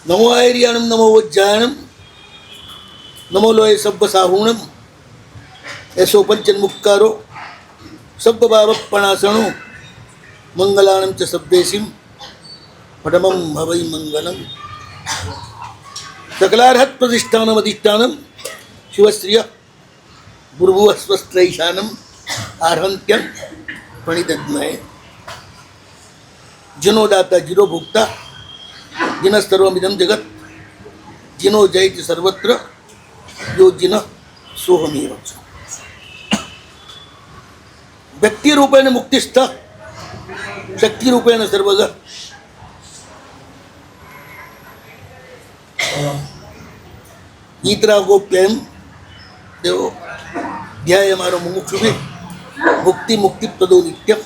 नमो आयर्याणम नमो वज्जायणम नमो लोय सब्ब साहूणम ऐसो पंचन मुक्कारो सब्ब बावपणासणो मंगलाणम च सब्देशिम पटमं भवै मंगलम सकलार्हत प्रतिष्ठानम अधिष्ठानम शिवश्रिय भूर्भुवः स्वस्त्रैशानम आर्हन्त्यं प्रणितज्ञये जिनो दाता जिनो भोक्ता जिन सर्वमिदं जगत जिनो जयति सर्वत्र यो जिन सोहमेव व्यक्ति रूपेण मुक्तिस्थ शक्ति रूपेण सर्वग गीतरा गोप्यम देवो ध्याय मारो मुमुक्षु भी मुक्ति मुक्ति प्रदो नित्यम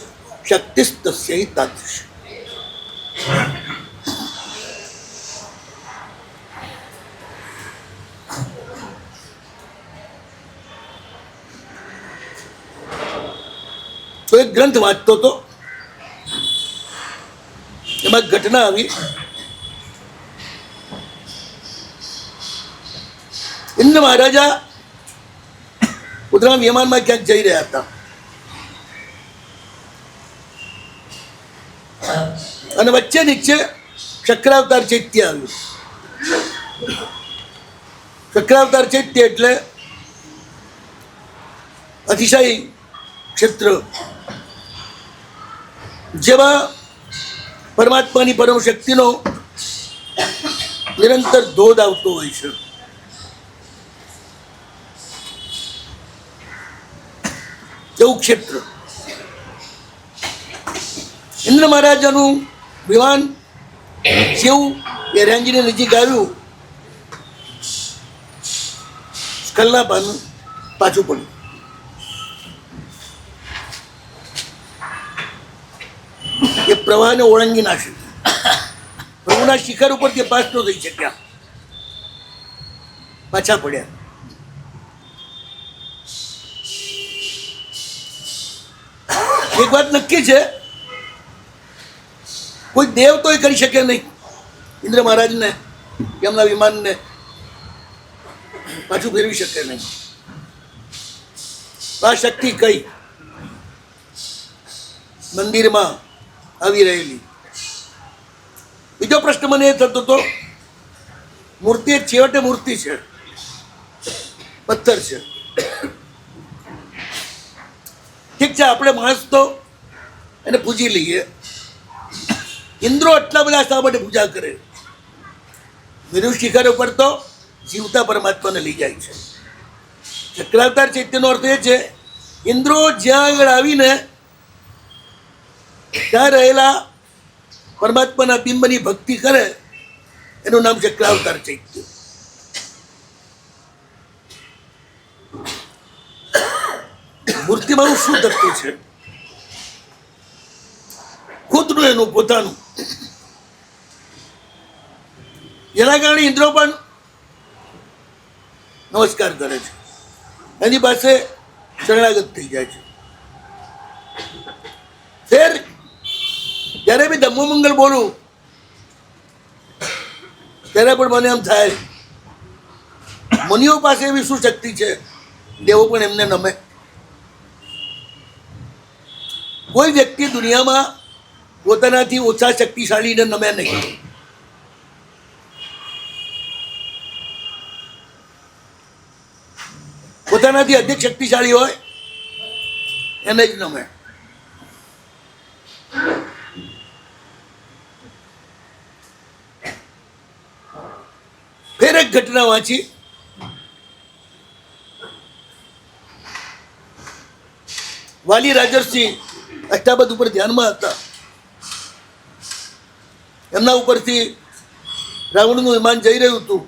शक्तिस्तस्यै तादृश। तो एक ग्रंथ वाँचतो तो एमां घटना आई। इंद्र महाराजा उतरा विमान में क्या जई रहा था અને વચ્ચે નીચે ચક્રાવતાર ચૈત્ય આવ્યું। ચક્રાવતાર ચૈત્ય એટલે અતિશય ક્ષેત્ર જેવા પરમાત્માની પરમ શક્તિનો નિરંતર ધોધ આવતો હોય છે। એવું ક્ષેત્ર ઇન્દ્ર મહારાજાનું વિમાન જેવું એ રેન્જની નજીક આવ્યું સ્કલના પાનું પાછું પડ્યું। એ પ્રવાહને ઓળંગી ના શક્યું। પ્રભુના શિખર ઉપર તે પાસ ન થઈ શક્યા, પાછા પડ્યા। એક વાત નક્કી છે, કોઈ દેવ તો એ કરી શકે નહીં ઇન્દ્ર મહારાજને કે એમના વિમાનને પાછું ફેરવી શકે નહીં। આ શક્તિ કઈ મંદિરમાં આવી રહેલી। બીજો પ્રશ્ન મને એ થતો હતો, મૂર્તિ છેવટે મૂર્તિ છે, પથ્થર છે, ઠીક છે, આપણે માણસ તો એને પૂજી લઈએ। ઇન્દ્રો આટલા બધા શા માટે પૂજા કરે? મેરુ શિખર ઉપર તો જીવતા પરમાત્માને લઈ જાય છે। ચક્રાવતાર ચૈત્યનો અર્થ એ છે ઇન્દ્રો જ્યાં આગળ આવીને ત્યાં રહેલા પરમાત્માના બિંબની ભક્તિ કરે એનું નામ ચક્રાવતાર ચૈત્ય। મૂર્તિમાં શું તત્વ છે? ખુદનું એનું પોતાનું, જેના કારણે ઇન્દ્રો પણ નમસ્કાર કરે છે, એની પાસે શરણાગત થઈ જાય છે। ફેર જ્યારે બી ધમ્મોમંગલ બોલું ત્યારે પણ મને એમ થાય મુનિઓ પાસે એવી શું શક્તિ છે, દેવો પણ એમને નમે। કોઈ વ્યક્તિ દુનિયામાં પોતાનાથી ઓછા શક્તિશાળીને નમે નહીં। પોતાનાથી અધિક શક્તિશાળી હોય એને જ નમે। ફેર એક ઘટના વાંચી। વાલી રાજર્ષિ અષ્ટાબદ ઉપર ધ્યાનમાં હતા। એમના ઉપરથી રાવણનું વિમાન જઈ રહ્યું હતું,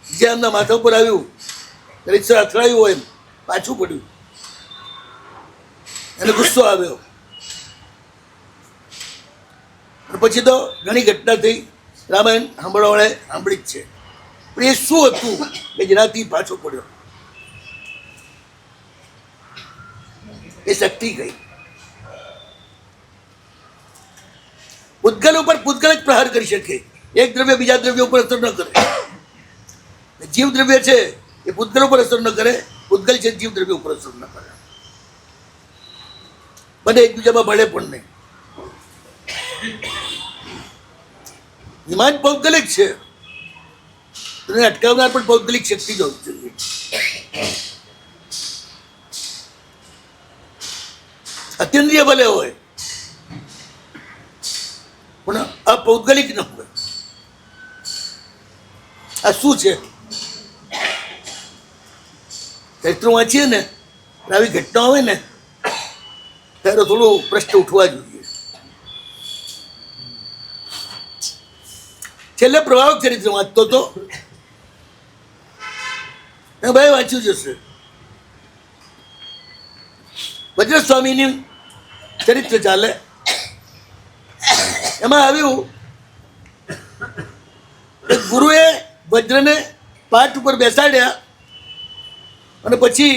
જે એમના માથા ઉપર આવ્યું ત્યારે અથડાયું હોય પાછું પડ્યું, એને ગુસ્સો આવ્યો। પછી તો ઘણી ઘટના થઈ, રામાયણ સાંભળવાવાળાએ સાંભળી જ છે, પણ એ શું હતું કે જેનાથી પાછો પડ્યો? એ શક્તિ ગઈ। પૂતગલ ઉપર પૂતગલ જ પ્રહાર કરી શકે, એક દ્રવ્ય બીજા દ્રવ્ય ઉપર અસર ન કરે. જીવ દ્રવ્ય છે એ પૂતગલ ઉપર અસર ન કરે, પૂતગલ છે જીવ દ્રવ્ય ઉપર અસર ન કરે. બંને એકબીજામાં ભળે પણ નહીં. વિમાન પૌદ્ગલિક છે, તેને અટકાવનાર પણ પૌદ્ગલિક શક્તિ જ હોવી જોઈએ. અતિન્દ્રિય ભલે હોય પણ અપૌદ્ગલિક ન હોય. આ શું છે? ચરિત્ર વાંચીએ ને આવી ઘટના હોય ને ત્યારે થોડો પ્રશ્ન ઉઠવા જોઈએ. છેલ્લે પ્રભાવક ચરિત્ર વાંચતો હતો, ભાઈ વાંચ્યું જશે. વજ્રસ્વામીની ચરિત્ર ચાલે, એમાં આવ્યું કે ગુરુએ વજ્રને પાઠ ઉપર બેસાડ્યા અને પછી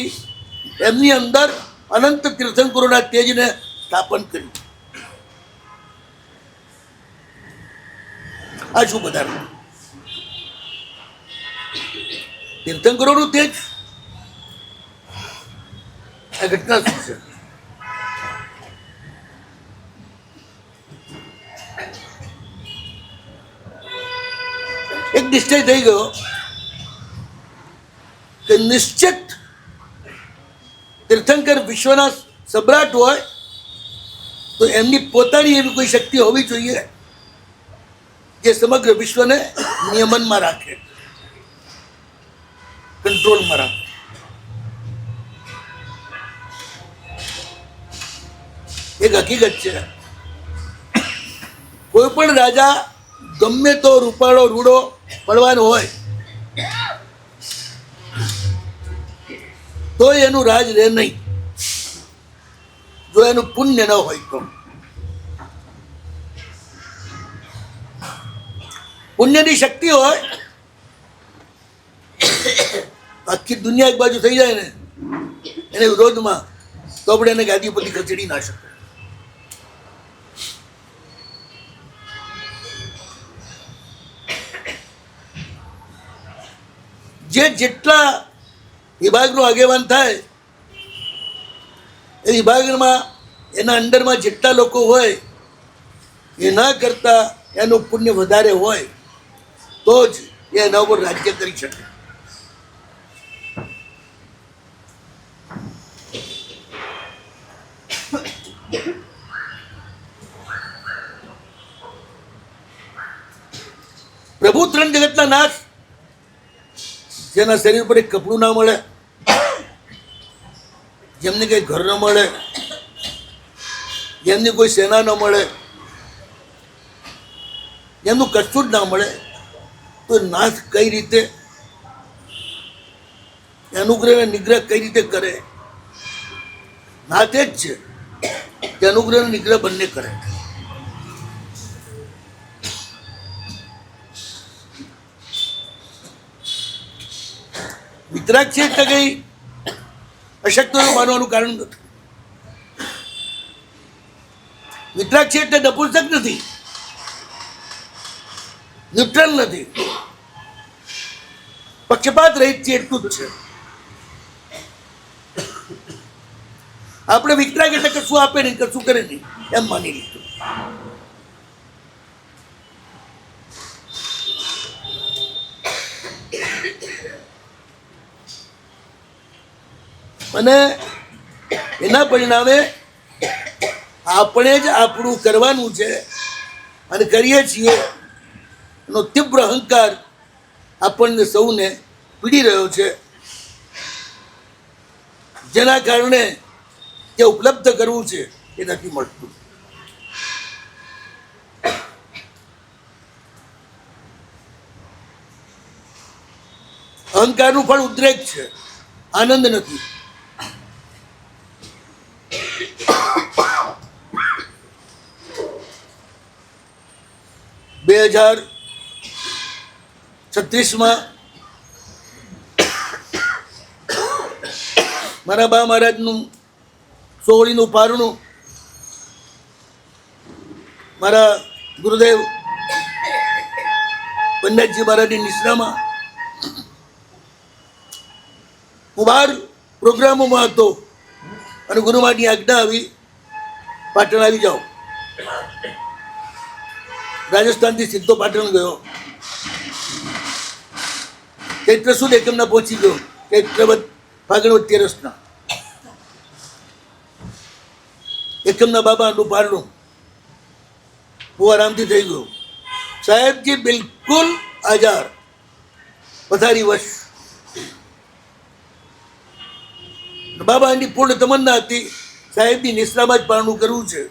એમની અંદર અનંત તીર્થંકરોના તેજને સ્થાપન કર્યું. આ શું બધા તીર્થંકરોનું તેજ? આ ઘટના શું છે? એક નિશ્ચય થઈ ગયો કે નિશ્ચિત તીર્થંકર વિશ્વના સમ્રાટ હોય તો એમની પોતાની એવી કોઈ શક્તિ હોવી જોઈએ જે સમગ્ર વિશ્વને નિયમનમાં રાખે, કંટ્રોલમાં રાખે. એક હકીકત છે, કોઈ પણ રાજા ગમે તો રૂપાળો રૂડો પડવાનો હોય તો એનું રાજ રહે નહીં, જો એનું પુણ્ય ન હોય તો. પુણ્યની શક્તિ હોય આખી દુનિયા એક બાજુ થઈ જાય ને એને વિરોધમાં, તો આપણે એને ગાદી પરથી ખસેડી ના શકે. જેટલા વિભાગનો આગેવાન થાય એ વિભાગમાં એના અંડરમાં જેટલા લોકો હોય એના કરતા એનું પુણ્ય વધારે હોય તો જ એ એના ઉપર રાજ્ય કરી શકે. પ્રભુ ત્રણ જગતના નાથ, જેના શરીર પર એક કપડું ના મળે, જેમને કઈ ઘર ન મળે, જેમની કોઈ સેના ન મળે, જેમનું કશું જ ના મળે, તો નાથ કઈ રીતે અનુગ્રહ અને નિગ્રહ કઈ રીતે કરે? નાથ જ છે કે અનુગ્રહ અને નિગ્રહ બંને કરે. વિતરાગ છે એટલે કઈ અશક્ય માનવાનું કારણ નથી. વિતરાગ છે એટલે નપુંસક નથી, ન્યુટ્રલ નથી, પક્ષપાત રહિત છે, એટલું જ છે. આપણે વિતરાગ એટલે કશું આપે નહીં, કશું કરે નહીં એમ માની લીધું. અને એના પરિણામે આપણે જ આપણું કરવાનું છે અને કરીએ છીએ એનો તીવ્ર અહંકાર આપણને સૌને પીડી રહ્યો છે, જેના કારણે જે ઉપલબ્ધ કરવું છે એ નથી મળતું. અહંકારનું ફળ ઉદ્રેક છે, આનંદ નથી. 2036 મારા બા મહારાજનું 16નું પારણું મારા ગુરુદેવ પંડિતજી મહારાજની નિશ્રામાં હું બહાર પ્રોગ્રામોમાં હતો અને ગુરુ મહારાજની આજ્ઞા આવી, પાટણ આવી જાઓ. રાજસ્થાનથી સીધો પાટણ ગયો. ચૈત્ર સુદ એકમના પહોંચી ગયો. ચૈત્ર ફાગણ તેરસના એકમના બાબાનું પારણું બહુ આરામથી થઈ ગયું. સાહેબજી બિલકુલ આજાર, પથારી વશ. બાબાની પૂર્ણ તમન્ના હતી સાહેબની નિશ્રામાં જ પારણું કરવું છે.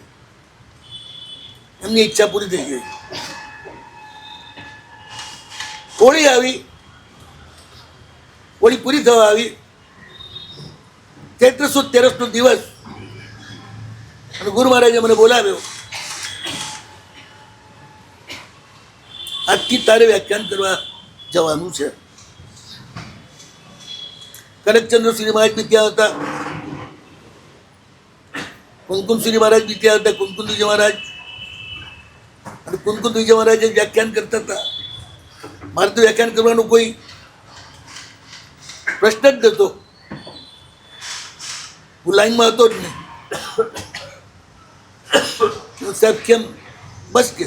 એમની ઈચ્છા પૂરી થઈ ગઈ. હોળી આવી, હોળી પૂરી થવા આવી. ચૈત્ર સુદ તેરસનો દિવસ અને ગુરુ મહારાજે મને બોલાવ્યો. આજથી તારે વ્યાખ્યાન કરવા જવાનું છે. કનકચંદ્ર શ્રી મહારાજ બી ત્યાં હતા, કુંકુમ શ્રી મહારાજ બી ત્યાં હતા, કુંકુમજી મહારાજ. અને કુંકુમજી મહારાજ વ્યાખ્યાન કરતા હતા. મારે તો વ્યાખ્યાન કરવાનો કોઈ પ્રશ્ન જ નહોતો. હું લાઈનમાં હતો જ નહીં. સાહેબ કેમ? બસ કે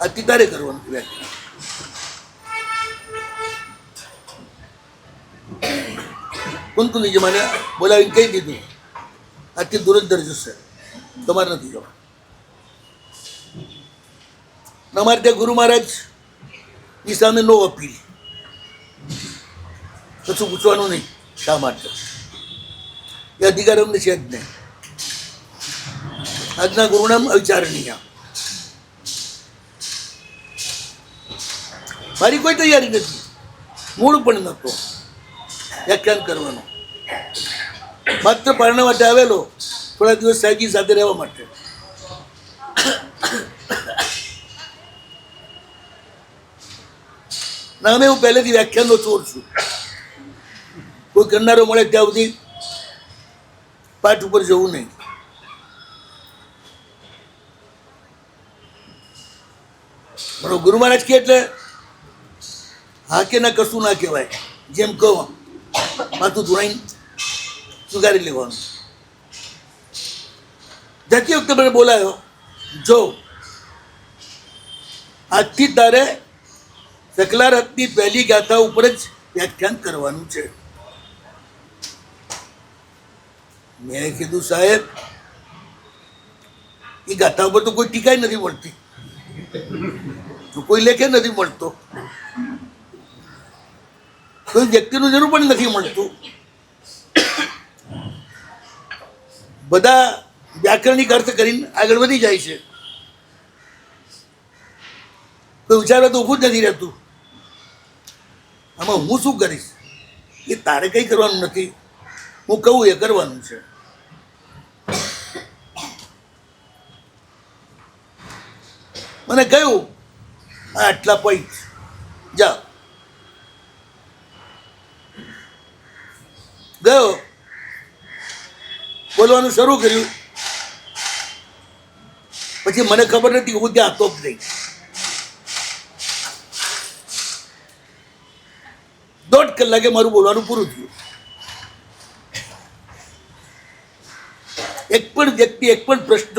આજથી તારે કરવાનું વ્યાખ્યાન. કુંકુમજી મને બોલાવીને કહી દીધું, આજથી દુરંદર જશે, તમારે નથી જવા. અમારે ત્યાં ગુરુ મહારાજની સામે નો અપીલ, કશું પૂછવાનું નહીં. શા માટે? એ અધિકાર અમને છે જ નહીં. આજના ગુરુનામ અવિચારણીય. મારી કોઈ તૈયારી નથી, મૂળ પણ નહોતો વ્યાખ્યાન કરવાનો. માત્ર પારણા માટે આવેલો, થોડા દિવસ સાહેબજી સાથે રહેવા માટે. નામે હું પહેલેથી વ્યાખ્યાનનો ચોર છું. કોઈ કરનારો મળે ત્યાં સુધી પાઠ ઉપર જવું નહીં. પણ ગુરુ મહારાજ કે એટલે હા કે ના કશું ના કહેવાય. જેમ કહો માથું ધોઈને સુધારી લેવાનું. જતી વખતે મને બોલાયો, જો આજથી તારે સકલારથની પહેલી ગાથા ઉપર જ વ્યાખ્યાન કરવાનું છે. મેં કીધું સાહેબ એ ગાથા ઉપર તો કોઈ ટીકાઈ નથી મળતી, કોઈ લેખે નથી મળતો, કોઈ વ્યક્તિનું જરૂર પણ નથી મળતું. બધા વ્યાકરણિક અર્થ કરીને આગળ વધી જાય છે. કોઈ વિચારવા તો ઊભું જ નથી રહેતું. આમાં હું શું કરીશ? એ તારે કંઈ કરવાનું નથી, હું કહું એ કરવાનું છે. મને કહ્યું આટલા પોઈન્ટ જા. ગયો, બોલવાનું શરૂ કર્યું. પછી મને ખબર નથી, હું ત્યાં હતો જ નહીં. 1.5 કલાકે મારું બોલવાનું પૂરું થયું. એક પણ વ્યક્તિ એક પણ પ્રશ્ન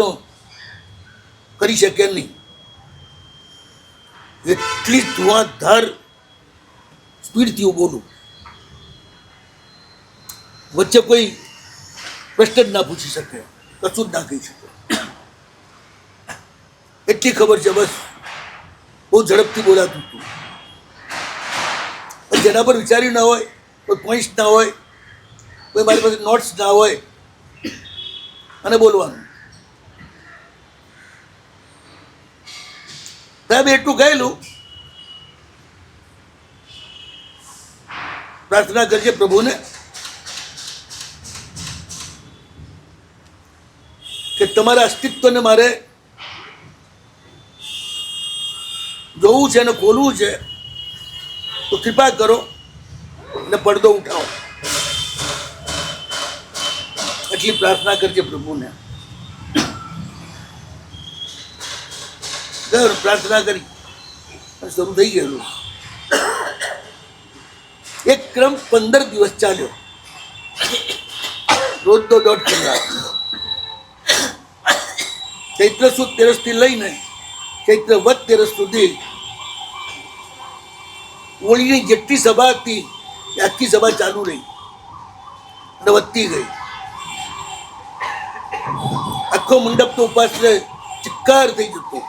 કરી શકે નહીં. એટલી ધુઆધાર સ્પીડથી હું બોલું. વચ્ચે કોઈ પ્રશ્ન જ ના પૂછી શકે, કશું જ ના કહી શકે. એટલી ખબર છે બસ. બહુ ઝડપથી બોલાતું હતું. જેના પર વિચાર્યું ના હોય, કોઈ પોઈન્ટ્સ ના હોય, કોઈ મારી પાસે નોટ્સ ના હોય, અને બોલવાનું. સાહેબ એટલું કહેલું, પ્રાર્થના કરજે પ્રભુને કે તમારા અસ્તિત્વને મારે જોવું છે અને ખોલવું છે, તો કૃપા કરો અને પડદો ઉઠાવો. એટલી પ્રાર્થના કરજે પ્રભુને. પ્રાર્થના કરી શરૂ થઈ ગયેલું. એક ક્રમ 15 દિવસ ચાલ્યો, રોજનો 1.5 કલાક. ચૈત્ર સુદ તેરસ થી લઈને ચૈત્ર વદ તેરસ સુધી હોળીની જેટલી સભા હતી એ આખી સભા ચાલુ રહી અને વધતી ગઈ. આખો મંડપ તો ઉપાસને ચિક્કાર થઈ જતો.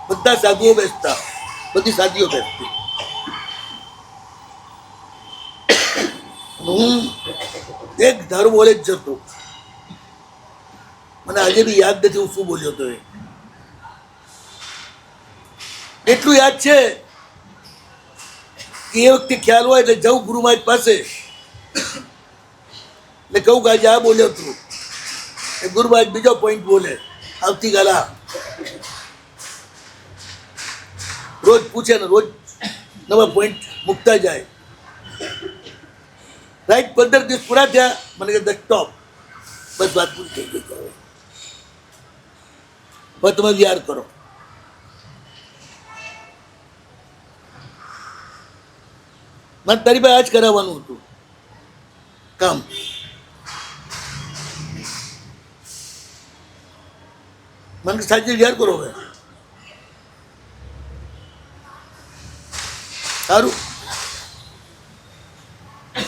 બધા સાધુઓ બેસતા, બધી સાધીઓ બેસતી. હું એક ધારો બોલે જ જતો. મને આજે બી યાદ નથી હું શું બોલ્યો હતો. એટલું યાદ છે કે એ વખતે ખ્યાલ હોય એટલે જવું ગુરુ મહારાજ પાસે એટલે કહું કે આજે આ બોલ્યો હતું. એ ગુરુ મહારાજ બીજો પોઈન્ટ બોલે, આવતીકાલે રોજ પૂછે ને રોજ નવા પોઈન્ટ મૂકતા જાય. રાઈટ 15 દિવસ પૂરા થયા, મને કે સ્ટોપ, બસ વાત પૂરી થઈ ગઈ. હવે તમે વિચાર કરો. મને તારી પાસે આ જ કરાવવાનું હતું કામ. મને સાચે વિચાર કરો. હવે સારું,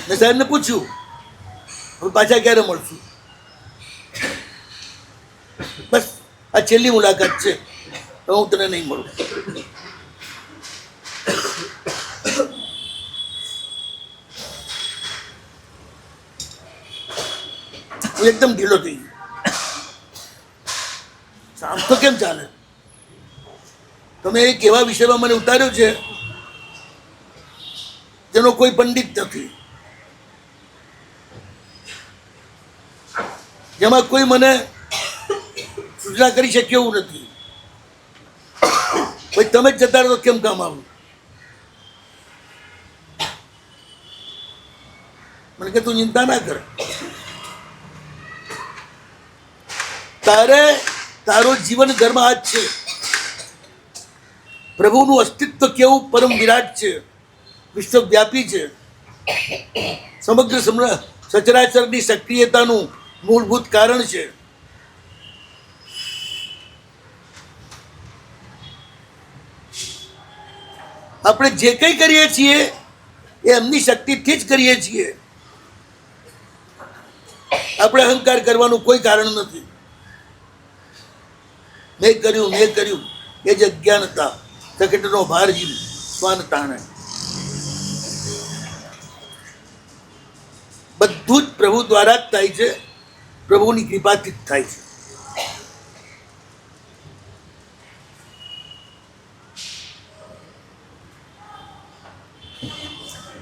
મેં સાહેબને પૂછ્યું હવે પાછા ક્યારે મળશું. બસ આ છેલ્લી મુલાકાત છે, તો હું તને નહીં મળું. હું એકદમ ઢીલો થઈ ગયો. આમ તો કેમ ચાલે? તમે એક એવા વિષયમાં મને ઉતાર્યો છે જેનો કોઈ પંડિત નથી, જેમાં કોઈ મને સૂચના કરી શકે એવું નથી. ભાઈ તમે જ જતા રહો તો કેમ કામ આવું? મને કે તું ચિંતા ના કર, તારે તારો જીવન ધર્મ આ જ છે. પ્રભુનું અસ્તિત્વ કેવું પરમ વિરાટ છે, વિશ્વવ્યાપી છે, સમગ્ર સચરાચરની સક્રિયતાનું મૂળભૂત કારણ છે. આપણે જે કંઈ કરીએ છીએ એ એમની શક્તિથી જ કરીએ છીએ. આપણે અહંકાર કરવાનું કોઈ કારણ નથી. મેં કર્યું એ જ અજ્ઞાનતા, સકેટનો ભાર જીવ સ્વાન તાણે. બધું જ પ્રભુ દ્વારા જ થાય છે, પ્રભુની કૃપાથી જ થાય છે.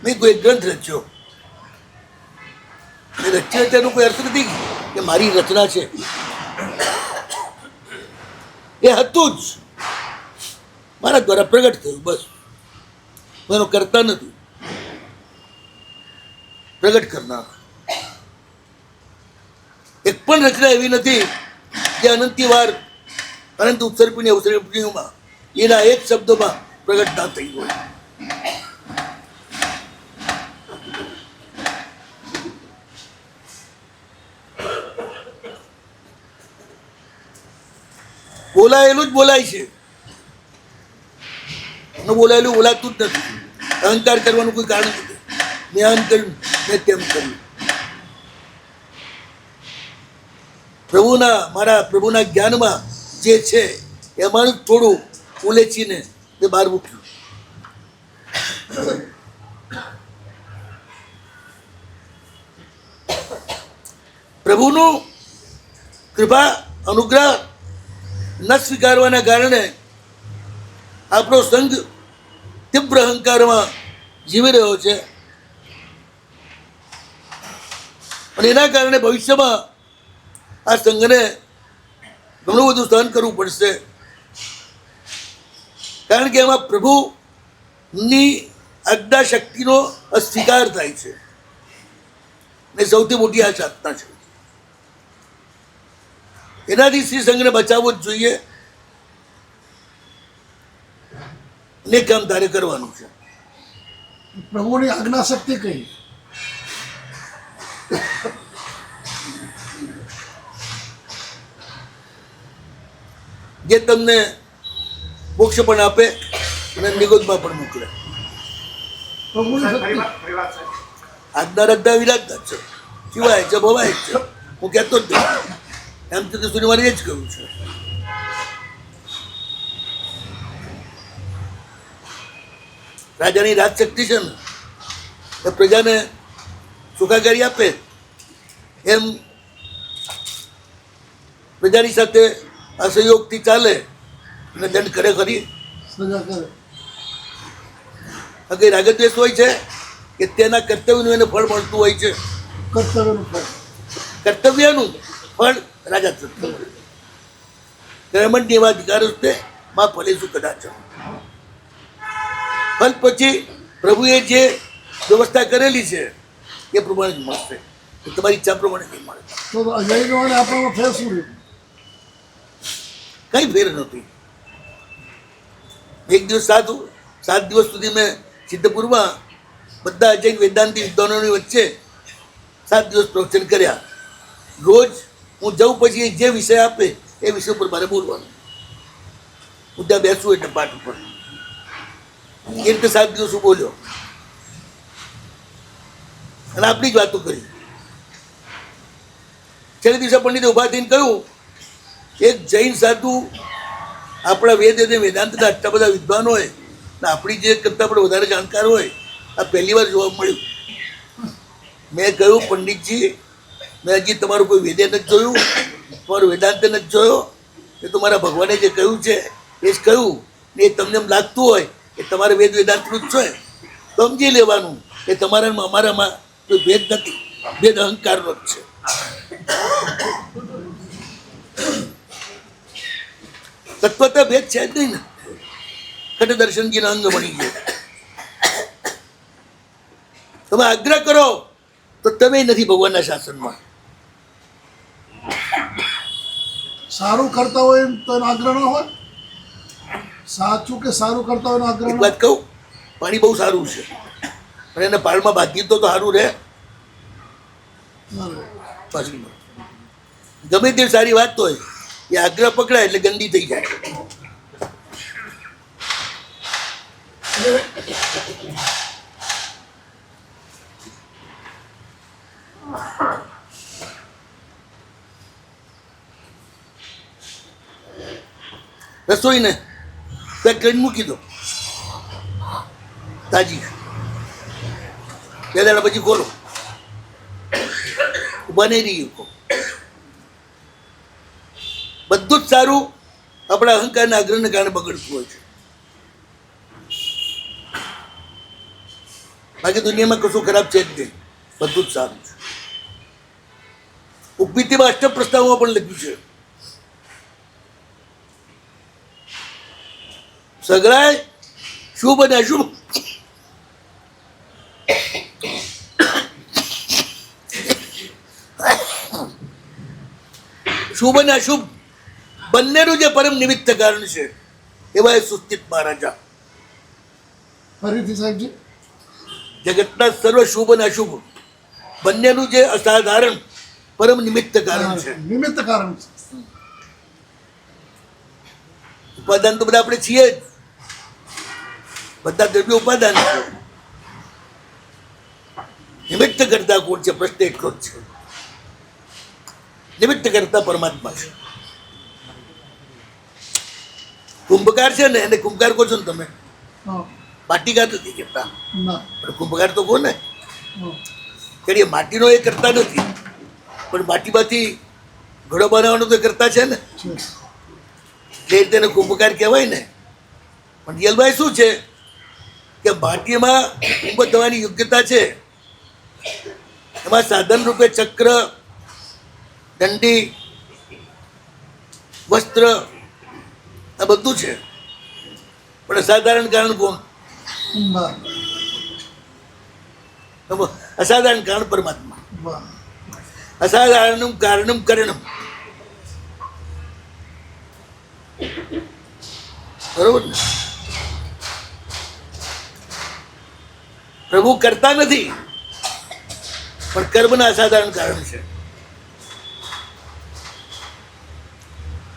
મેં કોઈ ગ્રંથ રચ્યો, રચ્યો તેનો કોઈ અર્થ નથી કે મારી રચના છે. એ હતું જ મારા દ્વારા પ્રગટ થયું, બસ. હું એનો કરતા નથી, પ્રગટ કરનાર. એક પણ રચના એવી નથી જે અનંતી વાર અનંત ઉત્સર્પીની અવસરમાં એના એક શબ્દોમાં પ્રગટ ના થઈ હોય. બોલાયેલું જ બોલાય છે, બોલાયેલું બોલાતું જ નથી. અહંકાર કરવાનું કોઈ કારણ નથી. મેં આમ કર્યું, મેં તેમ કર્યું. મારા પ્રભુના જ્ઞાનમાં જે છે એમાં થોડું ઉલેચીને તે બહાર મૂક્યું. પ્રભુનું કૃપા અનુગ્રહ ન સ્વીકારવાના કારણે આપણો સંઘ તીવ્ર અહંકારમાં જીવી રહ્યો છે. અને એના કારણે ભવિષ્યમાં આ સંઘને ઘણું બધું સહન કરવું પડશે. કારણ કે એમાં પ્રભુની આજ્ઞા શક્તિનો અસ્વીકાર થાય છે, ને સૌથી મોટી આ સાધના છે. એનાથી શ્રી સંઘને બચાવવો જ જોઈએ. ને કામ તારે કરવાનું છે. પ્રભુની આજ્ઞા શક્તિ કઈ? જે તમને મોક્ષ પણ આપે અને નિગોદમાં પણ મોકલે. પ્રભુની શક્તિ આજ્ઞા રદ્દા વિરાજતા છે, સિવાય છે, ભવાય છે. હું કહેતો જ નથી, એમ તો સુધી મારે એ જ કહ્યું છે. રાજાની રાજશક્તિ છે ને એ પ્રજાને સુખાકારી આપે, એમ પ્રજાની સાથે અસહયોગથી ચાલે અને દંડ કરે ખરી. સજા કરે. કઈ રાગદ્વેષ હોય છે કે તેના કર્તવ્યનું એને ફળ મળતું હોય છે. કર્તવ્યનું ફળ. કર્તવ્યનું ફળ રાજા તરફથી મળે. કર્મણ્ય એવા અધિકારો છે માં ફલેશું કદાચ. ફલ પછી પ્રભુએ જે વ્યવસ્થા કરેલી છે એ પ્રમાણે જ મળશે. એ તમારી ઈચ્છા પ્રમાણે નહીં મળે. તો અજયનો અને આપણામાં ફેર શું રહ્યું? કઈ ફેર નથી. એક દિવસ 7 દિવસ સુધી મેં સિદ્ધપુરમાં બધા અજૈન વેદાંતિ વિદ્વાનોની વચ્ચે 7 દિવસ પ્રવચન કર્યા. રોજ હું જઉં પછી જે વિષય આપે એ વિષય ઉપર મારે બોલવાનું. હું ત્યાં બેસું એટલે પાઠ ઉપર એ રીતે 7 દિવસ હું બોલ્યો અને આપણી જ વાતો કરી. છેલ્લે દિવસે પંડિતે ઉભા થઈને કહ્યું, એક જૈન સાધુ આપણા વેદ અને વેદાંતના આટલા બધા વિદ્વાન હોય ને આપણી જે કરતાં પણ વધારે જાણકાર હોય, આ પહેલી વાર જોવા મળ્યું. મેં કહ્યું, પંડિતજી, મેં હજી તમારું કોઈ વેદે નથી જોયું, તમારું વેદાંતે નથી જોયો. એ તો મારા ભગવાને જે કહ્યું છે એ જ કહ્યું ને. એ તમને એમ લાગતું હોય કે તમારે વેદ વેદાંતનું જ છે તો સમજી લેવાનું કે તમારામાં અમારામાં કોઈ ભેદ નથી, ભેદ અહંકારનો જ છે. તત્વત ભેદ છે જ નહીં ને. ખટ દર્શનજીના અંગ બની ગયો. તમે આગ્રહ કરો તો તમે નથી ભગવાનના શાસનમાં. સારું કરતા હોય તો એનો આગ્રહ ન હોય? સાચું કે સારું કરતા હોય એનો આગ્રહ એક ન વાત કહું, પાણી બહુ સારું છે પણ એને પાળમાં બાંધી તો સારું રહે. હોય? પાછું ગમે તે સારી વાત હોય એ આગ્રહ પકડાય એટલે ગંદી થઈ જાય. રસોઈને પેક કરીને મૂકી દો તાજી. 2 દાડા પછી ખોલો, બની રહ્યું. બધું જ સારું આપણા અહંકારના આગ્રહને કારણે બગડતું હોય છે. બાકી દુનિયામાં કશું ખરાબ છે જ નહીં, બધું જ સારું છે. ઉપવીતિમાં અષ્ટમ પ્રસ્તાવમાં પણ લખ્યું છે, સગળાય શુભ અને અશુભ શુભ અને અશુભ બંનેનું જે પરમ નિમિત્ત કારણ છે એવા એ સુસ્થિત મહારાજા. ફરીથી સાહેબજી. જગતના સર્વ શુભ અને અશુભ બંનેનું જે અસાધારણ પરમ નિમિત્ત કારણ છે. નિમિત્ત કારણ છે. ઉપાદાન તો બધા આપણે છીએ જ, બધા દ્રવ્યો ઉપાદાન છે. નિમિત્ત કરતા કોણ છે? પ્રશ્ન એટલો જ છે. નિમિત્ત કરતા પરમાત્મા છે. કુંભકાર છે ને, એને કુંભકાર કહો છો ને તમે, હા. માટીકાર નથી કરતા, ના. પણ કુંભકાર તો કહો ને. હા. એ માટીનો એ કરતા નથી, પણ માટીમાંથી ઘડો બનાવવાનો તો કરતા છે ને, છે. એટલે તેને કુંભકાર કહેવાય ને. પણ રિયલભાઈ શું છે કે માટીમાં કુંભ થવાની યોગ્યતા છે. એમાં સાધન રૂપે ચક્ર, દંડી, વસ્ત્ર આ બધું છે, પણ અસાધારણ કારણ કોણ? ના. અસાધારણ કારણ પરમાત્મા. વાહ. અસાધારણમ કારણમ કરણમ. બરોબર ને? પ્રભુ કરતા નથી, પણ કર્મના અસાધારણ કારણ છે.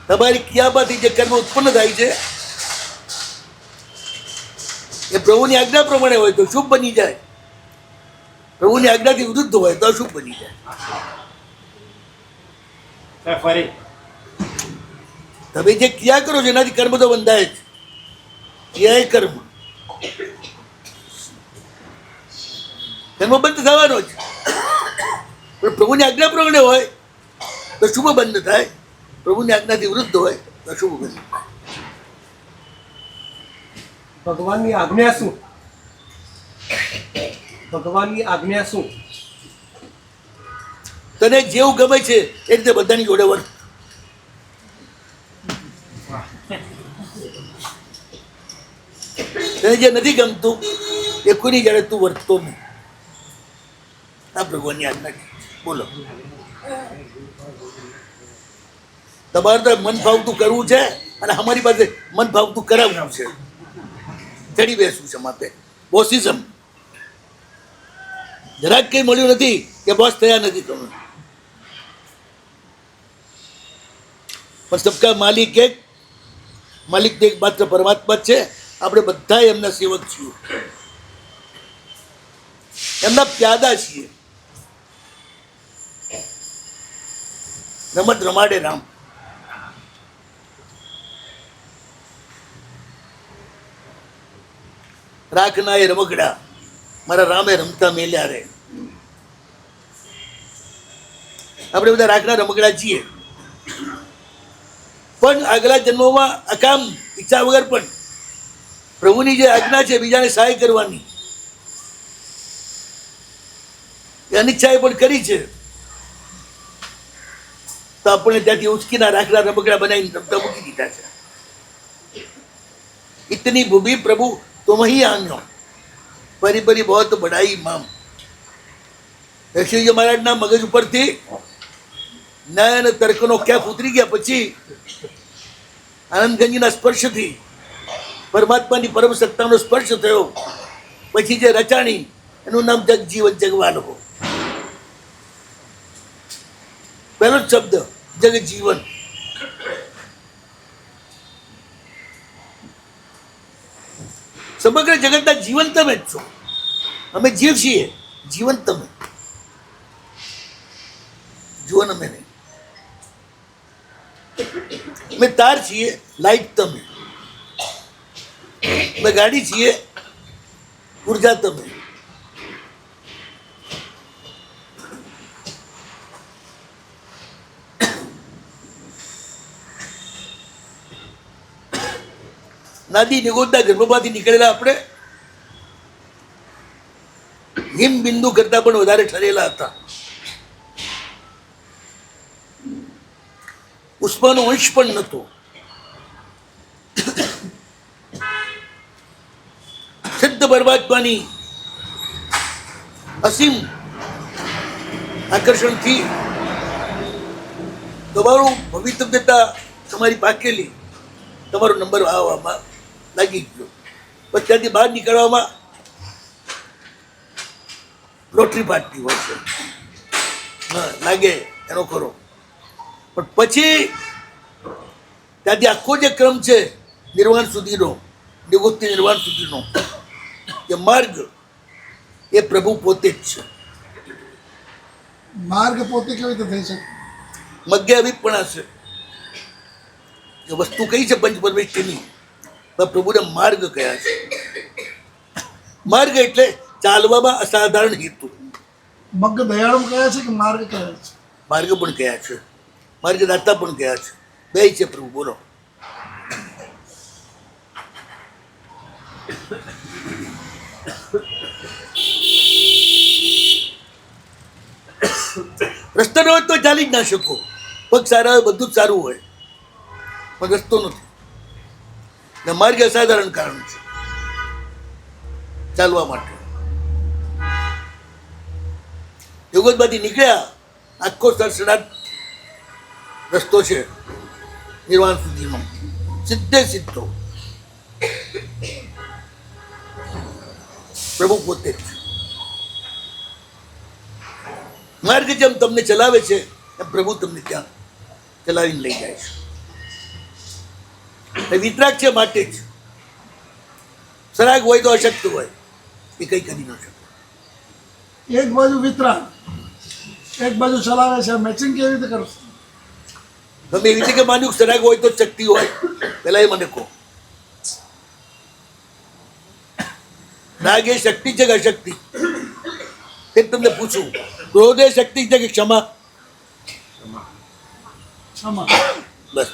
તમારી ક્રિયામાંથી જે કર્મ ઉત્પન્ન થાય છે એ પ્રભુની આજ્ઞા પ્રમાણે હોય તો શુભ બની જાય, પ્રભુની આજ્ઞાથી વિરુદ્ધ હોય તો અશુભ બની જાય. ફરી તમે જે ક્રિયા કરો છો એનાથી કર્મ તો બંધાય જ. ક્રિયા એ કર્મ, કર્મ બંધ થવાનો જ, પણ પ્રભુની આજ્ઞા પ્રમાણે હોય તો શુભ બંધ થાય, પ્રભુની આજ્ઞાથી વિરુદ્ધ હોય તો અશુભ બંધ થાય. ભગવાનની આજ્ઞા શું? ભગવાનની આજ્ઞા શું? તને જેવું ગમે છે એ રીતે બધાની જોડે વર્ત. તને જે નથી ગમતું એ કોઈની જોડે તું વર્તતો નહીં. આ ભગવાનની આજ્ઞા છે. બોલો, તમારે તો મન ફાવતું કરવું છે અને અમારી પાસે મન ફાવતું કરાવવું છે. ચડી બેસવું છે માપે. બોસિઝમ જરાક કઈ મળ્યું નથી કે બોસ થયા નથી તમે. પણ સબકા માલિક એક, માલિક તો એક માત્ર પરમાત્મા છે. આપણે બધા એમના સેવક છીએ, એમના પ્યાદા છીએ. રમત રમાડે રામ. રાખના એ રમકડા મારા રામે રમતા મેલ્યા રે. આપણે બધા રાખના રમકડા છીએ, પણ આગલા જન્મોમાં અકામ ઈચ્છા વગર પણ પ્રભુની જે આજ્ઞા છે બીજાને સહાય કરવાની એ અનિચ્છાએ પણ કરી છે, તો આપણે ત્યાંથી ઉચકીના રાખના રમકડા બનાવીને રમતા મૂકી દીધા છે. ઇતની ભૂમિ પ્રભુ तुम ही आन्यो, परी परी बहुत बड़ाई माम. યશુજી મહારાજના મગજ ઉપરથી ન્યાય અને તર્કનો ક્યાંક ઉતરી ગયા પછી આનંદગંજના સ્પર્શથી પરમાત્માની પરમ સત્તાનો સ્પર્શ થયો. પછી જે રચાણી એનું નામ જગજીવન જગવાનો. પહેલો જ શબ્દ જગજીવન. સમગ્ર જગતના જીવન તમે જ છો. અમે જીવ છીએ, જીવન તમે. જીવન અમે નહીં. અમે તાર છીએ, લાઈટ તમે. અમે ગાડી છીએ, ઉર્જા તમે. નાદી નિગોદના ગર્ભમાંથી નીકળેલા આપણે હિમ બિંદુ કરતા પણ વધારે ઠરેલા હતા. ઉષ્માનો અંશ પણ નહોતો. સિદ્ધ પરમાત્માની અસીમ આકર્ષણથી તમારું ભવિતવ્યતા તમારી પાકેલી, તમારો નંબર આવવામાં લાગી ગયો. પછી ત્યાંથી બહાર નીકળવામાં લોટરી ફાટતી હોય છે, લાગે એનો ખરો. પણ પછી ત્યાંથી આખો જે ક્રમ છે નિર્વાણ સુધીનો, નિવૃત્તિ નિર્વાણ સુધીનો એ માર્ગ એ પ્રભુ પોતે જ છે. માર્ગ પોતે કેવી રીતે થઈ શકે? મધ્ય અભિપણા છે. જે વસ્તુ કઈ છે પંચ પરમેષ્ઠીની, પ્રભુને માર્ગ કયા છે. માર્ગ એટલે ચાલવામાં અસાધારણ હેતુ. મગ્ગ દયાળમ કયા છે કે માર્ગ કયા છે? માર્ગ પણ કયા છે, માર્ગદાતા પણ કયા છે. બે છે પ્રભુ. બોલો. રસ્તો ન હોય તો ચાલી જ ના શકો. પગ સારા હોય, બધું જ સારું હોય, પણ રસ્તો નથી. ને માર્ગ અસાધારણ કારણ છે ચાલવા માટે. યુગતમાંથી નીકળ્યા, આખો સડસડાટ રસ્તો છે નિર્વાણ સુધીનો, સીધે સીધો પ્રભુ પોતે જ છે. માર્ગ જેમ તમને ચલાવે છે એમ પ્રભુ તમને ત્યાં ચલાવીને લઈ જાય છે. એ વિતરાગ છે માટે જ. સરાગ હોય તો અશક્ત હોય, એ કંઈ કરી ન શકે. એક બાજુ વિતરાગ, એક બાજુ ચલાવે છે, મેચિંગ કેવી રીતે કરશો? તમે એવી રીતે કે માન્યું કે સરાગ હોય તો જ શક્તિ હોય, પહેલા એ મને કહો. રાગ એ શક્તિ છે કે અશક્તિ? એ તમને પૂછું. ક્રોધ એ શક્તિ છે કે ક્ષમા? ક્ષમા. બસ.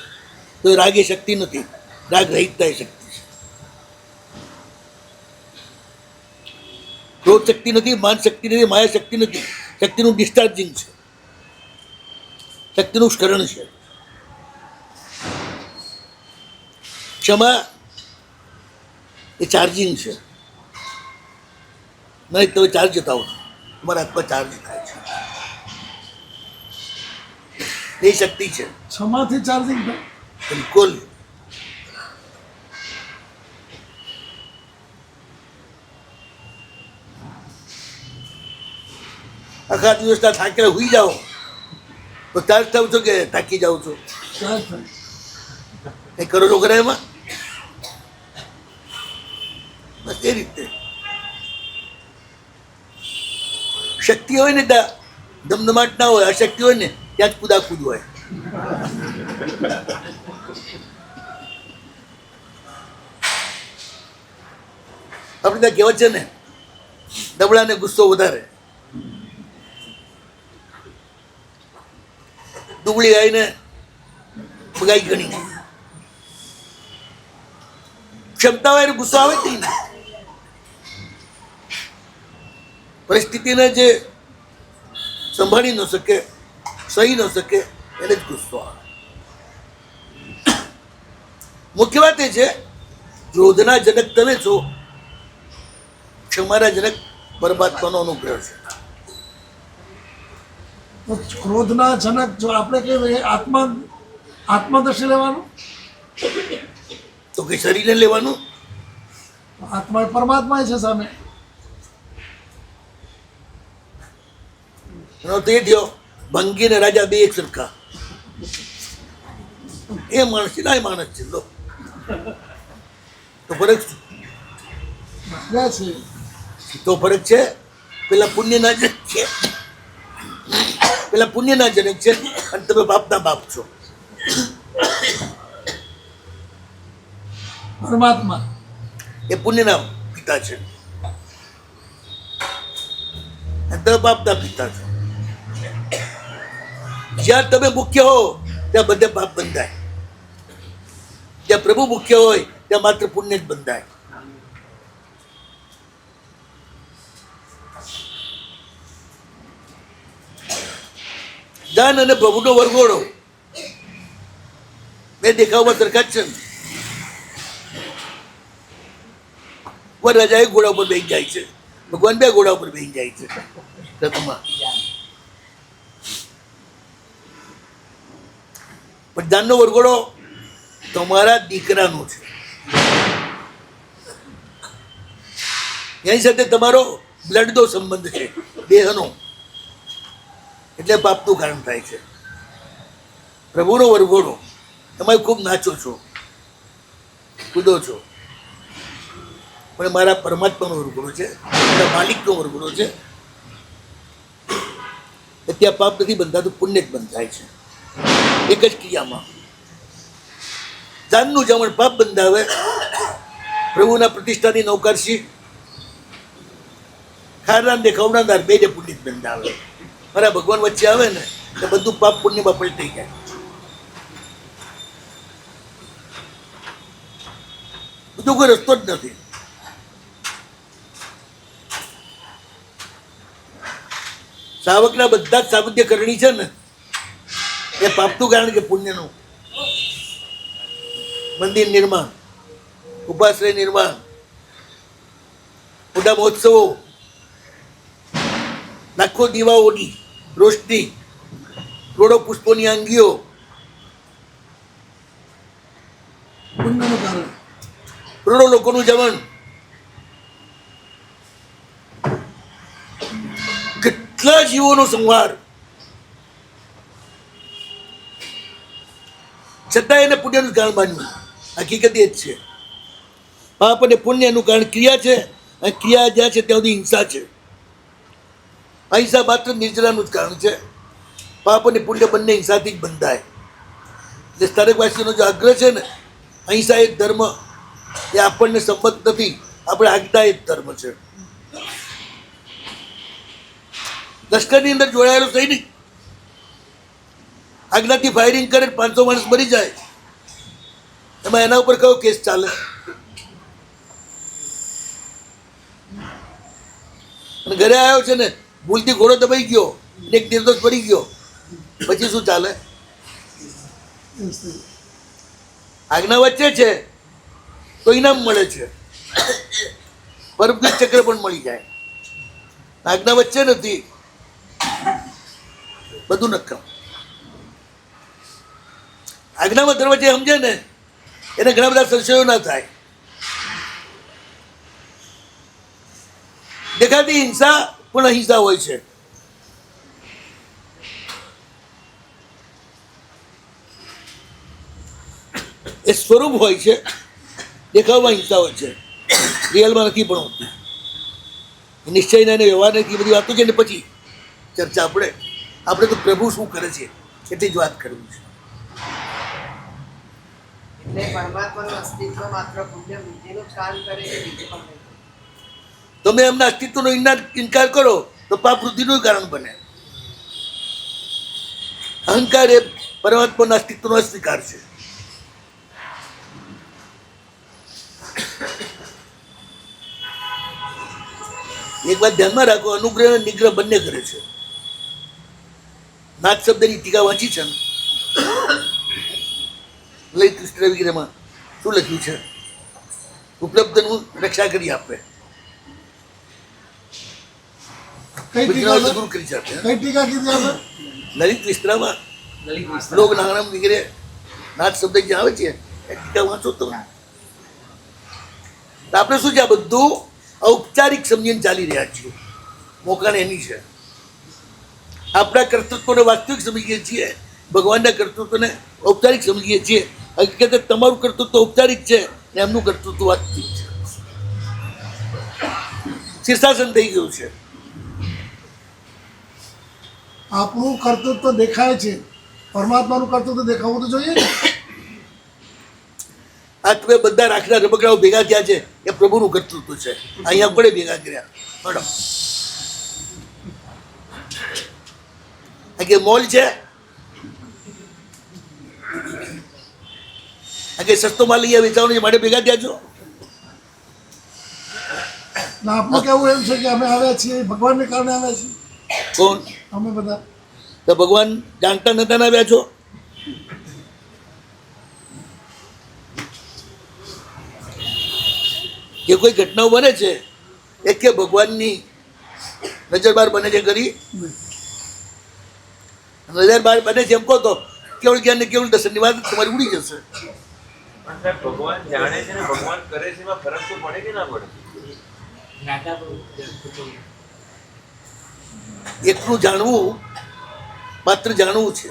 તો રાગ એ શક્તિ નથી, રાગ રહિતતા એ શક્તિ છે. ક્રોધ શક્તિ નથી, માન શક્તિ નથી, માયા શક્તિ નથી. શક્તિનું ડિસ્ચાર્જિંગ છે, શક્તિનું સ્કરણ છે. ક્ષમા એ ચાર્જિંગ છે. નહીં તમે ચાર્જ જતા હો, તમારા હાથમાં ચાર્જ થાય છે, એ શક્તિ છે. ક્ષમાથી ચાર્જિંગ થાય. બિલકુલ. આખા દિવસના થાકેલા હુઈ જાઓ તો ચાર્જ થાવ છો કે થાકી જાઓ છો? ચાર્જ થાય. કંઈ કરો છો ખરા એમાં? બસ એ રીતે શક્તિ હોય ને ત્યાં ધમધમાટ ના હોય, અશક્તિ હોય ને ત્યાં જ કુદાકુદ હોય. આપણે ત્યાં કહેવત છે ને, દબડાને ગુસ્સો વધારે. દુબળી આવીને બગાઈ ગણી. ક્ષમતા હોય ગુસ્સો આવે જ નહીં. પરિસ્થિતિને જે સંભાળી ન શકે, સહી ન શકે, એને જ ગુસ્સો આવે. મુખ્ય વાત એ છે, ક્રોધના જનક તમે છો, ક્ષમાના જનક પરમાત્માનો અનુગ્રહ છે. તો ક્રોધના જનક જો આપણે કહીએ આત્મદર્શી લેવાનું, તો કે શરીરને લેવાનું. આત્મા પરમાત્મા છે સામે. એનો તો એ થયો ભંગી ને રાજા બે એક સરખા. એ માણસ છે ના એ માણસ છે. લો તો ફરક શું? ક્યાં છે? તો ફરક છે. પેલા પુણ્યના જનક છે, પેલા પુણ્યના જનક છે, અને તમે બાપના બાપ છો. પરમાત્મા એ પુણ્યના પિતા છે, અને તમે બાપના પિતા છો. જ્યાં તમે મુખ્ય હો ત્યાં બધે પાપ બંધાય. જ્યાં પ્રભુ મુખ્ય હોય ત્યાં માત્ર પુણ્ય જ બંધાય. દાન અને પ્રભુનો વરઘોડો બે દેખાવમાં સરખા જ છે ને. વરરાજા એક ઘોડા ઉપર બેસી જાય છે, ભગવાન બે ઘોડા ઉપર બેસી જાય છે રથમાં. પણ દાનનો વરઘોડો તમારા દીકરાનો છે. એની સાથે તમારો બ્લડનો સંબંધ છે, દેહનો. એટલે પાપનું કારણ થાય છે. પ્રભુનો વરઘોડો તમે ખૂબ નાચો છો, કૂદો છો, પણ મારા પરમાત્માનો વરઘોડો છે, મારા માલિકનો વરઘોડો છે. ત્યાં પાપ નથી બંધાતું, પુણ્ય જ બંધાય છે એક જ ક્રિયામાં. દાનનું જમણ પાપ બંધાવે, પ્રભુના પ્રતિષ્ઠાની નૌકરશી ખારનાર ને ખવડાવનાર બે પુણ્ય જ બંધાવે. મારા ભગવાન વચ્ચે આવે ને તો બધું પાપ પુણ્યમાં પલટી જાય. બધું કોઈ રસ્તો જ નથી. સાવકના બધા જ સાબદ્ય કરણી છે ને એ પાપનું કારણ કે પુણ્યનું. મંદિર નિર્માણ, ઉપાશ્રય નિર્માણ, મોટા મહોત્સવો, લાખો દીવાઓની રોશની, કરોડો પુષ્પોની આંગીઓ, પુણ્યનું કારણ. કરોડો લોકોનું જમણ, કેટલા જીવોનો સંહાર, છતાં એને પુણ્યનું કારણ માન્યું. હકીકત એ જ છે. પાપ અને પુણ્યનું કારણ ક્રિયા છે, અને ક્રિયા જ્યાં છે ત્યાં સુધી હિંસા છે. અહિંસા માત્ર નિર્જરાનું જ કારણ છે. પાપ અને પુણ્ય બંને હિંસાથી જ બંધાય. એટલે સ્થાનિકવાસીઓનો જે આગ્રહ છે ને, અહિંસા એ ધર્મ, એ આપણને સંમત નથી. આપણે આજ્ઞા એ જ ધર્મ છે. લશ્કરની અંદર જોડાયેલો સૈનિક આજ્ઞાથી ફાયરિંગ કરે, 500 માણસ મરી જાય, એમાં એના ઉપર કયો કેસ ચાલે? અને ઘરે આવ્યો છે ને, ભૂલથી ઘોડો દબાઈ ગયો, એક નિર્દોષ પડી ગયો, પછી શું ચાલે? આજ્ઞા વચ્ચે છે તો ઇનામ મળે છે, પરમવીર ચક્ર પણ મળી જાય. આજ્ઞા વચ્ચે નથી, બધું નક્કમ. આજ્ઞામાં ધર્મ જે સમજે ને એને ઘણા બધા સંશયો ના થાય. દેખાતી હિંસા પણ અહિંસા હોય છે. એ સ્વરૂપ હોય છે, દેખાવમાં હિંસા હોય છે, રિયલમાં નથી પણ હોતી. નિશ્ચયના અને વ્યવહારની બધી વાતો છે ને પછી ચર્ચા. આપણે તો પ્રભુ શું કરે છે એટલી જ વાત કરવી છે. એટલે પરમાત્માનું અસ્તિત્વ માત્ર પુણ્ય બુદ્ધિનું જ કામ કરે છે, બીજું પણ નહીં. તમે એમના અસ્તિત્વનો ઇનકાર કરો તો પાપ વૃદ્ધિનું કારણ બને. અહંકાર એ પરમાત્માના અસ્તિત્વનો અસ્વીકાર છે. એક વાત ધ્યાનમાં રાખો, અનુગ્રહ અને નિગ્રહ બંને કરે છે. નાથ શબ્દની ટીકા વાંચી છે ને, લઈ કૃષ્ણ વિગ્રહમાં શું લખ્યું છે? ઉપલબ્ધનું રક્ષા કરી આપે, કઈ ટીકા છે? ગુરુ કરી આપે. કઈ ટીકા કીધી આપણે? લલિત વિસ્તરામાં લોક નારાયણ વગેરે નાથ શબ્દ જે આવે છે એ ટીકા વાંચો તમે. આપણે શું છે, આ બધું ઔપચારિક સમજીને ચાલી રહ્યા છીએ. મોકાને એની છે. આપણા કર્તૃત્વને વાસ્તવિક સમજીએ છીએ, ભગવાનના કર્તૃત્વને ઔપચારિક સમજીએ છીએ. હકીકતે તમારું કર્તૃત્વ ઔપચારિક છે ને એમનું કર્તૃત્વ વાસ્તવિક છે. શીર્ષાસન થઈ ગયું છે. આપણું કર્તૃત્વ દેખાય છે, પરમાત્માનું કર્તૃત્વ દેખાવું તો જોઈએ ને. આ તમે બધા રાખેલા રમકડાઓ ભેગા થયા છે એ પ્રભુનું કર્તૃત્વ છે. અહીંયા આપણે ભેગા કર્યા મેડમ. આ કે મોલ છે, આ કે સસ્તો માલ લઈ વેચાવાનો માટે ભેગા થયા છો. ને આપણું કેવું એમ છે કે અમે આવ્યા છીએ ભગવાનને કારણે આવ્યા છીએ. કોણ? અમે બધા તો ભગવાન જાણતા નતા ના આવ્યા છો? જે કોઈ ઘટનાઓ બને છે એ કે ભગવાનની નજર બહાર બને છે કરી? નજર બહાર બને છે એમ કહો તો કેવળ જ્ઞાન ને કેવળ દર્શનની વાત તમારી ઉડી જશે. પણ સાહેબ, ભગવાન જાણે છે ને ભગવાન કરે છે, એમાં ફરક તો પડે કે ના પડે? એકનું જાણવું માત્ર જાણવું છે,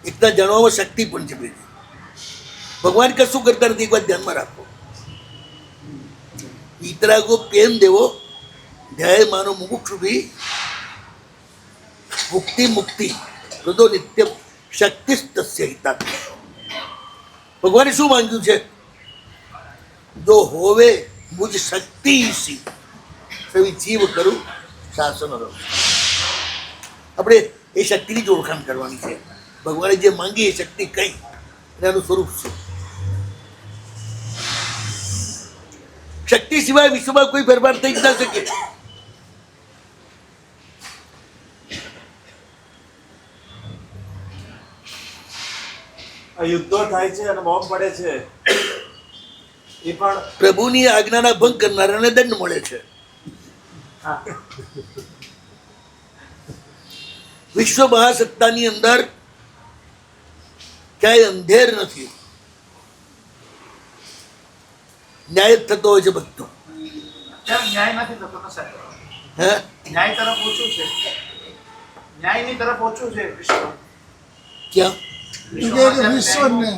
એકના જાણવામાં શક્તિ પણ છે. બીજી ભગવાન કશું કરતા નથી, એક વાત ધ્યાનમાં રાખો. ઈતરાગો પ્રેમ દેવો ધ્યાય માનો મુમુક્ષુ ભી મુક્તિ મુક્તિ હૃદો નિત્ય શક્તિ તસ્ય હિતા. ભગવાને શું માંગ્યું છે? જો હોવે મુજ શક્તિ સી સવી જીવ કરું શાસન રહો. આપણે એ શક્તિની જ ઓળખાણ કરવાની છે. ભગવાને જે માંગી એ શક્તિ કઈ, એનું સ્વરૂપ શું? શક્તિ સિવાય વિશ્વમાં કોઈ ફેરફાર થઈ જ ના શકે. આ યુદ્ધો થાય છે અને બોમ્બ પડે છે, એ પણ પ્રભુની આજ્ઞાના ભંગ કરનારાને દંડ મળે છે. વિશ્વ મહાસત્તાની અંદર ક્યાંય અંધેર નથી, ન્યાય જ થતો હોય છે બધો. ન્યાય નથી થતો ને સાહેબ. હે ન્યાય તરફ ઓછું છે, ન્યાયની તરફ ઓછું છે વિશ્વ. ક્યાં? એ કહે કે વિશ્વને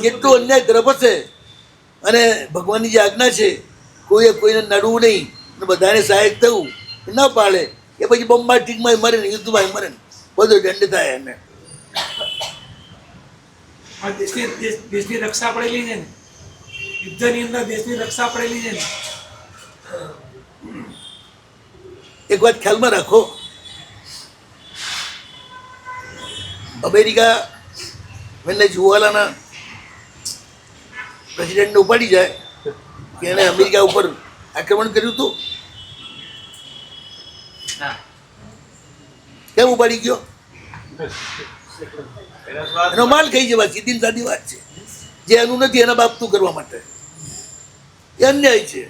જેટલું અન્યાય તરફ હશે અને ભગવાનની જે આજ્ઞા છે કોઈએ કોઈને નડવું નહીં અને બધાને સહાયક થવું એ ન પાડે એ પછી બોમ્બાસ્ટિકમાં મરે ને યુદ્ધમાં મરે ને બધો દંડ થાય એને. આ દેશની રક્ષા પડેલી છે ને, યુદ્ધની અંદર દેશની રક્ષા પડેલી છે ને. એક વાત ખ્યાલમાં રાખો, અમેરિકા વેનેઝુએલાના પ્રેસિડેન્ટને ઉપાડી જાય કે એણે અમેરિકા ઉપર આક્રમણ કર્યું હતું, ના કેમ ઉપાડી ગયો? એનો માલ ખાઈ જવા, સીધી ને સાદી વાત છે. જે એનું નથી એના બાબતું કરવા માટે એ અન્યાય છે.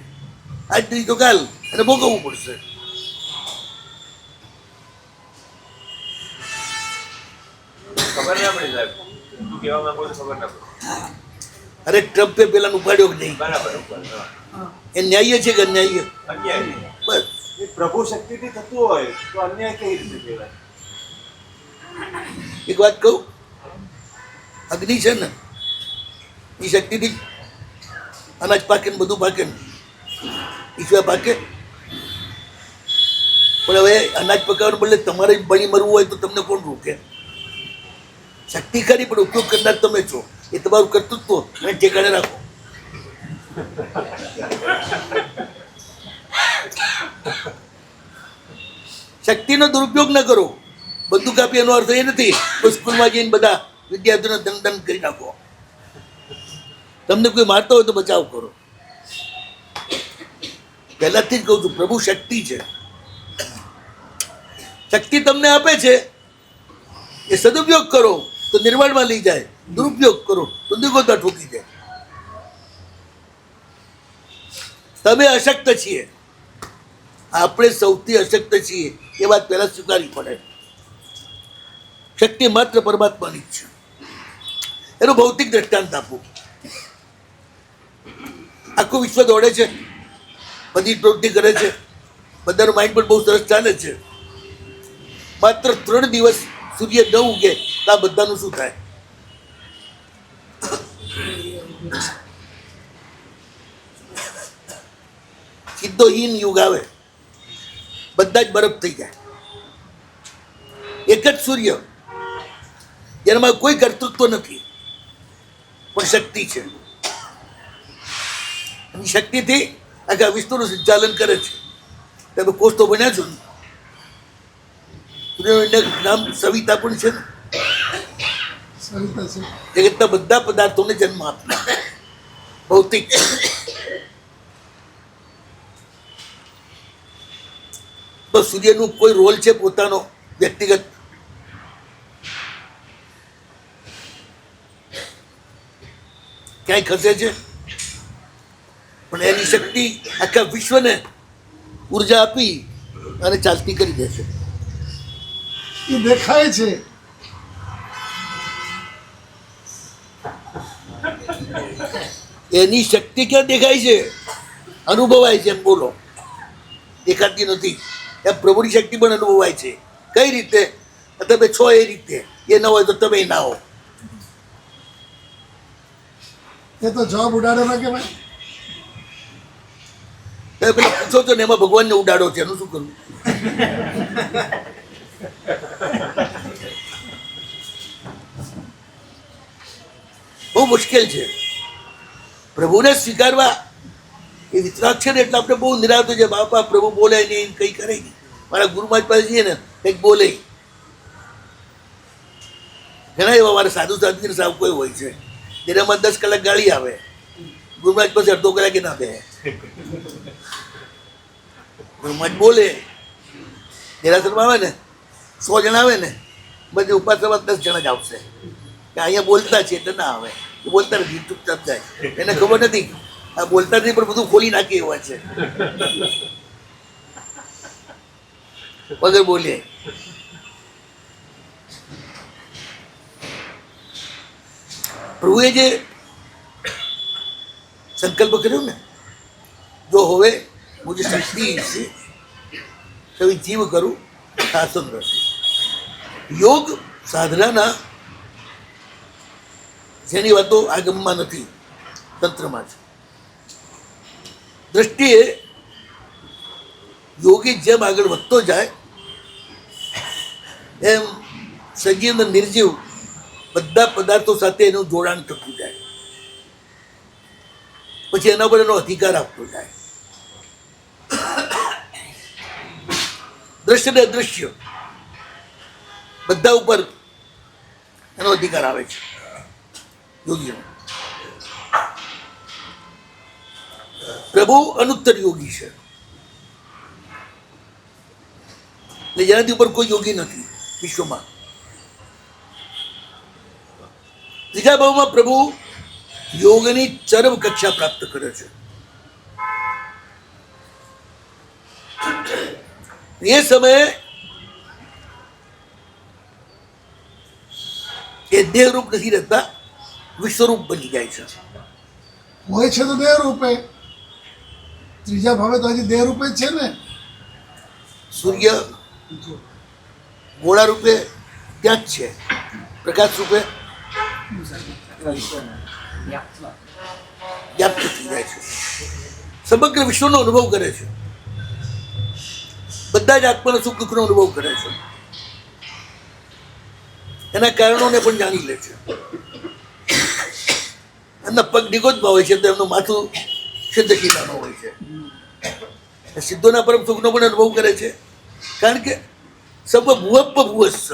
આજ નહીં તો કાલ એને ભોગવવું પડશે. ખબર ના પડી સાહેબ, તું કહેવા માંગો છો ખબર ના પડી. અરે ટ્રમ્પે પેલા ઉપાડ્યો કે નહીં? બરાબર. એ ન્યાય છે કે અન્યાય? અન્યાય. બસ. એ પ્રભુ શક્તિથી થતું હોય તો અન્યાય કઈ રીતે કહેવાય? એક વાત કહું, અગ્નિ છે ને એ શક્તિથી અનાજ પાકે ને બધું પાકે ને ઈશ્વર પાકે. પણ હવે અનાજ પકાવવાનું બદલે તમારે બળી મરવું હોય તો તમને કોણ રોકે? શક્તિ ખરી પણ ઉપયોગ કરનાર તમે છો. એ તમારું કર્તૃત્વ અને ઠેકાણે રાખો. શક્તિનો દુરુપયોગ ન કરો. બંદૂક આપી એનો અર્થ એ નથી તો સ્કૂલમાં જઈને બધા વિદ્યાર્થીઓને દંડ કરી નાખો. તમને કોઈ મારતો હોય તો બચાવ કરો. પહેલાથી જ કહું છું, પ્રભુ શક્તિ છે. શક્તિ તમને આપે છે એ સદુપયોગ કરો તો નિર્વાણમાં લઈ જાય, દુરુપયોગ કરો તો નિગોદા ઠોકી જાય. તમે અશક્ત છીએ, આપણે સૌથી અશક્ત છીએ એ વાત પહેલા સ્વીકારવી પડે. શક્તિ માત્ર પરમાત્માની જ છે. એનું ભૌતિક દ્રષ્ટાંત આપવું. આખું વિશ્વ દોડે છે, બધી પ્રવૃત્તિ કરે છે, બધાનું માઇન્ડ પણ બહુ સરસ ચાલે છે. માત્ર 3 દિવસ સૂર્ય ન ઉગે તો આ બધાનું શું થાય? સીધો હીન યુગ આવે, બધા જ બરફ થઈ જાય. એક જ સૂર્ય, જેનામાં કોઈ કર્તૃત્વ નથી પણ શક્તિ છે. અને શક્તિથી આખા વિશ્વનું સંચાલન કરે છે. તમે કોષ તો બન્યા છો ને, સૂર્યનું નામ સવિતા પણ છે ને. સરિતા છે. જગતના બધા પદાર્થોને જન્મ આપનાર ભૌતિક. તો સૂર્યનું કોઈ રોલ છે પોતાનો વ્યક્તિગત? ક્યાંય ખસે છે? પણ એની શક્તિ આખા વિશ્વને ઉર્જા આપી અને ચાલતી કરી દેશે. એ દેખાય છે. એની શક્તિ ક્યાં દેખાય છે? અનુભવાય છે. એમ બોલો, દેખાતી નથી. એમ પ્રભુની શક્તિ પણ અનુભવાય છે. કઈ રીતે? તમે છો એ રીતે. એ ન હોય તો તમે ના હો. એ તો જવાબ ઉડાડો ના કહેવાય. તમે પેલા પૂછો છો ને એમાં ભગવાનને ઉડાડો છે, એનું શું કરવું? બહુ મુશ્કેલ છે પ્રભુને સ્વીકારવા. એ વિતરાગ છે ને એટલે આપણે બહુ નિરાશ છે. બાપા પ્રભુ બોલે નહીં, કંઈ કરે નહીં. મારા ગુરુમાજ પાસે જઈએ ને કંઈક બોલે. ઘણા એવા મારા સાધુ સાધુ સાહેબ કોઈ હોય છે જેનામાં 10 કલાક ગાળી આવે, ગુરુમાજ પાસે અડધો કલાકે ના બે. ગુરુમાજ બોલે, દેરાસરમાં આવે ને 100 જણા આવે ને બધી ઉપાસમાં 10 જણા જ આવશે કે અહીંયા બોલતા છે એટલે ના આવે. એ બોલતા નથી, ચૂપચાપ જાય. એને ખબર નથી આ બોલતા નથી પણ બધું ખોલી નાખે એવા છે. વગર બોલે. પ્રભુએ જે સંકલ્પ કર્યો ને, જો હવે મુझे શક્તિ છે તો જીવ કરું શાસન રહેશે. યોગ સાધનાના જેની વાતો આગમમાં નથી, તંત્રમાં છે. દ્રષ્ટિએ યોગી જેમ આગળ વધતો જાય એમ સજીવ અને નિર્જીવ બધા પદાર્થો સાથે એનું જોડાણ થતું જાય, પછી એના પર એનો અધિકાર આપતો જાય. દ્રશ્ય ને અદૃશ્ય બધા ઉપર એનો અધિકાર આવે છે યોગીનો. પ્રભુ અનુત્તર યોગી છે, એટલે જેનાથી ઉપર કોઈ યોગી નથી વિશ્વમાં. ત્રીજા ભાવમાં પ્રભુ યોગની ચરમ કક્ષા પ્રાપ્ત કરે છે. એ સમયે એ દેહરૂપ નથી રહેતા, વિશ્વરૂપ બની જાય છે. હોય છે તો દેહ રૂપે, ત્રીજા ભાવે તો હજી દેહ રૂપે જ છે ને. સૂર્ય ગોળા રૂપે ત્યાં જ છે, પ્રકાશ રૂપે વ્યાપ્ત થઈ જાય છે, સમગ્ર વિશ્વનો અનુભવ કરે છે, બધા જ આત્માના સુખ દુઃખનો અનુભવ કરે છે, એના કારણોને પણ જાણી લે છે. એમના પગ નિગોદમાં હોય છે તો એમનું માથું સિદ્ધશીલામાં હોય છે. સિદ્ધોના પરમ સુખનો પણ અનુભવ કરે છે, કારણ કે સર્વ ભુવપ ભુવસ્સ,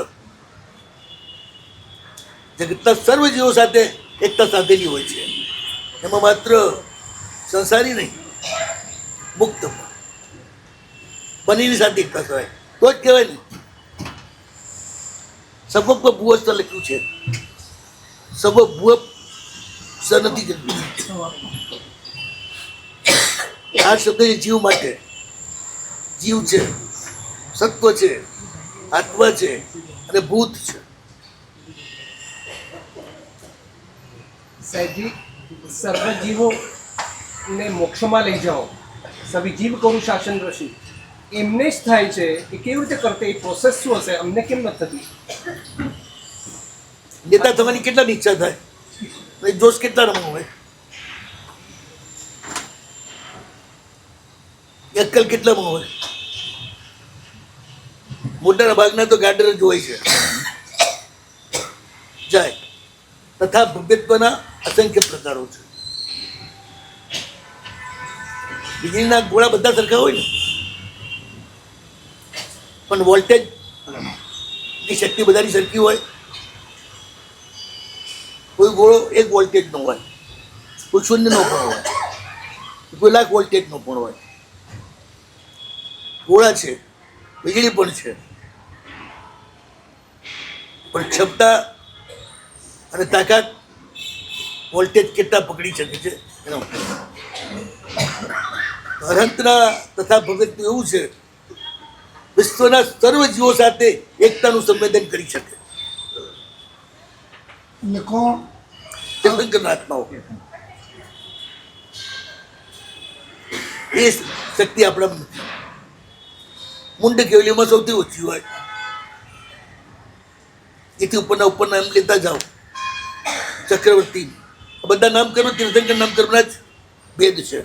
જગતના સર્વ જીવો સાથે એકતા સાધેલી હોય છે. એમાં માત્ર સંસારી નહીં, મુક્ત બનીની સાથે એકતા કહેવાય તો જ કહેવાય ને. સર્વપ ભુવસ્સ લખ્યું છે, સર્વ ભુવપ સ નથી જન્મ. આ શબ્દ છે જીવ માટે. જીવ છે, સત્વ છે, આત્મા છે અને ભૂત છે. સાહેબજી, સર્વજીવો ને મોક્ષમાં લઈ જાઓ, સભી જીવ કરું શાસન ઋષિ, એમને જ થાય છે. એ કેવી રીતે કરતે? એ પ્રોસેસ શું હશે? અમને કેમ નથી થતી? નેતા થવાની કેટલાની ઈચ્છા થાય, જોશ કેટલા રમવું હોય, અક્કલ કેટલામાં હોય. મોટાના ભાગના તો ગાડર જ હોય છે. જાય તથા ભવ્યત્વના અસંખ્ય પ્રકારો છે. વીજળીના ગોળા બધા સરખા હોય ને, પણ વોલ્ટેજ ની શક્તિ બધાની સરખી હોય. કોઈ ગોળો 1 વોલ્ટેજ નો હોય, કોઈ 0 નો પણ હોય, કોઈ લાખ વોલ્ટેજ નો પણ હોય. ગોળા છે, વીજળી પણ છે, પણ ક્ષમતા અને તાકાત વોલ્ટેજ કેટલા પકડી શકે છે એનો. અનંતના તથા ભગતનું એવું છે, વિશ્વના સર્વ જીવો સાથે એકતાનું સંવેદન કરી શકે. એટલે કોણ? તીર્થંકરના આત્માઓ. એ શક્તિ આપણા નથી. મુંડ કેવલીમાં સૌથી ઓછી હોય. એથી ઉપરના એમ લેતા જાઓ. ચક્રવર્તી બધા નામકરણ, તીર્થંકર નામકરણના જ ભેદ છે.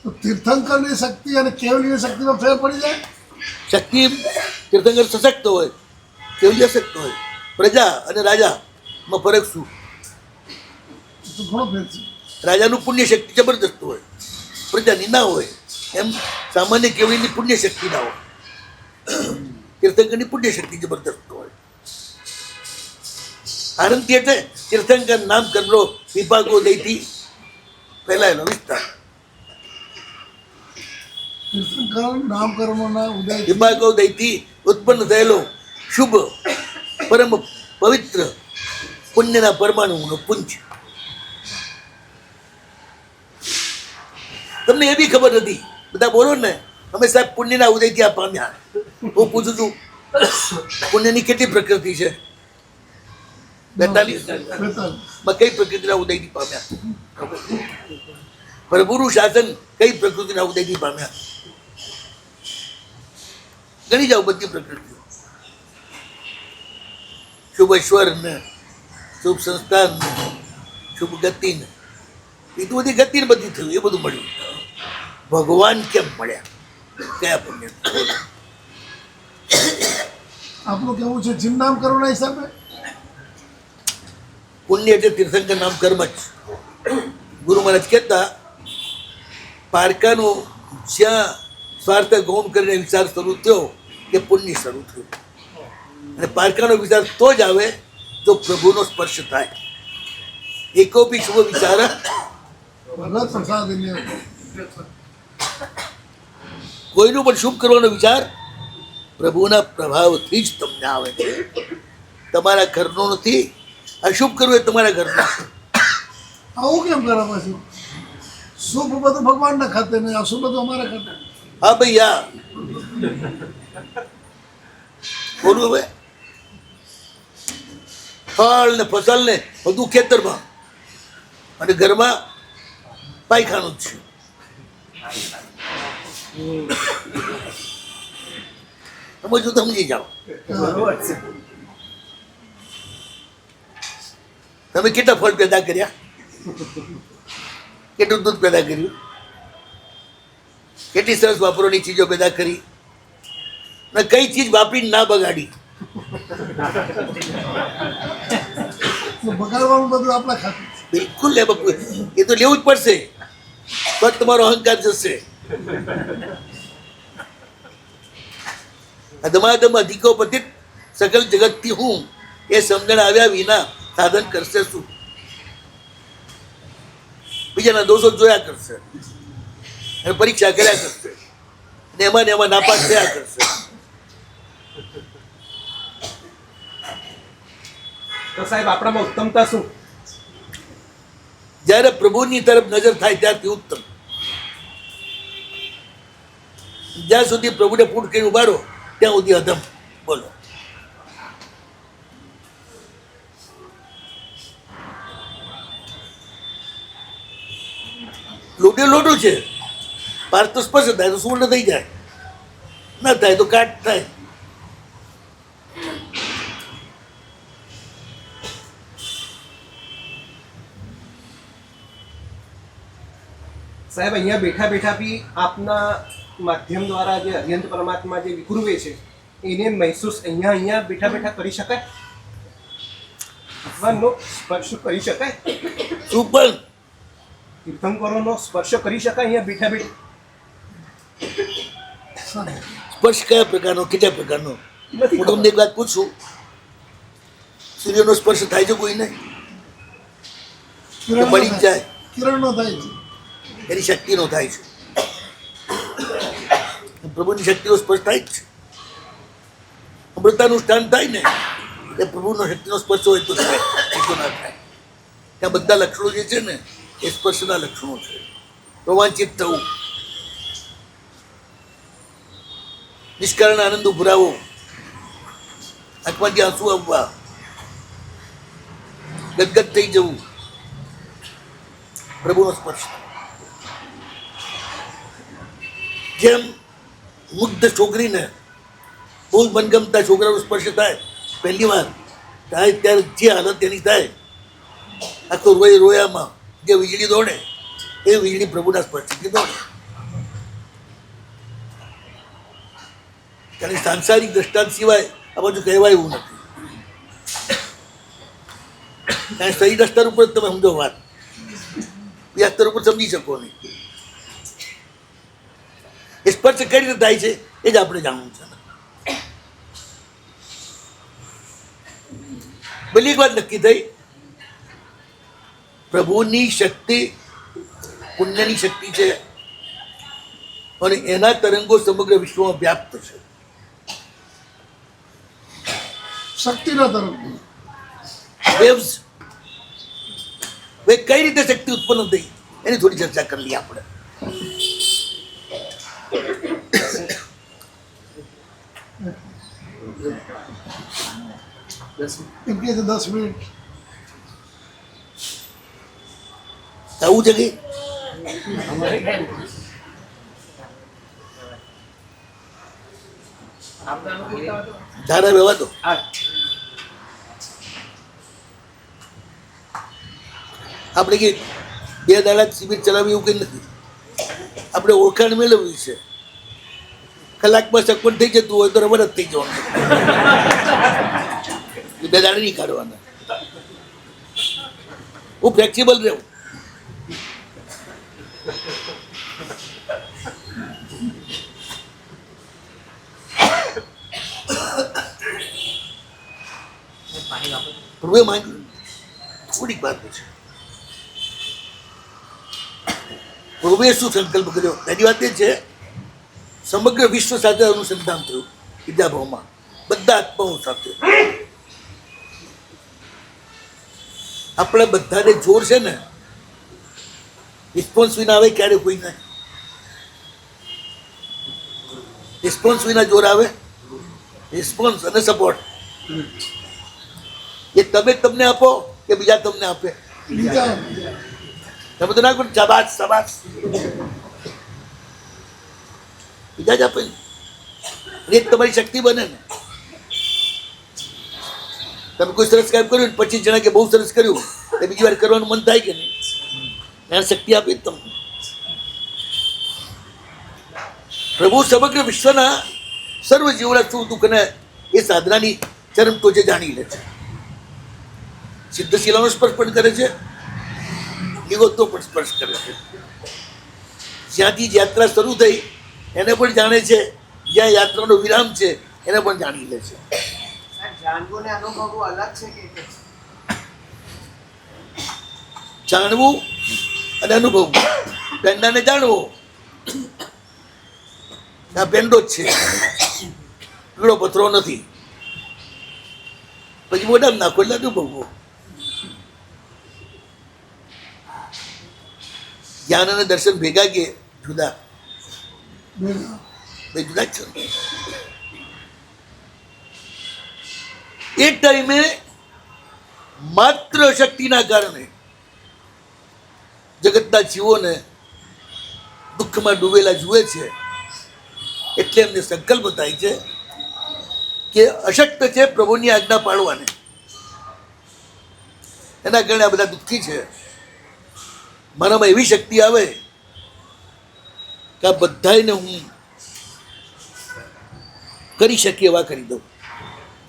તો તીર્થંકરની શક્તિ અને કેવલીની શક્તિમાં ફેર પડી જાય. શક્તિ તીર્થંકર સશક્ત હોય, કેવલી અશક્ત હોય. પ્રજા અને રાજામાં ફરક શું? તો ઘણો ફેર છે. રાજાનું પુણ્ય શક્તિ જબરદસ્ત હોય, પ્રજાની ના હોય. એમ સામાન્ય કેવલીની પુણ્ય શક્તિ ના હોય, તીર્થંકરની પુણ્ય શક્તિ જબરદસ્ત હોય. આનંદથી એટલે તીર્થંકર નામ કરલો વિભાગો દઈથી ફેલાયેલો વિસ્તાર. તીર્થંકર નામકર્મના ઉદય વિભાગો દઈથી ઉત્પન્ન થયેલો શુભ પરમ પવિત્ર પુણ્યના પરમાણુનો પુંજ. તમને એ બી ખબર નથી. બધા બોલો ને અમે સાહેબ પુણ્યના ઉદયથી આ પામ્યા. હું પૂછું છું, પુણ્યની કેટલી પ્રકૃતિ છે? 42. કઈ પ્રકૃતિના ઉદયથી પામ્યા? પ્રભુનું શાસન કઈ પ્રકૃતિના ઉદયથી પામ્યા? ગણી જાઓ બધી પ્રકૃતિઓ. શુભ ઈશ્વર ને શુભ સંસ્કાર ને શુભ ગતિ ને એ તો બધી ગતિ ને બધી થયું, એ બધું મળ્યું. ભગવાન કેમ મળ્યા, કયા પુણ્ય? આપણું કેવું છે જીન નામ કરવાના હિસાબે? પુણ્ય એટલે તીર્થંકર નામ કર્મ જ. ગુરુ મહારાજ કહેતા પારકાનું જ્યાં સ્વાર્થ ગૌણ કરીને વિચાર શરૂ થયો કે પુણ્ય શરૂ થયું. અને પારકાનો વિચાર તો જ આવે જો પ્રભુનો સ્પર્શ થાય. એકો બી શુભ વિચાર ભગત પ્રસાદિને કોઈનું પણ શુભ કરવાનો વિચાર પ્રભુના પ્રભાવથી જ તમને આવે છે. તમારા ઘરનો નથી. અશુભ કરવું એ તમારા ઘરનું છે. આવું કેમ કરે પછી? શુભ બધું ભગવાનના ખાતે ને અશુભ બધું અમારા ખાતે. હા ભાઈ, હા બોલું હવે. ફળ ને ફસલ ને બધું ખેતરમાં અને ઘરમાં પાયખાનું જ છે. સમજો તો સમજી જાઓ. બરોબર છે. તમે કેટલા ફળ પેદા કર્યા, કેટલું દૂધ પેદા કર્યું, કેટલી સરસ વાપરવાની ચીજો પેદા કરી, ને કઈ ચીજ વાપરીને ના બગાડી. બગાડવાનું બધું આપણા ખાતે. બિલકુલ લે બાપુ, એ તો લેવું જ પડશે તો જ તમારો અહંકાર જશે. અધમાધમ અધિકો પતિત સકલ જગતથી હું એ સમજણ આવ્યા વિના સાધન કરશે શું? બીજાના દોષો જોયા કરશે અને પરીક્ષા કર્યા કરશે ને એમાં નાપાસ થયા કરશે. તો સાહેબ આપણામાં ઉત્તમતા શું? જ્યારે પ્રભુની તરફ નજર થાય ત્યારથી ઉત્તમ. જ્યાં સુધી પ્રભુને પૂટ કરીને ઉભારો ત્યાં સુધી અધમ. બોલો. લોટે લોટું છે. પાર તો સ્પર્શ થાય તો સુવર્ણ થઈ જાય, ના થાય તો કાટ થાય. સાહેબ અહીંયા બેઠા બેઠા બી આપના માધ્યમ દ્વારા જે અર્યંત પરમાત્મા જે વિકૃવે છે એને મહેસૂસ અહીંયા બેઠા બેઠા કરી શકાય? ભગવાનનો સ્પર્શ કરી શકાય? શું પણ તીર્થંકરોનો સ્પર્શ કરી શકાય અહીંયા બેઠા બેઠા? સ્પર્શ કયા પ્રકારનો, કેટલા પ્રકારનો? નથી હું તમને એક વાત પૂછું, સૂર્યનો સ્પર્શ થાય છે કોઈને? કે બળી જ જાય? કિરણનો થાય છે. એની શક્તિનો થાય છે. પ્રભુની શક્તિનો સ્પર્શ થાય જ છે. અમૃતાનું સ્થાન થાય ને એ પ્રભુનો શક્તિનો સ્પર્શ હોય તો થાય, એ તો ના થાય. ત્યાં બધા લક્ષણો જે છે ને એ સ્પર્શના લક્ષણો છે. રોમાંચિત થવું, નિષ્કારણ આનંદ ઉભરાવો, આંખમાંથી આંસુ આવવા, ગદગદ થઈ જવું, પ્રભુનો સ્પર્શ. જેમ મુગ્ધ છોકરીને બહુ જ મનગમતા છોકરાનો સ્પર્શ થાય પહેલી વાર થાય ત્યારે જે હાલત એની થાય, આખો રોયામાં જે વીજળી દોડે એ વીજળી પ્રભુના સ્પર્શથી દોડે. કારણ સાંસારિક દ્રષ્ટાંત સિવાય આ બધું કહેવાય એવું નથી. કારણ શરીર સ્તર ઉપર તમે સમજો વાત, બીજા સ્તર ઉપર સમજી શકો નહીં. એ સ્પર્શ કઈ રીતે થાય છે એ જ આપણે જાણવું છે. પેલી એક વાત નક્કી થઈ, પ્રભુની શક્તિ પુણ્યની શક્તિ છે અને એના તરંગો સમગ્ર વિશ્વમાં વ્યાપ્ત છે. શક્તિના તરફ વેવ્સ. હવે કઈ રીતે શક્તિ ઉત્પન્ન થઈ એની થોડી ચર્ચા કરી લઈએ આપણે. એમ કે છે 10 મિનિટ. આવું છે કે ધારા વ્યવહાર તો આપણે કે 2 દાડા શિબિર ચલાવી એવું કંઈ નથી. આપણે ઓળખાણ મેળવવી છે. કલાકમાં સગવડ થઈ જતું હોય તો રબર જ થઈ જવાનું. 2 દાડા નહીં કાઢવાના. હું ફ્લેક્સિબલ રહું. પ્રભુએ માંગ્યું થોડીક વાત છે. પ્રભુએ શું સંકલ્પ કર્યો? પહેલી વાત એ છે, સમગ્ર વિશ્વ સાથે અનુસંધાન થયું વિદ્યાભાવમાં, બધા આત્માઓ સાથે. આપણે બધાને જોર છે ને, રિસ્પોન્સ વિના આવે ક્યારે કોઈ નહીં. રિસ્પોન્સ વિના જોર આવે? રિસ્પોન્સ અને સપોર્ટ એ તમે તમને આપો કે બીજા તમને આપે? બીજા તમે તો ના કહો શાબાશ શાબાશ, બીજા જ આપે ને. એ જ તમારી શક્તિ બને ને. તમે કોઈ સરસ કામ કર્યું ને 25 જણા કે બહુ સરસ કર્યું, તો બીજી વાર કરવાનું મન થાય કે નહીં? એને શક્તિ આપી જ તમને. પ્રભુ સમગ્ર વિશ્વના સર્વ જીવોના સુખ દુઃખને એ સાધનાની ચરમ ટોચે જાણી લે છે. સિદ્ધશીલાનો સ્પર્શ પણ કરે છે, નિગોત્તો પણ સ્પર્શ કરે છે. જ્યાંથી યાત્રા શરૂ થઈ એને પણ જાણે છે, જ્યાં યાત્રાનો વિરામ છે એને પણ જાણી લે છે. સાહેબ, જાણવું ને અનુભવવું અલગ છે કે એક જ? જાણવું અને અનુભવવું. પેંડાને જાણવો, આ પેંડો જ છે, પીળો પથરો નથી. પછી મોઢામાં નાખો એટલે અનુભવવો. જ્ઞાન અને દર્શન ભેગા કે જુદા? ભેગા બે જુદા જ છે. એ ટાઈમે માત્ર શક્તિના કારણે જગતના જીવોને દુઃખમાં ડૂબેલા જુએ છે, એટલે એમને સંકલ્પ થાય છે કે અશક્ત છે પ્રભુની આજ્ઞા પાળવાની. એના કારણે આ બધા દુઃખી છે. મારામાં એવી શક્તિ આવે કે આ બધાને હું કરી શકીએ એવા કરી દઉં.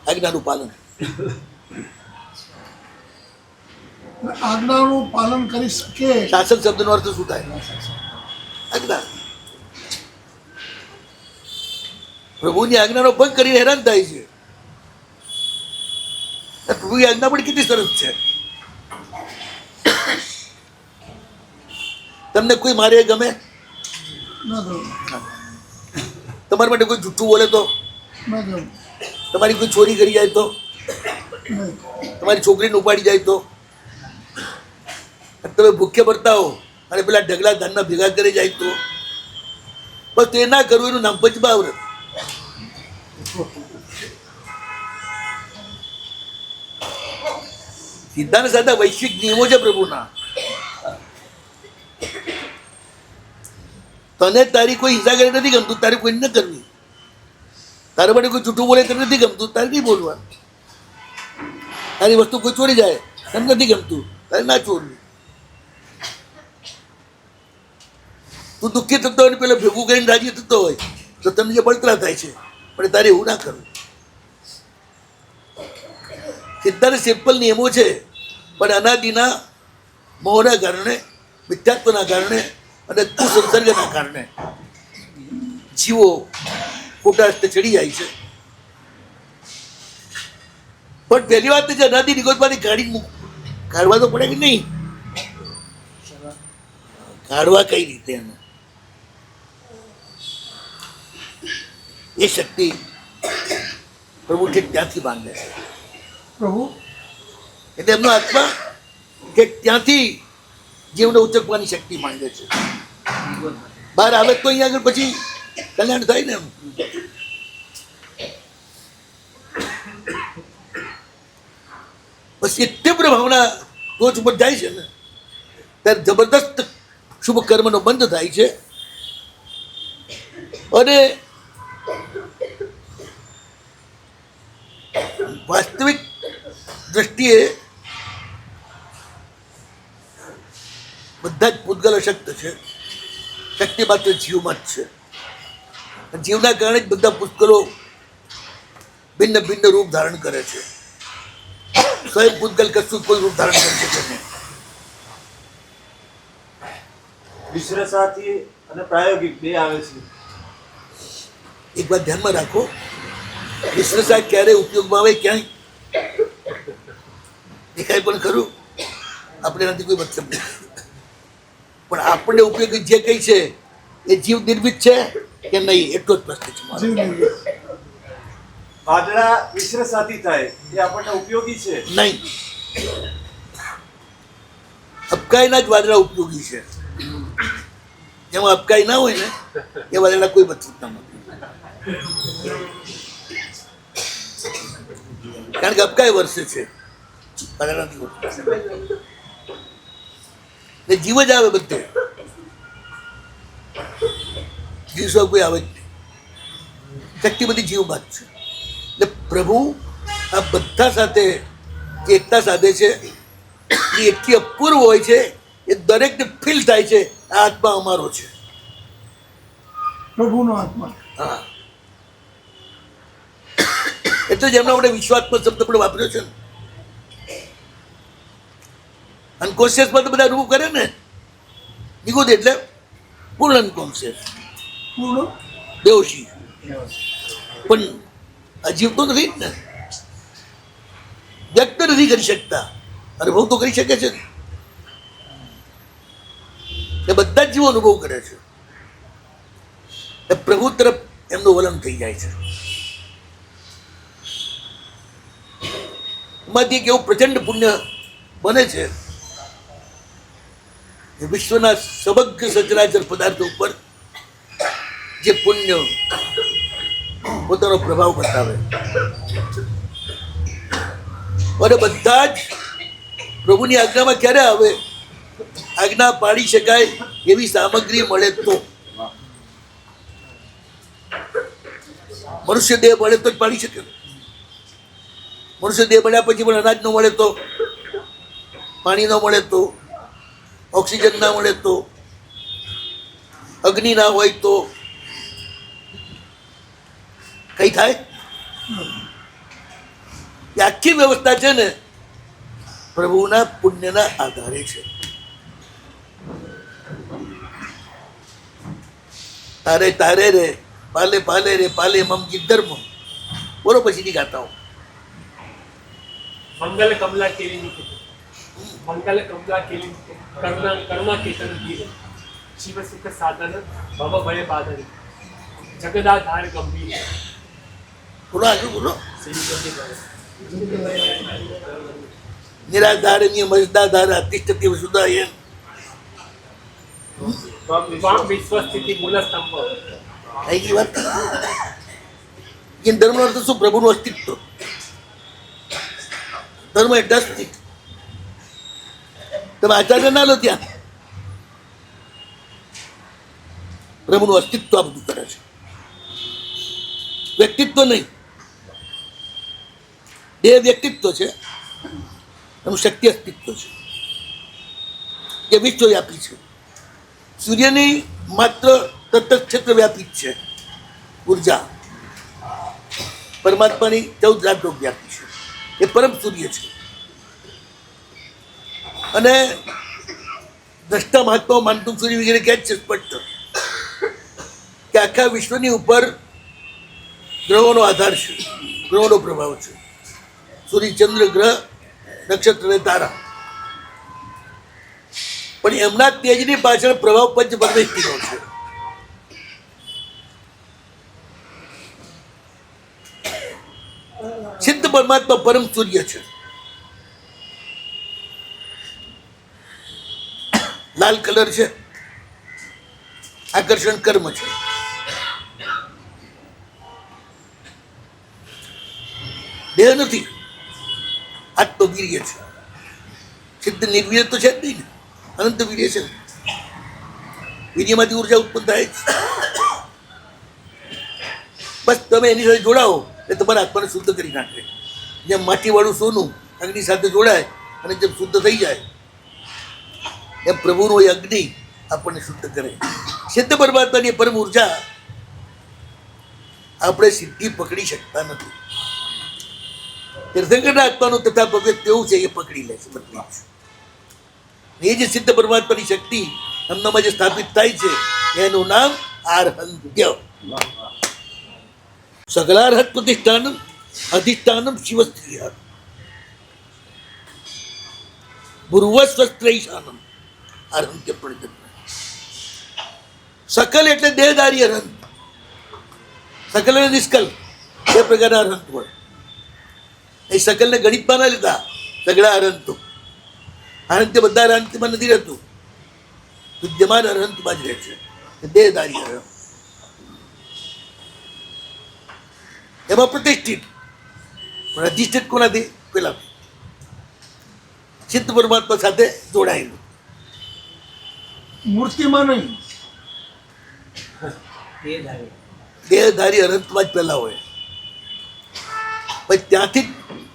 આજ્ઞાનું પાલન. આજ્ઞાનું પાલન કરી શકે. શાસન શબ્દનો અર્થ શું થાય? આજ્ઞા. પ્રભુની આજ્ઞાનો ભંગ કરીને હેરાન થાય છે. પ્રભુની આજ્ઞા પણ કેટલી સરસ છે. તમને કોઈ મારે ગમે? ના ગમે, તમારા માટે કોઈ જૂઠું બોલે તો? ના ગમે, તમારી કોઈ ચોરી કરી જાય તો? નહીં, તમારી છોકરીને ઉપાડી જાય તો? તમે ભૂખ્ય ભરતા હો અને પેલા ઢગલા ધાનના ભેગા કરી જાય તો? બસ તે ના કરવું એનું નામ પંચમહાવ્રત. સીધા ને સાદા વૈશ્વિક નિયમો છે પ્રભુના. તને તારી કોઈ હિંસા કરે નથી ગમતું, તારે કોઈ ન કરવી. તારા માટે કોઈ જૂઠું બોલે તને નથી ગમતું, તારે નહીં બોલવાનું. તારી વસ્તુ કોઈ ચોરી જાય તને નથી ગમતું, તારે ના ચોરવી. તું દુઃખી થતો હોય ને પેલા ભેગું કરીને રાજી થતો હોય તો તમને જે બળતરા થાય છે, પણ તારે એવું ના કરવું. સિદ્ધાંત સિમ્પલ નિયમો છે, પણ અનાદિના મોહના કારણે, મિથ્યાત્વના કારણે અને કુસંસર્ગના કારણે જીવો ખોટા રસ્તે ચડી જાય છે. પણ પહેલી વાત છે, અનાદિ નિગોદમાંથી કાઢવા તો પડે કે નહીં? કાઢવા કઈ રીતે? એને એ શક્તિ પ્રભુ ઠેક ત્યાંથી માંગે છે. પ્રભુ એટલે એમનો આત્મા કે ત્યાંથી જીવને ઉચકવાની શક્તિ માંગે છે. બહાર આવે તો અહીંયા આગળ પછી કલ્યાણ થાય ને. એમ બસ એ તીવ્ર ભાવના ટોચ ઉપર જાય છે ને ત્યારે જબરદસ્ત શુભ કર્મનો બંધ થાય છે. અને વાસ્તવિક દ્રષ્ટિએ બધા જ પૂતગલ અશક્ત છે, શક્તિ માત્ર જીવમાં જ છે. અને જીવના કારણે જ બધા પૂતગલો ભિન્ન ભિન્ન રૂપ ધારણ કરે છે. સ્વયં પૂતગલ કશું કોઈ રૂપ ધારણ કરી શકે નહીં. વિશ્વાસાથી અને પ્રાયોગિક બે આવે છે. એક વાત ધ્યાનમાં રાખો, વિશ્વાસ ક્યારે ઉપયોગમાં આવે ક્યાંય દેખાય પણ ખરું, આપણે એનાથી કોઈ મતલબ નથી. પણ આપણે ઉપયોગી જે કંઈ છે એ જીવ નિર્મિત છે કે નહીં એટલો જ પ્રશ્ન છે મારો. જીવ નિર્મિત. વાદળા વિશ્વાસાથી થાય એ આપણને ઉપયોગી છે. નહીં, અપકાઈના જ વાદળા ઉપયોગી છે. જેમાં અપકાઈ ના હોય ને એ વાદળા કોઈ મતલબ ના મળે. કારણ કે અપકાઈ વર્ષે છે, વાદળા નથી હોતું. ને જીવ જ આવે બધે, જીવ સૌ કોઈ આવે જ નહીં. શક્તિ બધી જીવમાં જ છે. એટલે પ્રભુ આ બધા સાથે જે એકતા સાધે છે એ એટલી અપૂર્વ હોય છે, એ દરેકને ફીલ થાય છે આ આત્મા અમારો છે. પ્રભુનો આત્મા. હા, એટલે જ એમનો આપણે વિશ્વાત્મક શબ્દ પણ વાપર્યો છે ને. અનકોન્શિયસમાં તો બધા રૂપ કરે ને, નિગોદ એટલે પૂર્ણ અનકોન્શિયસ, પૂર્ણ બેહોશી. પણ અજીવતો નથી ને, વ્યક્ત નથી કરી શકતા, અનુભવ તો કરી શકે છે ને. એ બધા જ જીવો અનુભવ કરે છે. એ પ્રભુ તરફ એમનું વલણ થઈ જાય છે. એમાંથી એક એવું પ્રચંડ પુણ્ય બને છે એ વિશ્વના સમગ્ર સચરાચર પદાર્થો ઉપર જે પુણ્ય પોતાનો પ્રભાવ બતાવે, અને બધા જ પ્રભુની આજ્ઞામાં ક્યારે આવે, આજ્ઞા પાડી શકાય એવી સામગ્રી મળે તો. મનુષ્ય દેહ મળે તો જ પાડી શકે. મનુષ્ય દેહ મળ્યા પછી પણ અનાજ ન મળે તો, પાણી ન મળે તો, ઓક્સિજન ના મળે તો, અગ્નિ ના હોય તો કઈ થાય? એ આખી વ્યવસ્થા છે ને પ્રભુના પુણ્યના આધારે છે. તારે તારે રે પાલે પાલે રે પાલે મમ ધર્મ. બોલો પછીની ગાતાઓ. મંગલ કમલા કેલી મંગલ કમલા કેલી કરુણા કેતન ગીર શિવ સુખ સાધન ભવ ભય બાધન જગદાધાર ગંભીર. બોલો આગળ બોલો. નિરાધારણીય મજદાધાર અતિષ્ઠતિ વસુધાયન. વામ વિશ્વ સ્થિતિ મૂળ સ્તંભ. થઈ ગઈ વાત. એ ધર્મનો અર્થ શું? પ્રભુનું અસ્તિત્વ. ધર્મ એટલે અસ્તિત્વ. તમે આચાર્ય ના લો ત્યાં, પ્રભુનું અસ્તિત્વ આ બધું કરે છે, વ્યક્તિત્વ નહીં. દેહ વ્યક્તિત્વ છે, એનું શક્તિ અસ્તિત્વ છે, જે વિશ્વવ્યાપી છે. સૂર્યની માત્ર તત્ત ક્ષેત્ર વ્યાપી છે ઉર્જા, પરમાત્માની 14 લાખ વ્યાપી છે. એ પરમ સૂર્ય છે. અને દ્રષ્ટા મહાત્માઓ માનતું સૂર્ય વગેરે કહે છે સ્પષ્ટ કે આખા વિશ્વની ઉપર ગ્રહોનો આધાર છે, ગ્રહોનો પ્રભાવ છે. સૂર્ય, ચંદ્ર, ગ્રહ, નક્ષત્ર અને તારા. પણ એમના તેજની પાછળ પ્રભાવ પંચ પરમેષ્ઠીનો છે. સિદ્ધ પરમાત્મા પરમ સૂર્ય છે. લાલ કલર છે, આકર્ષણ કર્મ છે. દેહ નથી, આત્મવીર્ય છે. સિદ્ધ નિર્વીર્ય તો છે જ નહીં ને, અનંત વીર્ય છે. વીર્યમાંથી ઉર્જા ઉત્પન્ન થાય છે. બસ તમે એની સાથે જોડાઓ એટલે તમારા આત્માને શુદ્ધ કરી નાખે. જેમ માટીવાળું સોનું અગ્નિ સાથે જોડાય અને જેમ શુદ્ધ થઈ જાય એમ પ્રભુનો એ અગ્નિ આપણને શુદ્ધ કરે. સિદ્ધ પરમાત્માની પરમ ઉર્જા આપણે સિદ્ધિ પકડી શકતા નથી. તીર્થંકરના આત્માનું તથા ભવ્ય તેવું છે એ પકડી લે છે બધી જ. એ જે સિદ્ધ પરમાત્માની શક્તિ એમનામાં જે સ્થાપિત થાય છે એનું નામ આર્હંત્ય. સકલાર્હત પ્રતિષ્ઠાનમ અધિષ્ઠાનમ શિવસ્ત્રિય પૂર્વસ્વસ્ત્રૈશાનમ આર્હંત્ય પ્રતિષ્ઠા. સકલ એટલે દેહધારી અરહંત, સકલ અને નિષ્કલ એ પ્રકારના અરહંત હોય. એ સકલને ગણિતમાં ના લીધા, સગળા અરહંતો. અરહંત્ય બધા અરહંતમાં નથી રહેતું, વિદ્યમાન અરહંતમાં જ રહે છે, દેહધારી અરહંત. એમાં પ્રતિષ્ઠિત, પણ અધિષ્ઠિત કોનાથી? પેલા સિદ્ધ પરમાત્મા સાથે જોડાયેલું. મૂર્તિમાં નહીં, દેહધારી અનંતમાં જ પહેલા હોય. પછી ત્યાંથી જ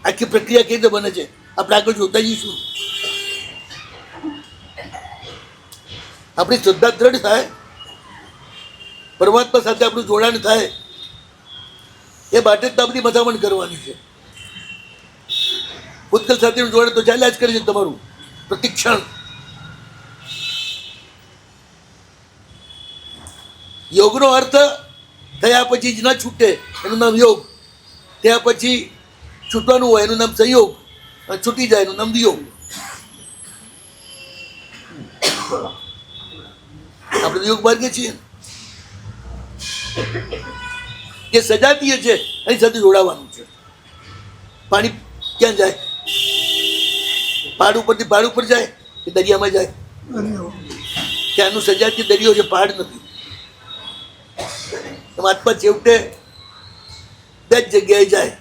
આખી પ્રક્રિયા કેવી રીતે બને છે આપણે આગળ જોતા જઈશું. આપણી શ્રદ્ધા દ્રઢ થાય, પરમાત્મા સાથે આપણું જોડાણ થાય, એ માટે જ આપણી મથામણ કરવાની છે. ભૂતકાળ સાથેનું જોડાણ તો ચાલ્યા જ કરે છે તમારું પ્રતિક્ષણ. યોગનો અર્થ થયા પછી જ ન છૂટે એનું નામ યોગ, થયા પછી છૂટવાનું હોય એનું નામ સંયોગ, અને છૂટી જાય એનું નામ વિયોગ. આપણે યોગ માર્ગે છીએ. જે સજાતીય છે એની સાથે જોડાવાનું છે. પાણી ક્યાં જાય? પહાડ ઉપરથી પહાડ ઉપર જાય કે દરિયામાં જાય? ત્યાંનું સજાતીય દરિયો છે, પહાડ નથી. આત્મા છેવટે બે જ જગ્યાએ જાય.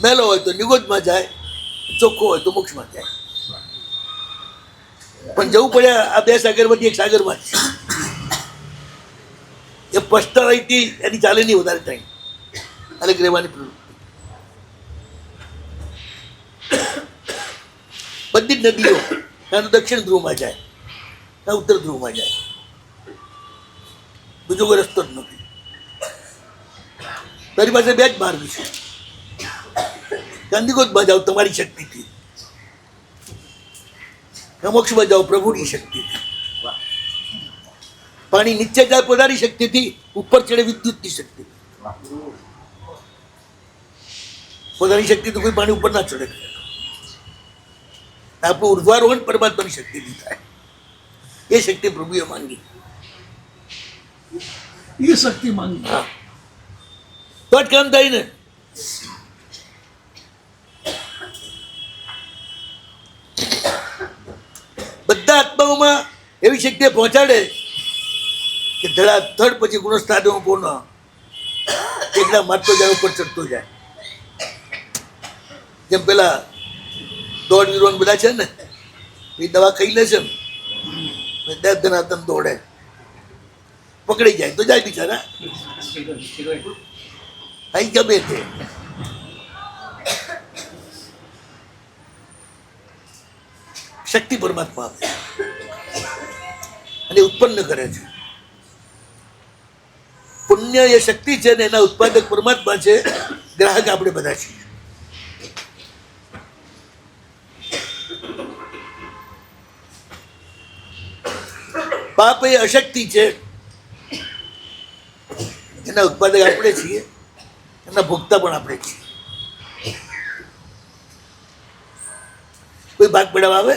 મેલો હોય તો નિગોદમાં જાય, ચોખ્ખો હોય તો મોક્ષમાં જાય. પણ જવું પડે આ બે સાગરમાંથી એક સાગરમાં જ. એ પર્સનાલિટી એની ચાલે નહીં વધારે ટાઈમ, અલગ રહેવાની પ્રવૃત્તિ. બધી જ નદીઓ કાં તો દક્ષિણ ધ્રુવમાં જાય, કાં ઉત્તર ધ્રુવમાં જાય, બીજો કોઈ રસ્તો જ નથી. તારી પાસે બે જ માર્ગ છે. ગાંધીગોદમાં જાઓ તમારી શક્તિથી, મોક્ષમાં જાઓ પ્રભુની શક્તિથી. પાણી નીચે જાય પોતાની શક્તિથી, ઉપર ચડે વિદ્યુતની શક્તિ. પોતાની શક્તિ તો કોઈ પાણી ઉપર ના ચડે. આપણું ઉર્ધ્વારોહણ પરમાત્માની શક્તિથી થાય. એ શક્તિ પ્રભુએ માંગી, એ શક્તિ માંગી. હા, તો જ કામ થાય ને. બધા આત્માઓમાં એવી શક્તિ પહોંચાડે કે ધડાધડ પછી ગુણસ્થાનો પૂર્ણ એકલા મારતો જાય, ઉપર ચડતો જાય. જેમ પેલા દોડ વીરોન બધા છે ને, એ દવા ખાઈ લે છે ને, ધનાતન દોડે, પકડી જાય તો જાય બિચારા. અહીં ગમે તે શક્તિ પરમાત્મા આપે અને ઉત્પન્ન કરે છે. પુણ્ય એ શક્તિ છે ને એના ઉત્પાદક પરમાત્મા છે, ગ્રાહક આપણે બધા છીએ. પાપ એ અશક્તિ છે, એના ઉત્પાદક આપણે છીએ, એના ભોગતા પણ આપણે છીએ. કોઈ ભાગ પડાવવા આવે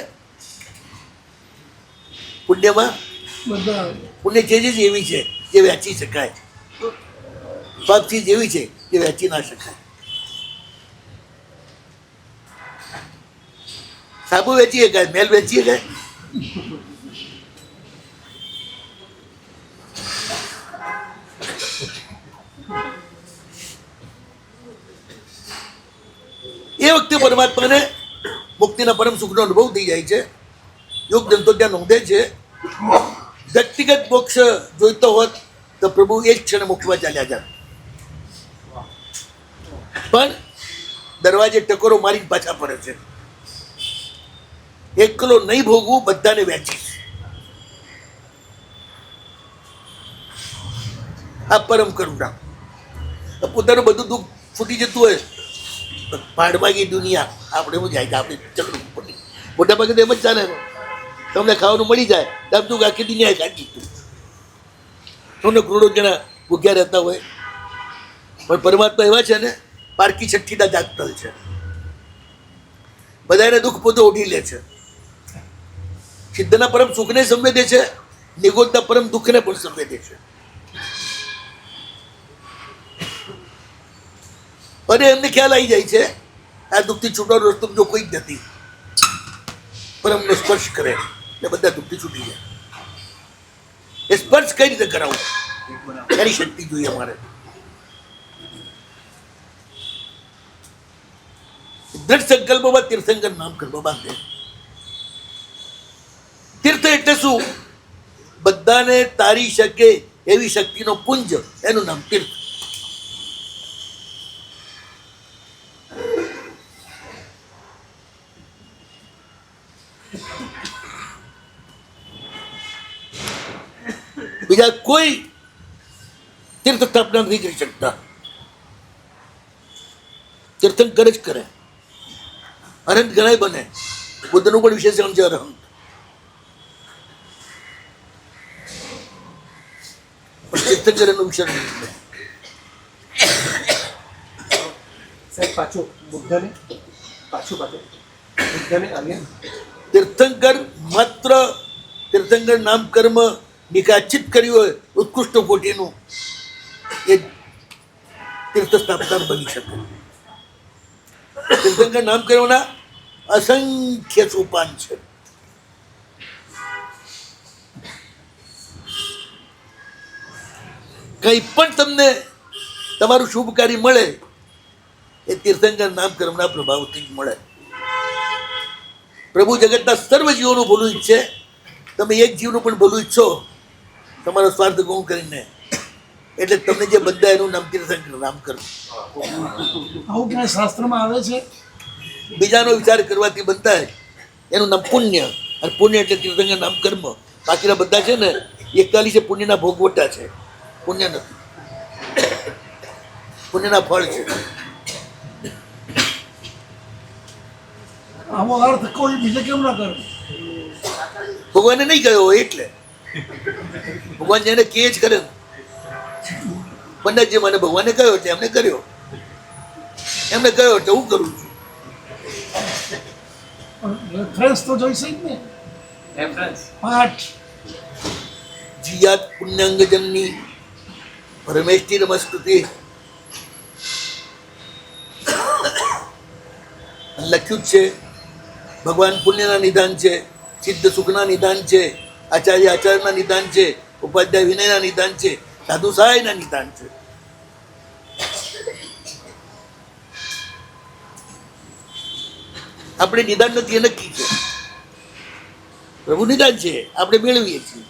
પુણ્યમાં? બધા પુણ્ય ચીજ જ એવી છે જે વેચી શકાય, પાપ ચીજ એવી છે જે વેચી ના શકાય. સાબુ વેચી શકાય, મેલ વેચી શકાય? એ વખતે પરમાત્માને મુક્તિના પરમ સુખનો અનુભવ થઈ જાય છે. યોગ ગ્રંથો ત્યાં નોંધે છે, વ્યક્તિગત મોક્ષ જોઈતો હોત તો પ્રભુ એ જ ક્ષણે મોક્ષમાં ચાલ્યા જાય, પણ દરવાજે ટકોરો મારીને પાછા ફરે છે. એકલો નહીં ભોગવું, બધાને વહેંચીશ. આ પરમ કરુણા. પોતાનું બધું દુઃખ છૂટી જતું હોય, ભાડમાગી દુનિયા આપણે એવું જાય કે આપણે ચકડું પડી. મોટા ભાગે તો એમ જ ચાલે. તમને ખાવાનું મળી જાય તો તું આખી દુનિયા કાઢી તું. તમને કરોડો જણા ભૂખ્યા રહેતા હોય, પણ પરમાત્મા એવા છે ને, પારકી છઠ્ઠીના જાગતલ છે. બધાને દુઃખ પોતે ઓઢી લે છે. સિદ્ધના પરમ સુખને સંવેદે છે, નિગોદના પરમ દુઃખને પણ સંવેદે છે. અને એમને ખ્યાલ આવી જાય છે આ દુઃખથી છૂટવાનો રસ્તો જો કોઈ જ નથી. પરમનો સ્પર્શ કરે એટલે બધા દુઃખથી છૂટી જાય. એ સ્પર્શ કઈ રીતે કરાવવું, એની શક્તિ જોઈએ અમારે. દ્રઢ સંકલ્પમાં તીર્થંકર નામ કરવા બાંધે. તીર્થ એટલે શું? બધાને તારી શકે એવી શક્તિનો પુંજ, એનું નામ તીર્થ. બીજા કોઈ તીર્થ સ્થાપના નથી કરી શકતા. તીર્થંકર જ કરે. અનંત ઘણા બને. બુદ્ધનું પણ વિશેષણ છે અરહંત. તીર્થંકર એનું વિશેષણ નથી. સાહેબ પાછું બુદ્ધને આર્ય તીર્થંકર માત્ર તીર્થંકર નામ કર્મ નિકાચિત કર્યું હોય ઉત્કૃષ્ટ કોટીનું, એ તીર્થ સ્થાપના બની શકે. તીર્થંકર નામ કર્મના અસંખ્ય સોપાન છે. કંઈ પણ તમને તમારું શુભ કાર્ય મળે એ તીર્થંકર નામ કર્મના પ્રભાવથી જ મળે. પ્રભુ જગતના સર્વ જીવોનું ભલું ઈચ્છે. તમે એક જીવનું પણ ભલું ઈચ્છો તમારો સ્વાર્થ ગુણ કરીને, એટલે તમને જે બધા એનું નામ તીર્થંકર નામ કરો. આવું ક્યાંય શાસ્ત્રમાં આવે છે? બીજાનો વિચાર કરવાથી બંધાય એનું નામ પુણ્ય. અને પુણ્ય એટલે તીર્થંકર નામ કર્મ. બાકીના બધા છે ને 41 પુણ્યના ભોગવટા છે, પુણ્ય નથી. પુણ્યના ફળ છે. આવો અર્થ કોઈ બીજે કેમ ના કરે? ભગવાને નહીં કહ્યો હોય એટલે. ભગવાન જેને કહે જ કરે. પંડિતજી મને ભગવાને કહ્યો એટલે એમને કર્યો. એમને કહ્યો એટલે હું કરું છું. રેફરન્સ તો જોઈશે જ ને. પાઠ જીયાત પુણ્યાંગ જનની પરમેષ્ટિ નમસ્કૃતિ લખ્યું જ છે. ભગવાન પુણ્યના નિદાન છે, સિદ્ધ સુખના નિદાન છે, આચાર્ય આચાર્યના નિદાન છે, ઉપાધ્યાય વિનયના નિદાન છે, સાધુ સહાયના નિદાન છે. આપણે નિદાન નથી એ નક્કી છે. પ્રભુ નિદાન છે, આપણે મેળવીએ છીએ.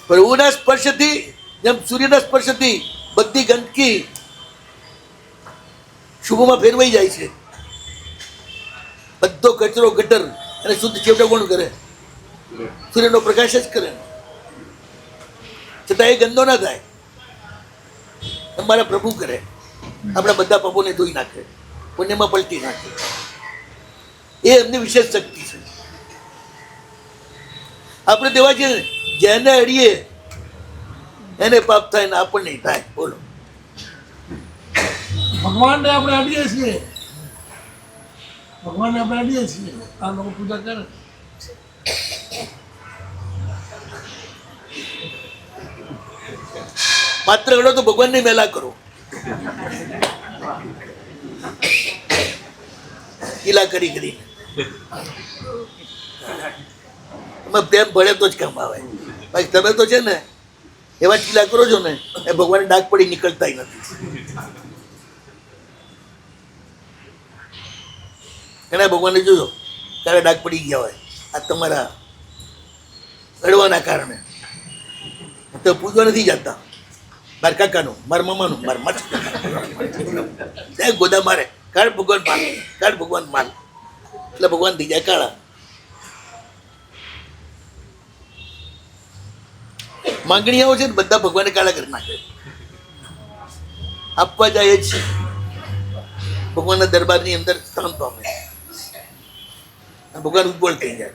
પ્રભુના સ્પર્શથી, જેમ સૂર્યના સ્પર્શથી બધી ગંદકી શુભમાં ફેરવાઈ જાય છે. બધો કચરો ગટર અને શુદ્ધ છેવટે કોણ કરે? સૂર્યનો પ્રકાશ જ કરે. છતાં એ ગંદો ના થાય. અમારા પ્રભુ કરે. આપણા બધા પાપોને ધોઈ નાખે, પુણ્યમાં પલટી નાખે. એ એમની વિશેષ શક્તિ છે. આપણે દેવા છે જેને અડીએ એને પાપ થાય ને આપણને થાય. બોલો, ભગવાનને આપણે અડીએ છીએ. ભગવાનને આપણે અડીએ છીએ. આ લોકો પૂજા કરે. માત્ર અડો તો ભગવાનને મેલા કરો. કિલા કરી કરીને તમે પ્રેમ ભળે તો જ કામ આવે. બાકી તમે તો છે ને એવા કિલા કરો છો ને એ ભગવાનને ડાક પડી નીકળતા નથી. ઘણા ભગવાનને જોજો ત્યારે ડાક પડી ગયા હોય આ તમારા અડવાના કારણે. તો પૂજવા નથી જતા. માર કાકાનું, મારા મામાનું, મારા મત ગોદા મારે કાઢ ભગવાન માર, કાઢ ભગવાન માર. એટલે ભગવાન થઈ જાય કાળા. માંગણીઓ છે ને બધા ભગવાને કાળા કરી નાખે. આપવા જાય જ છે ભગવાનના દરબારની અંદર સ્થાન પામે, ભગવાન ઉજ્જવળ થઈ જાય.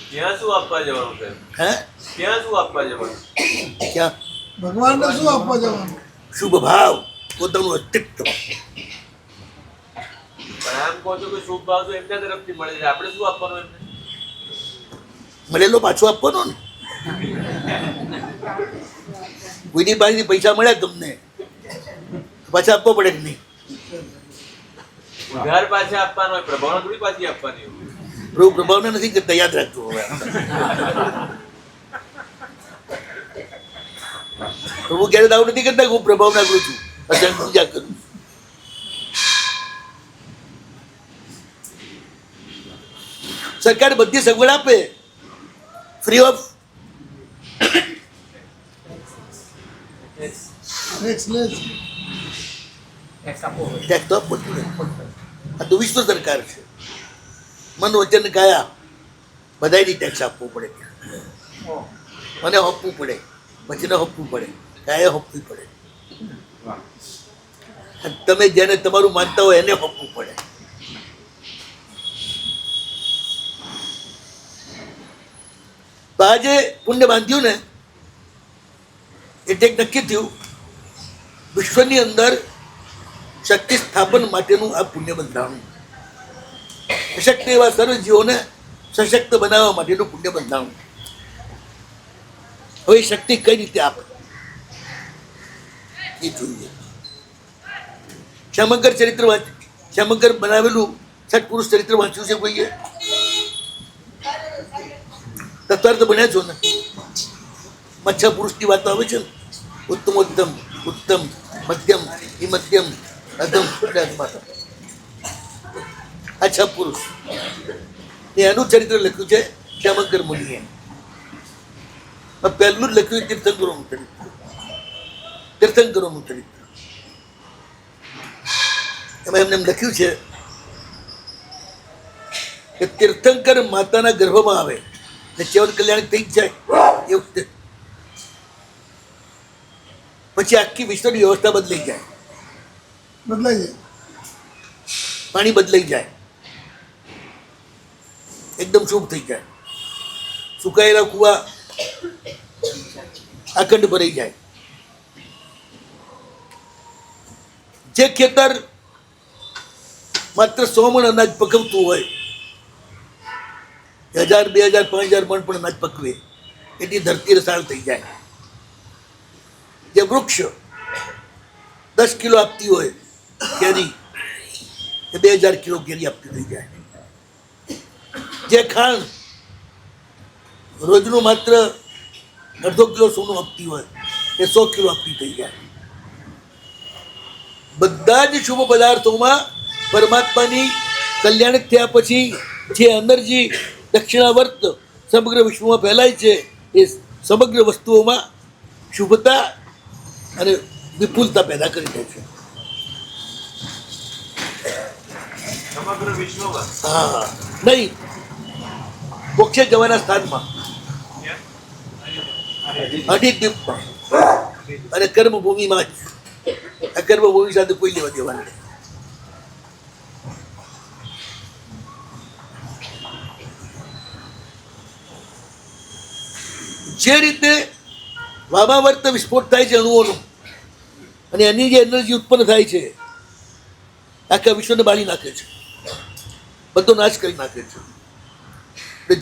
ત્યાં શું આપવા જવાનું છે? હે ત્યાં શું આપવા જવાનું? ક્યાં? ભગવાનને શું આપવા જવાનું? શુભ ભાવ, પોતાનું અસ્તિત્વ. પણ આમ કહો છો કે શુભ ભાવ તો એમના તરફથી મળે છે, આપણે શું આપવાનું એમને? મળેલો પાછો આપવાનો ને. કોઈની પાસેથી પૈસા મળ્યા તમને પાછા આપવો પડે કે નહીં? ઉધાર પાછા આપવાનો હોય, પ્રભાવના થોડી પાછી આપવાની હોય. પ્રભુ પ્રભાવને નથી કરતા, યાદ રાખજો. હવે પ્રભુ ક્યારે દાવ નથી કરતા કે હું પ્રભાવના કરું છું, અસંગ પૂજા કરું. સરકાર બધી સગવડ આપે ફ્રી ઓફ ટેક્સ લે છે. ટેક્સ આપવો હોય. ટેક્સ તો આપવો જ પડે. આ તો વિશ્વ સરકાર છે. મન વચન કાયા બધાયની ટેક્સ આપવો પડે. મને હપવું પડે, વચને હપવું પડે, કાયા હપવી પડે. અને તમે જેને તમારું માનતા હોય એને હપવું પડે. તો આજે પુણ્ય બાંધ્યું ને એટલે એક નક્કી થયું વિશ્વની અંદર શક્તિ સ્થાપન માટેનું આ પુણ્ય બંધાણું, સશક્ત એવા સર્વ જીવોને સશક્ત બનાવવા માટેનું પુણ્ય બંધાણું. હવે એ શક્તિ કઈ રીતે આપે એ જોઈએ. શ્યામંકર ચરિત્ર શ્યામંકર બનાવેલું છઠ પુરુષ ચરિત્ર વાંચ્યું છે કોઈએ? તત્વાર્થ બન્યા છો ને? મચ્છા પુરુષની વાતો આવે છે ને, ઉત્તમોત્તમ, ઉત્તમ, મધ્યમ, મધ્યમ, અધમ, અચ્છા પુરુષ. એનું ચરિત્ર લખ્યું છે શ્યામંકર મુનિએ. પહેલું જ લખ્યું તીર્થંકરોનું ચરિત્ર. તીર્થંકરોનું ચરિત્ર એમાં એમને એમ લખ્યું છે કે તીર્થંકર માતાના ગર્ભમાં આવે ને કેવલ કલ્યાણ થઈ જ જાય એ વખતે પછી આખી વિશ્વની વ્યવસ્થા બદલાઈ જાય, બદલાઈ જાય. પાણી બદલાઈ જાય, એકદમ શુભ થઈ જાય, સુકાયેલા કુવા અખંડ ભરાઈ જાય. જે ખેતર માત્ર 100 મણ અનાજ પકવતું હોય, 1000, 2000, 5000 મણ પણ અનાજ પકવે એટલી ધરતી રસાળ થઈ જાય. જે વૃક્ષ 10 કિલો આપતી હોય કેરી એ 2000 કિલો કેરી આપતી થઈ જાય. જે ખાંડ રોજનું માત્ર 1/2 કિલો સોનું આપતી હોય એ 100 કિલો આપતી થઈ જાય. બધા જ શુભ પદાર્થોમાં પરમાત્માની કલ્યાણ થયા પછી જે એનર્જી દક્ષિણાવર્ત સમગ્ર વિશ્વમાં ફેલાય છે એ સમગ્ર વસ્તુઓમાં શુભતા અને વિપુલતા પેદા કરી દે છે. સમગ્ર વિશ્વમાં હા, નહીં મોક્ષે જવાના સ્થાનમાં, અધિદ્વીપમાં અને કર્મભૂમિમાં જ. આ કર્મભૂમિ સાથે કોઈ લેવા દેવા નથી. જે રીતે વામાવર્ત વિસ્ફોટ થાય છે અણુઓનો અને એની જે એનર્જી ઉત્પન્ન થાય છે આખા વિશ્વને બાળી નાખે છે, બધો નાશ કરી નાખે છે.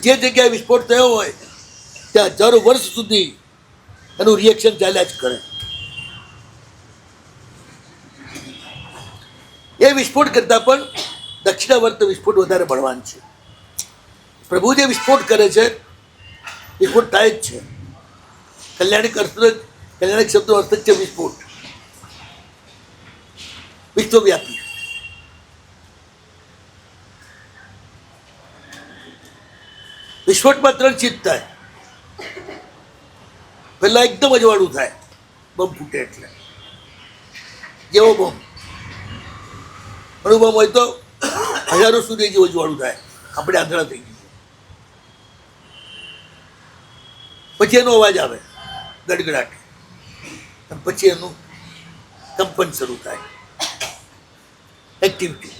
જે જગ્યાએ વિસ્ફોટ થયો હોય ત્યાં હજારો વર્ષ સુધી એનું રિએક્શન ચાલ્યા જ કરે. એ વિસ્ફોટ કરતાં પણ દક્ષિણાવર્ત વિસ્ફોટ વધારે બળવાન છે. પ્રભુ જે વિસ્ફોટ કરે છે વિસ્ફોટ થાય જ છે. કલ્યાણિક શબ્દનો અર્થ જ છે વિસ્ફોટ, વિશ્વવ્યાપી. વિસ્ફોટમાં 3 ચીજ થાય. પહેલા એકદમ અજવાળું થાય, બોમ્બ ફૂટે એટલે જેવો બોમ્બ. અણુબોમ્બ હોય તો હજારો સુધી જેવું જ્વાળું થાય, આપણે આંધળા થઈ ગયું. પછી એનો અવાજ આવે ગડગડાટ, અને પછી એનું કંપન શરૂ થાય, એક્ટિવિટી.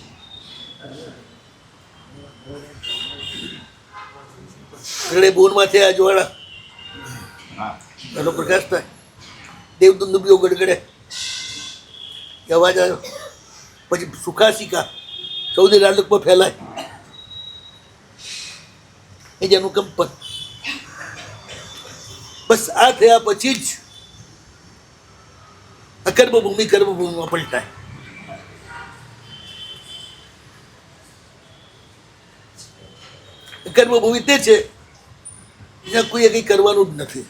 એટલે બોનમાં આ જ્વાળા એનો પ્રકાશ થાય, દેવદુંદુબીઓ ગડગડે, એ અવાજ આવ્યો. પછી સુખાસિકા સૌથી લાલકમાં ફેલાય, એ જેનું કંપન. બસ આ થયા પછી જ અકર્મ ભૂમિ કર્મભૂમિમાં પલટાય. કર્મભૂમિ તે છે જ્યાં કોઈએ કંઈ કરવાનું જ નથી.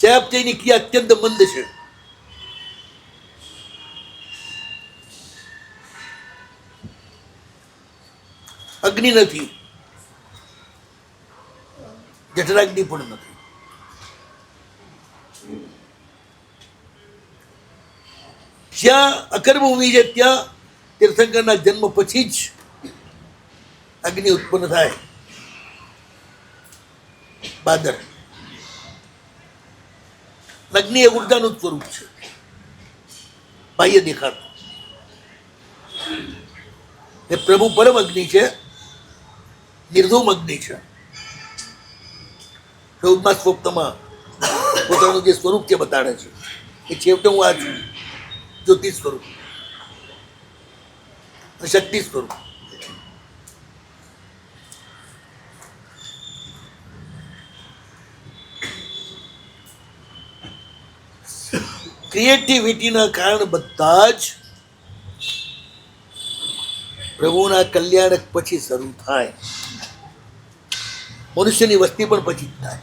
ચયાપચયની ક્રિયા અત્યંત મંદ છે. અગ્નિ નથી, જઠરાગ્નિ પણ નથી. જ્યાં અકર્મભૂમિ છે ત્યાં તીર્થંકરના જન્મ પછી જ અગ્નિ ઉત્પન્ન થાય. બાદર અગ્નિ એ ઉર્જાનું સ્વરૂપ છે, બાહ્ય દેખાતું. એ પ્રભુ પરમ અગ્નિ છે, નિર્ધૂમ અગ્નિ છે. ચૌદમા સ્વપ્નમાં પોતાનું જે સ્વરૂપ છે બતાડે છે કે છેવટે હું આ છું, જ્યોતિ સ્વરૂપ, શક્તિ સ્વરૂપ. ક્રિએટિવિટીના કારણે બધા જ પ્રભુના કલ્યાણક પછી શરૂ થાય. મનુષ્યની વસ્તી પણ પછી જ થાય.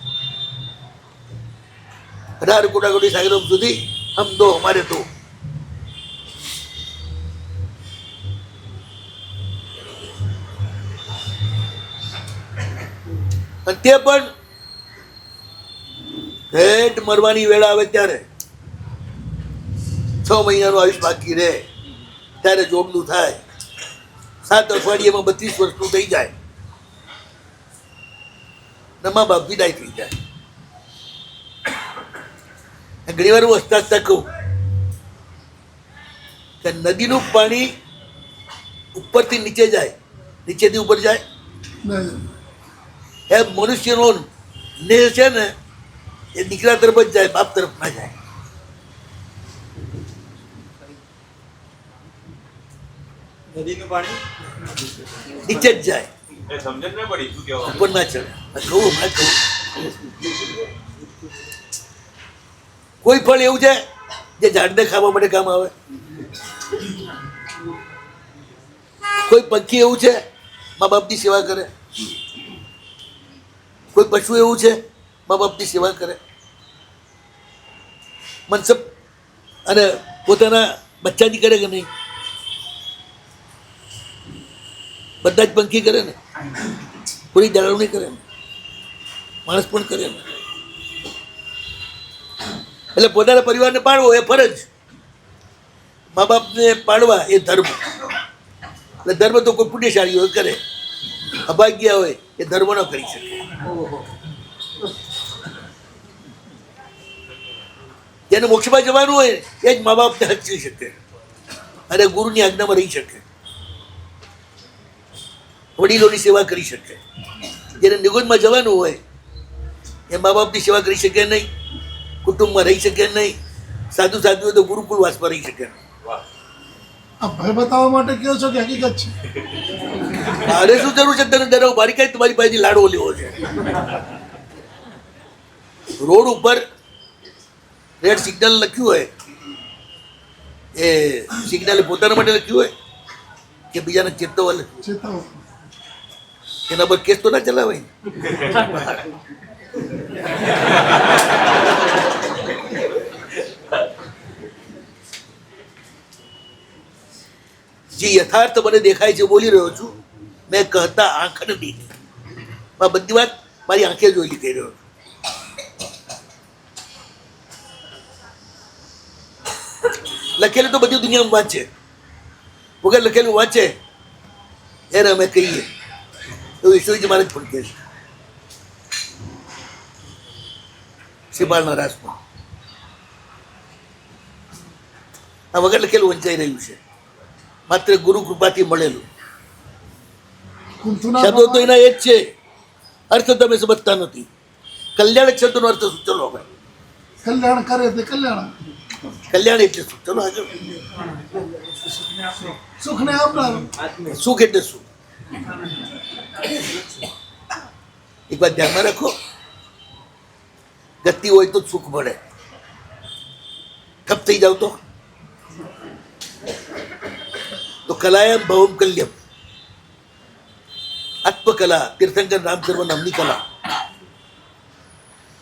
18 કોટી સાગરો સુધી હમ દો હમારે દો. અને તે પણ હેઠ મરવાની વેળા આવે ત્યારે 6 મહિનાનું આયુષ બાકી રહે ત્યારે જોબનું થાય. 7 અઠવાડિયામાં 32 વર્ષનું થઈ જાય, મા બાપ વિદાય થઈ જાય. ઘણી વાર હું હસતા હસતા કહું કે નદીનું પાણી ઉપરથી નીચે જાય, નીચેથી ઉપર જાય. એ મનુષ્યનો નેહ છે ને એ દીકરા તરફ જ જાય, બાપ તરફ ના જાય. નદીનું પાણી નીચે જ જાય, એ સમજણ ના પડી શું કહેવા ઉપર ના ચડે. કહું હમણાં કહું, કોઈ ફળ એવું છે જે ઝાડને ખાવા માટે કામ આવે? કોઈ પંખી એવું છે મા બાપની સેવા કરે? કોઈ પશુ એવું છે મા બાપની સેવા કરે? મનસબ અને પોતાના બચ્ચાની કરે કે નહીં? બધા જ પંખી કરે ને, પૂરી જાળવણી કરે ને, માણસ પણ કરે ને. એટલે પોતાના પરિવારને પાળવો એ ફરજ, મા બાપને પાળવા એ ધર્મ. એટલે ધર્મ તો કોઈ પુણ્યશાળી હોય કરે, અભાગ્ય હોય એ ધર્મ ન કરી શકે. જેને મોક્ષમાં જવાનું હોય એ જ મા બાપને હચવી શકે અને ગુરુની આજ્ઞામાં રહી શકે, વડીલોની સેવા કરી શકે. જેને નિગુણમાં જવાનું હોય એ મા બાપની સેવા કરી શકે નહીં, કુટુંબમાં રહી શકે નહીં, સાધુ સાધુ હોય તો ગુરુકુળ વાસમાં રહી શકે. આ ભય બતાવવા માટે કહો છો કે હકીકત છે? મારે શું જરૂર છે તને ડરાવ? મારી કઈ તમારી પાસેથી લાડવો લેવો છે? રોડ ઉપર રેડ સિગ્નલ લખ્યું હોય, એ સિગ્નલ પોતાના માટે લખ્યું હોય કે બીજાને ચેતવવા લખ્યું? ચેતાવો. એના પર કેસ તો ના ચલાવાય. જે યથાર્થ મને દેખાય છે બોલી રહ્યો છું. મેં કહેતા આંખ નથી, આ બધી વાત મારી આંખે જોઈ કહી રહ્યો છું. લખેલું તો બધી દુનિયામાં વાંચે, વગર લખેલું વાંચે એને અમે કહીએ એવું ઈશ્વરજી મહારાજ પણ કહે છે શ્રીપાલના રાસમાં. આ વગર લખેલું વંચાઈ રહ્યું છે, માત્ર ગુરુ કૃપાથી મળેલું. કુંથુના શબ્દો તો એના એ જ છે, અર્થ તમે સમજતા નથી. કલ્યાણક શબ્દનો અર્થ શું? ચલો હવે કલ્યાણ કરે તે કલ્યાણ, કલ્યાણ એટલે શું? ચલો આગળ. સુખને આપનાર. સુખ એટલે શું? એક વાત ધ્યાનમાં રાખો, ગતિ હોય તો જ સુખ મળે. ઠપ થઈ જાવ તો કલાયમ ભવમ કલ્યમ, આત્મકલા તીર્થંકર રામચર્મ નામની કલા,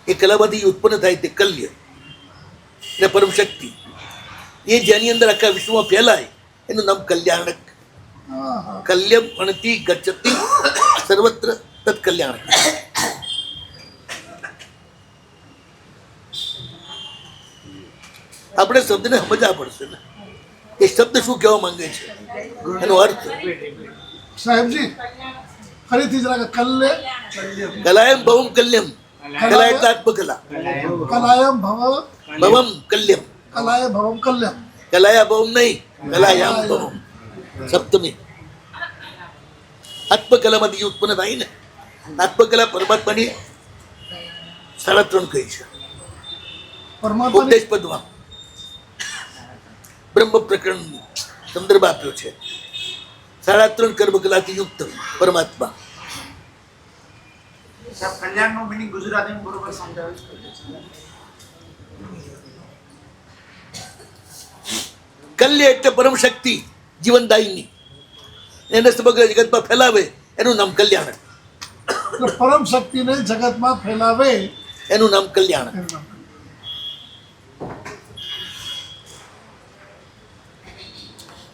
એ કલામાંથી ઉત્પન્ન થાય તે કલ્ય એટલે પરમ શક્તિ. એ જેની અંદર આખા વિશ્વમાં ફેલાય એનું નામ કલ્યાણક. કલ્યમ અણતિ ગચ્છતિ સર્વત્ર તત્ કલ્યાણક. આપણે શબ્દને સમજવા પડશે ને, એ શબ્દ શું કહેવા માંગે છે, એનો અર્થ. સાહેબજી ફરીથી જરા કલ્લે કલાયમ ભવમ કલ્યમ, કલા એટલે આત્મકલા, કલાયમ ભવ ભવમ કલ્યમ, કલાય ભવમ કલ્યમ. કલાયા ભવમ નહીં, કલાયામ ભવમ સપ્તમી. આત્મકલામાંથી ઉત્પન્ન થાય ને, આત્મકલા પરમાત્માની 3.5 કહી છે પરમાત્માની ઉપદેશ પદમાં. બ્રહ્મ પ્રકરણ સંદર્ભ આપ્યો છે. 3.5 કર્મકલાથી યુક્ત પરમાત્મા. સાહેબ કલ્યાણનું મિનિંગ ગુજરાતીમાં બરોબર સમજાવ્યું. કલ્ય એટલે પરમ શક્તિ જીવનદાયીની, એને સમગ્ર જગતમાં ફેલાવે એનું નામ કલ્યાણ, એટલે પરમ શક્તિને જગતમાં ફેલાવે એનું નામ કલ્યાણ. એનું નામ.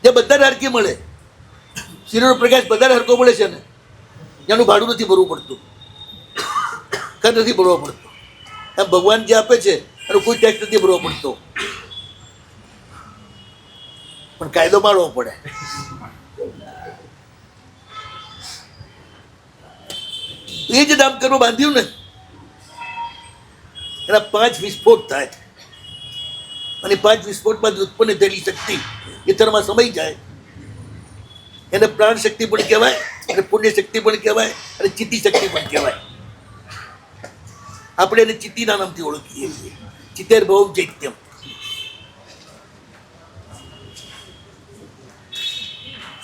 જે બધા હરકી મળે, સૂર્યનો પ્રકાશ બધા હરકો મળે છે ને, એનું ભાડું નથી ભરવું પડતું, કર નથી ભરવો પડતો. એમ ભગવાન જે આપે છે એનો કોઈ ટેક્સ નથી ભરવો પડતો, પણ કાયદો પાડવો પડે. એ જ નામકરણ બાંધ્યું ને, એના 5 વિસ્ફોટ થાય અને 5 વિસ્ફોટમાં ઉત્પન્ન થયેલી શક્તિ ઇતરમાં સમાઈ જાય. એને પ્રાણ શક્તિ પણ કહેવાય, અને પુણ્ય શક્તિ પણ કહેવાય, અને ચિત્તી શક્તિ પણ કહેવાય. આપણે એને ચિત્તીના નામથી ઓળખીએ છીએ, ચિત્તેર ભવમ ચૈત્યમ.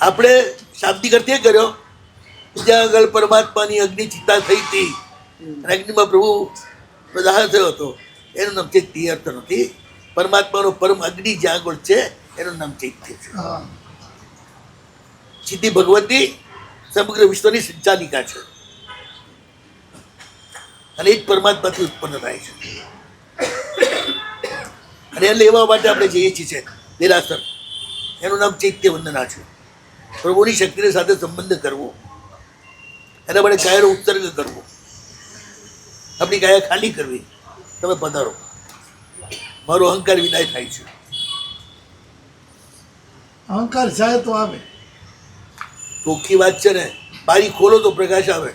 આપણે શાબ્દિક અર્થ એ કર્યો જ્યાં આગળ પરમાત્માની અગ્નિ ચિત્તા થઈ હતી અને અગ્નિમાં પ્રભુ પ્રદાહ થયો હતો, એનું નામ ચૈત્ય. અર્થ નથી. પરમાત્માનો પરમ અગ્નિ જ્યાં આગળ છે એનું નામ ચૈત્ય છે. ચિત્તી ભગવતી સમગ્ર વિશ્વની સંચાલિકા છે, અને એ જ પરમાત્માથી ઉત્પન્ન થાય છે. અને એ લેવા માટે આપણે જઈએ છીએ દેરાસર, એનું નામ ચૈત્ય વંદના છે. પ્રભુની શક્તિની સાથે સંબંધ કરવો, એના માટે કાયરો ઉત્સર્ગ કરવો, આપણી કાયા ખાલી કરવી. તમે પધારો, મારો અહંકાર વિનાય થાય છે. અહંકાર જાય તો આવે. ચોખ્ખી વાત છે ને, બારી ખોલો તો પ્રકાશ આવે,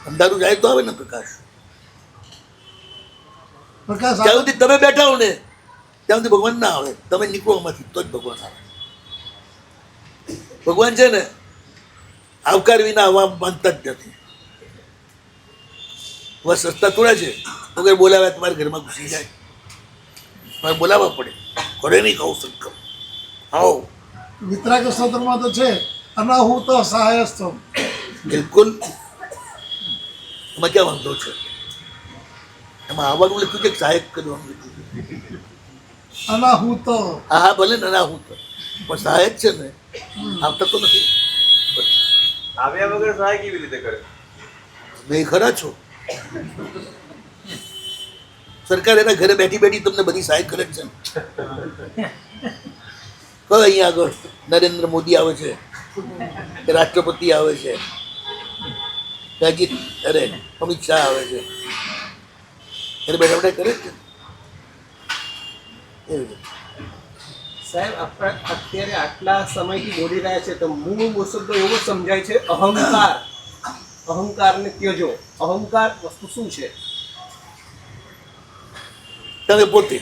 અંધારું જાય તો આવે ને પ્રકાશ. પ્રકાશ જ્યાં સુધી તમે બેઠા હો ને ત્યાં સુધી ભગવાન ના આવે. તમે નીકળો આમાંથી તો જ ભગવાન આવે. ભગવાન છે ને આવકાર વિના આવવા માનતા જ નથી. હવે સસ્તા થોડા છે, વગર બોલાવ્યા તમારા ઘરમાં ઘૂસી જાય. તમારે બોલાવવા પડે. ઘરે નહીં કહું સંકલ્પ આવો. વિતરાગ સ્તોત્રમાં તો છે અનાહૂત સહાયસ્તમ. બિલકુલ. એમાં ક્યાં વાંધો છે? એમાં આવવાનું લખ્યું છે, સહાયક કરવાનું લખ્યું છે. અનાહૂત. હા ભલે ને અનાહૂત, પણ સહાયક છે ને, આવતા તો નથી. આવ્યા વગર સહાય કેવી રીતે કરે? મેં ખરા છો. સરકાર એના ઘરે બેઠી બેઠી તમને બધી સહાય કરે છે. કહો અહીંયા આગળ નરેન્દ્ર મોદી આવે છે, કે રાષ્ટ્રપતિ આવે છે, કે અજીત અરે અમિત શાહ આવે છે, એને બેઠા બેઠા કરે છે. એવી રીતે. સાહેબ આપણે અત્યારે આટલા સમયથી બોલી રહ્યા છે તો મૂળ મુસદ્દો એવો સમજાય છે અહંકાર. અહંકારને ત્યજો. અહંકાર વસ્તુ શું છે? તમે પોતે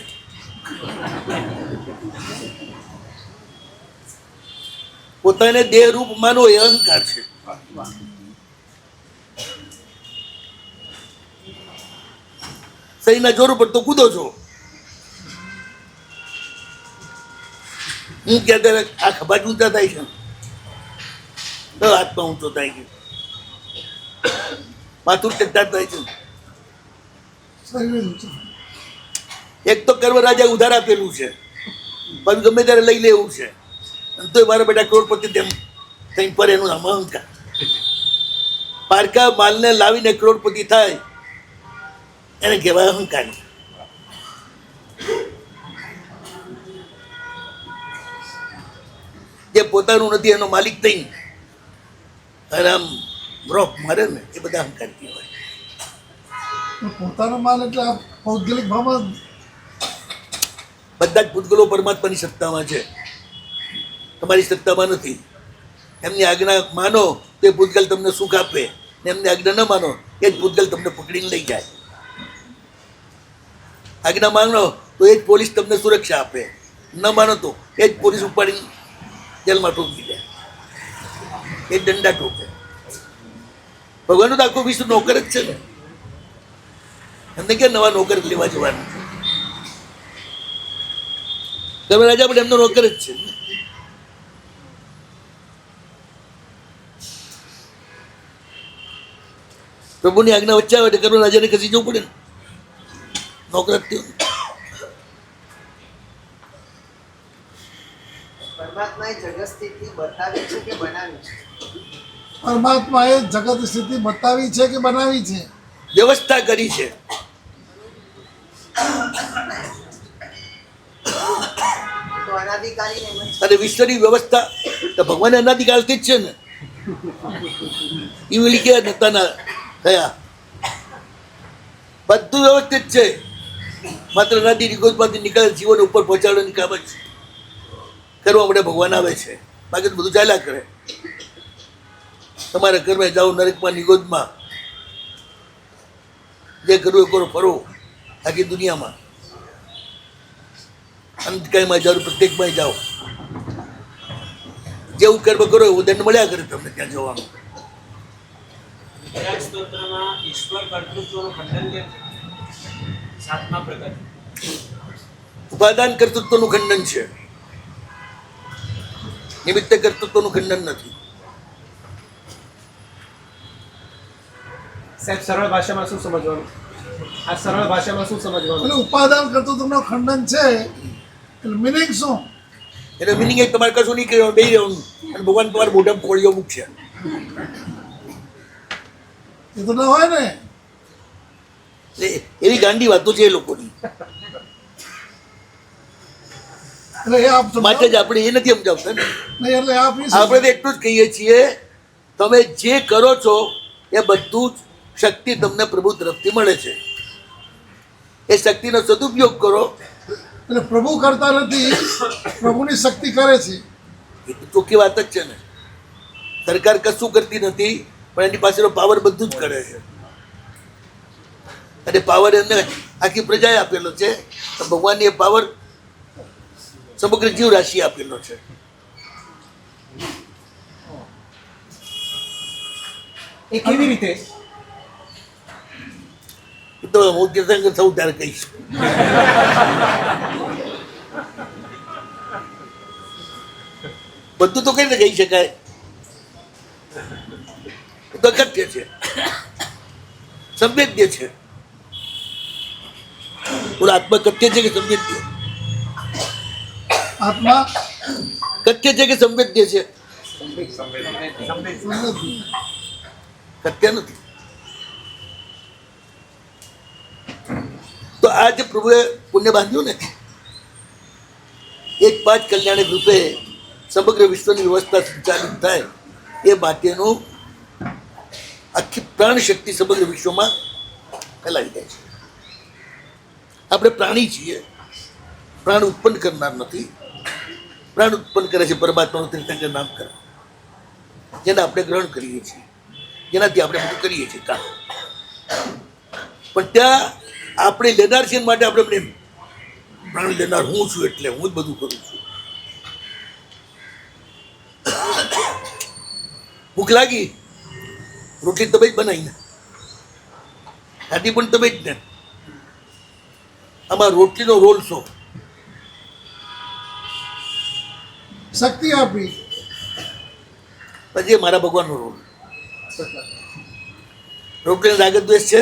પોતાને દેહ રૂપ માનો એ અહંકાર છે. સહીના જોર ઉપર તો કૂદો છો. હું ક્યાં આ ખભા ઊંચા થાય છે તો હાથમાં ઊંચો થાય છે, માથું ટેકતા થાય છે. શરીર જ ઊંચું. એક તો કર્મ રાજા ઉધાર આપેલું છે, પણ ગમે ત્યારે લઈ લેવું છે. અને તોય મારા બેટા કરોડપતિ તેમ કઈ પર એનું નામ અહંકાર. પારકા માલને લાવીને કરોડપતિ થાય એને કહેવાય અહંકાર. જે પોતાનું નથી એનો માલિક નહીં અને આમ રોપ મારે ને એ બધા અહંકાર કહેવાય. પણ પોતાનો માલ એટલે આ પૌદ્ગલિક ભાવમાં બધા જ પૂતગલો પરમાત્માની સત્તામાં છે, તમારી સત્તામાં નથી. એમની આજ્ઞા માનો તો એ પૂતગલ તમને સુખ આપે, ને એમની આજ્ઞા ન માનો એ જ પૂતગલ તમને પકડીને લઈ જાય. આજ્ઞા માનો તો એ જ પોલીસ તમને સુરક્ષા આપે, ન માનો તો એ જ પોલીસ ઉપાડીને જેલમાં ઠોકી દે, એ જ દંડા ઠોકે. ભગવાનનું તો આખું વિશ્વ નોકર જ છે ને, એમને ક્યાં નવા નોકર લેવા જવાનું છે? તમે રાજા પણ એમનો નોકર જ છે. પ્રભુની આજ્ઞા વચ્ચે આવે એટલે કર્મ રાજાને ખસી જવું પડે ને, નોકર જ થયો. પરમાત્માએ જગત સ્થિતિ બતાવી છે કે બનાવી છે? પરમાત્માએ જગત સ્થિતિ બતાવી છે કે બનાવી છે? વ્યવસ્થા કરી છે. તો અનાદિકાલી એમ જ અને વિશ્વની વ્યવસ્થા તો ભગવાને અનાદિકાળથી જ છે ને. એ વેલી ક્યાં નતા ના થયા, બધું વ્યવસ્થિત છે. માત્ર નદી નિગોદમાંથી નીકળે જીવન ઉપર પહોંચાડવાની કામ જ કરવા માટે ભગવાન આવે છે, બાકી તો બધું ચાલ્યા કરે. તમારા ઘરમાં જાઓ, નરકમાં નિગોદમાં જે કરવું એ કરો, ફરો આખી દુનિયામાં. અંતકાયમાં જાઓ, પ્રત્યેકમાં જાઓ, જેવું કર્મ કરો એવું દંડ મળ્યા કરે તમને ત્યાં જવાનું. વિરાટ સ્તોત્રમાં ઈશ્વર કર્તૃત્વનું ખંડન કેમ છે? 7મા પ્રકાર. ઉપાદાન કર્તૃત્વનું ખંડન છે, નિમિત્ત કર્તૃત્વનું ખંડન નથી. સાહેબ સરળ ભાષામાં શું સમજવાનું? આ સરળ ભાષામાં શું સમજવાનું? એટલે ઉપાદાન કર્તૃત્વનું ખંડન છે એટલે મિનિંગ શું? એનો મિનિંગ એક તમારે કશું નહીં કહેવાનું, બે રહેવાનું અને ભગવાન તમારે મોઢામાં કોળીઓ મૂકશે. એ તો ના હોય ને. એટલે એવી ગાંડી વાતો છે એ લોકોની. એટલે એ આપ માટે જ આપણે એ નથી સમજાવતા ને. નહીં એટલે આપ નહીં આપણે તો એટલું જ કહીએ છીએ, તમે જે કરો છો એ બધું જ શક્તિ તમને પ્રભુ તરફથી મળે છે. એ શક્તિનો સદુપયોગ કરો. એટલે પ્રભુ કરતા નથી, પ્રભુની શક્તિ કરે છે. એ તો ચોખ્ખી વાત જ છે ને. સરકાર કશું કરતી નથી, પણ એની પાસેનો પાવર બધું જ કરે છે. અને પાવર એમને આખી પ્રજાએ આપેલો છે. ભગવાનને એ પાવર સમગ્ર જીવ રાશિ આપેલો છે. એ કેવી રીતે? એ તો હું તીર્થંકર થઉં ત્યારે કહીશ. બધું તો કઈ રીતે કહી શકાય? એ તો અકથ્ય છે, સંવેદ્ય છે. બોલો, આત્મા કથ્ય છે કે સંવેદ્ય? આત્મા કથ્ય છે કે સંવેદ્ય છે? કથ્ય નથી. તો આ જે પ્રભુએ પુણ્ય બાંધ્યું ને, એક 5 કલ્યાણક રૂપે સમગ્ર વિશ્વની વ્યવસ્થા સંચાલિત થાય એ માટેનું આખી પ્રાણ શક્તિ સમગ્ર વિશ્વમાં ફેલાઈ જાય છે. આપણે પ્રાણી છીએ, પ્રાણ ઉત્પન્ન કરનાર નથી. પ્રાણ ઉત્પન્ન કરે છે પરમાત્માનું તીર્થંકર નામ કરે, જેને આપણે ગ્રહણ કરીએ છીએ, જેનાથી આપણે બધું કરીએ છીએ કામ. પણ ત્યાં આપણે લેનાર છે માટે આપણે એમ પ્રાણ લેનાર હું છું એટલે હું જ બધું કરું છું. ભૂખ લાગી, રોટલી તમે જ બનાવીને, ખાધી પણ તમે જ ને. આમાં રોટલીનો રોલ શું? શક્તિ આપી. પછી મારા ભગવાનનો રોલ. રોટલીને રાગ દ્વેષ છે,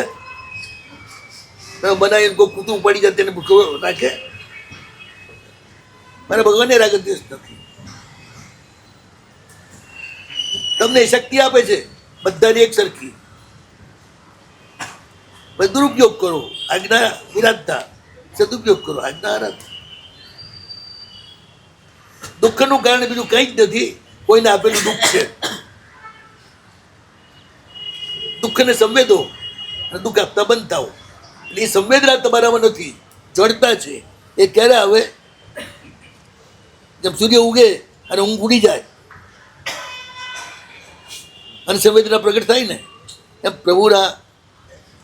તમે બનાવીને કોઈ કૂતું ઉપાડી જાય તેને ભૂખો રાખે? મારા ભગવાનને રાગ દ્વેષ નથી. તમને શક્તિ આપે છે બધાની એક સરખી. દુરુપયોગ કરો, આજ્ઞા વિરાધતા, સદુપયોગ કરો, આજ્ઞા આરાધતા. દુઃખનું કારણ બીજું કંઈ જ નથી, કોઈને આપેલું દુઃખ છે. દુઃખને સંવેદો અને દુઃખ આપતા બંધ થાઓ. એટલે એ સંવેદના તમારામાં નથી, જડતા છે. એ ક્યારે આવે? જેમ સૂર્ય ઉગે અને ઊંઘ ઉડી જાય અને સંવેદના પ્રગટ થાય ને, એમ પ્રભુના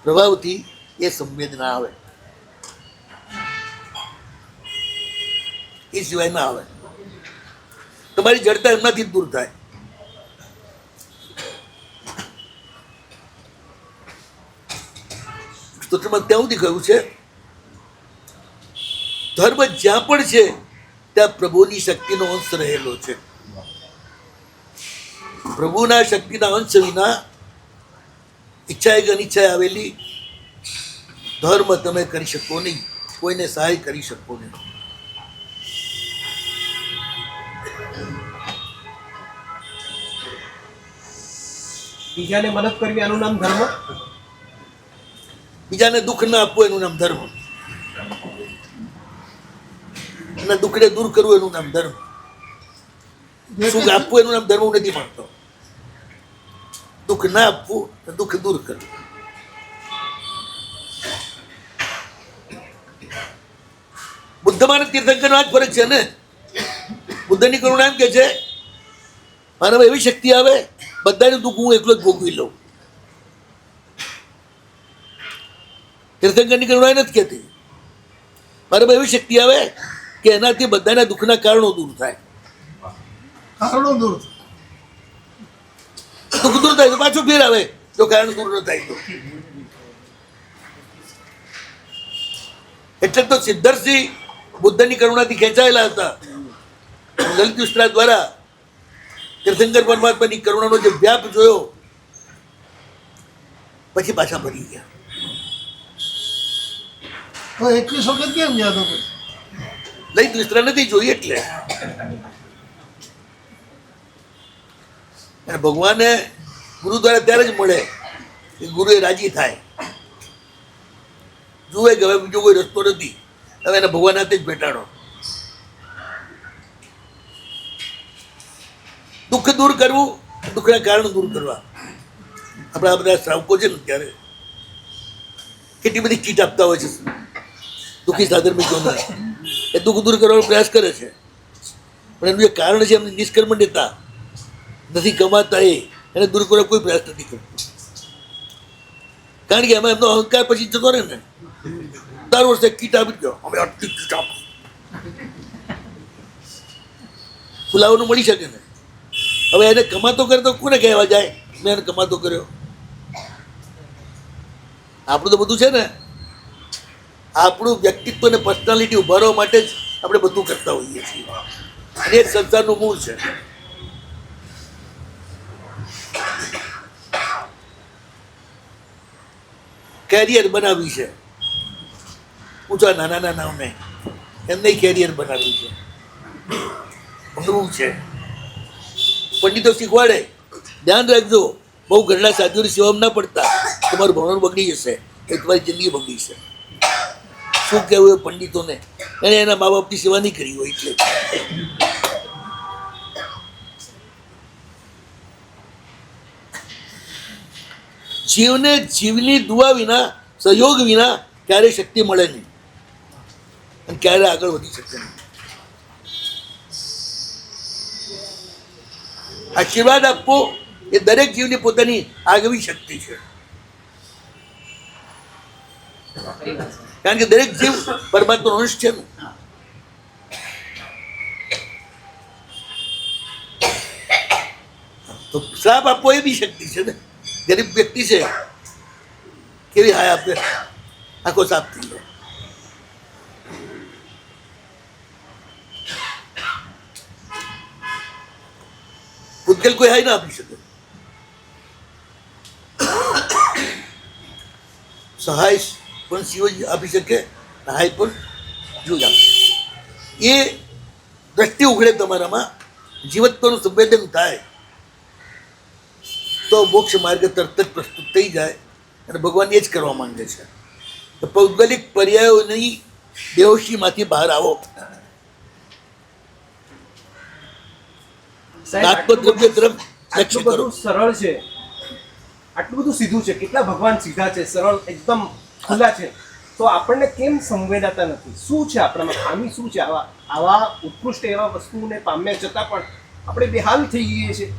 પ્રભાવથી એ સંવેદના આવે. એ સિવાય ના આવે. તમારી જડતા એમનાથી જ દૂર થાય. સ્તોત્રમાં ત્યાં સુધી કહ્યું છે, ધર્મ જ્યાં પણ છે ત્યાં પ્રભુની શક્તિનો અંશ રહેલો છે. પ્રભુના શક્તિના અંશ વિના ઈચ્છાએ કે અનિચ્છાએ આવેલી ધર્મ તમે કરી શકો નહીં, કોઈને સહાય કરી શકો નહીં. બીજાને મદદ કરવી આનું નામ ધર્મ. બીજાને દુઃખ ના આપવું એનું નામ ધર્મ. અને દુઃખને દૂર કરવું એનું નામ ધર્મ. સુખ આપવું એનું નામ ધર્મ હું નથી માનતો. દુઃખ ના આપવું, દુઃખ દૂર કરવું. બુદ્ધમાં તીર્થંકરનો આ જ ફરક છે ને. બુદ્ધની કરુણા એમ કે છે, મારામાં એવી શક્તિ આવે બધાનું દુઃખ હું એકલો જ ભોગવી લઉં. તીર્થંકરની કરુણા નથી કહેતી, મારામાં એવી શક્તિ આવે કે એનાથી બધાના દુઃખના કારણો દૂર થાય. કારણો દૂર. દુઃખ દૂર થાય તો પાછું ફેર આવે, જો કારણ દૂર ન થાય તો. એટલે તો સિદ્ધર્ષિ બુદ્ધની કરુણાથી ખેંચાયેલા હતા. લલિત મિશ્રા દ્વારા તીર્થંકર પરમાત્માની કરુણાનો જે વ્યાપ જોયો પછી પાછા ભરી ગયા. તો 21 વખત કેમ ગયા તો પછી? લલિત મિશ્રા નથી જોઈ એટલે. અને ભગવાને ગુરુ દ્વારા ત્યારે જ મળે કે ગુરુએ રાજી થાય, જુએ કે હવે બીજો કોઈ રસ્તો નથી, હવે એને ભગવાન હાથે જ બેઠાડો. દુઃખ દૂર કરવું, દુઃખના કારણ દૂર કરવા. આપણા બધા શ્રાવકો છે ને ત્યારે કેટલી બધી કીટ આપતા હોય છે દુઃખી સાધર્મિકોને. એ દુઃખ દૂર કરવાનો પ્રયાસ કરે છે, પણ એનું જે કારણ છે એમની નિષ્કર્મણ્યતા નથી કમાતા, એને દૂર કરવાનો કોઈ પ્રયાસ નથી કરતો. કારણ કે એમાં એમનો અહંકાર પછી જતો રહે ને. દર વર્ષે કીટ આપી ગયો, અમે આટલી કીટ આપો, ફુલાવાનું મળી શકે ને. હવે એને કમાતો કરે તો કોને કહેવા જાય મેં એને કમાતો કર્યો? આપણું તો બધું છે ને, આપણું વ્યક્તિત્વ અને પર્સનાલિટી ઉભારવા માટે જ આપણે બધું કરતા હોઈએ છીએ. અને એ જ સંસારનું મૂળ છે. કેરિયર બનાવી છે ઊંચા નાના નાનાઓને, એમને કેરિયર બનાવ્યું છે, ભણવું છે. પંડિતો શીખવાડે, ધ્યાન રાખજો બહુ ઘરડા સાધુની સેવામાં ના પડતા, તમારું ભણવાનું બગડી જશે, એ તમારી જિંદગી બગડી છે. શું કહેવું એ પંડિતોને? એને એના મા બાપની સેવા નહીં કરી હોય એટલે. જીવને જીવની દુઆ વિના, સહયોગ વિના ક્યારેય શક્તિ મળે નહીં. અને ક્યારે આગળ વધી શકે નહીં. આશીર્વાદ આપવો એ દરેક જીવની પોતાની આગવી શક્તિ છે, કારણ કે દરેક જીવ પરમાત્માનો અંશ છે ને. તો શ્રાપ આપવો એ બી શક્તિ છે ને. ગરીબ વ્યક્તિ છે, કેવી હાય આપે, આખો સાફ થઈ જાય. પૂતગલ કોઈ હાય ના આપી શકે. સહાય પણ શિવ જ આપી શકે, સહાય પણ જો જ આપે. એ દ્રષ્ટિ ઉઘડે તમારામાં, જીવત્વનું સંવેદન થાય તો મોક્ષ માર્ગ તરત જ પ્રસ્તુત થઈ જાય. અને ભગવાન એ જ કરવા માંગે છે. તો પૌદ્ગલિક પર્યાયોની દેવશીમાંથી બહાર આવો. આત્મદ્રવ્ય તરફ લક્ષ્ય આટલું કરો. બધું સરળ છે, આટલું બધું સીધું છે, કેટલા ભગવાન સીધા છે, સરળ, એકદમ ખુલ્લા છે, તો આપણને કેમ સંવેદાતા નથી? શું છે આપણામાં ખામી? શું છે? આવા ઉત્કૃષ્ટ એવા વસ્તુને પામ્યા છતાં પણ આપણે બેહાલ થઈ જઈએ છીએ.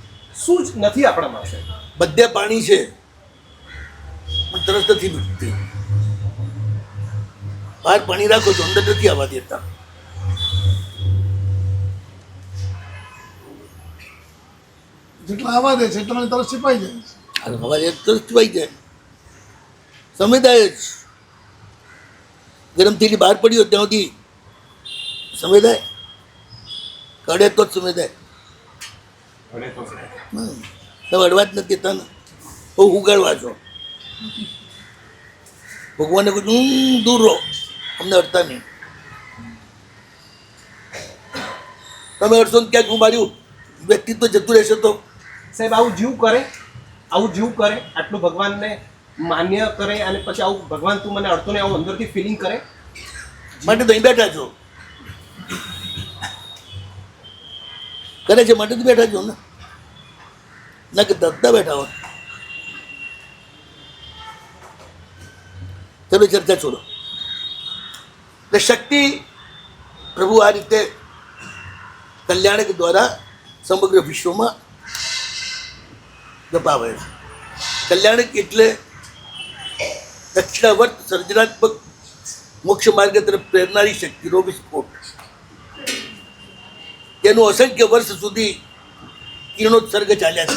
શું જ નથી આપણામાં? છે બધે પાણી છે પણ તરસ નથી મળતી. બહાર પાણી રાખો છો, અંદર નથી આવવા દેતા. જેટલા આવા દે છે એટલા તરસ છીપાઈ જાય છે. અને હવારે એક તરસ ચુવાઈ જાય. સંવેદાય જ ગરમ થયેલી બહાર પડી હોય ત્યાં સુધી સંવેદાય, કડે તો જ સંવેદાય. તમે અડવા જ નથી દેતા ને, બહુ ઉગાડવા છો. ભગવાનને કહ્યું દૂર રહો, અમને અડતા નહીં. તમે અડશો ને ક્યાંક માર્યું વ્યક્તિત્વ જતું રહેશે તો સાહેબ આવું જીવ કરે, આવું જીવ કરે, આટલું ભગવાનને માન્ય કરે અને પછી આવું ભગવાન તું મને અડતો ને આવું અંદરથી ફિલિંગ કરે. માટે તો અહીં બેઠા છો, કરે છે માટે તો બેઠા છો ને, ના કે દત્તા બેઠા હોત. ચલો ચર્ચા છોડો. એટલે શક્તિ પ્રભુ આ રીતે કલ્યાણક દ્વારા સમગ્ર વિશ્વમાં દબાવે છે. કલ્યાણક એટલે દક્ષિણાવર્ત સર્જનાત્મક મોક્ષ માર્ગ તરફ પ્રેરનારી શક્તિનો વિસ્ફોટ. તેનું અસંખ્ય વર્ષ સુધી કિરણોત્સર્ગ ચાલ્યા છે.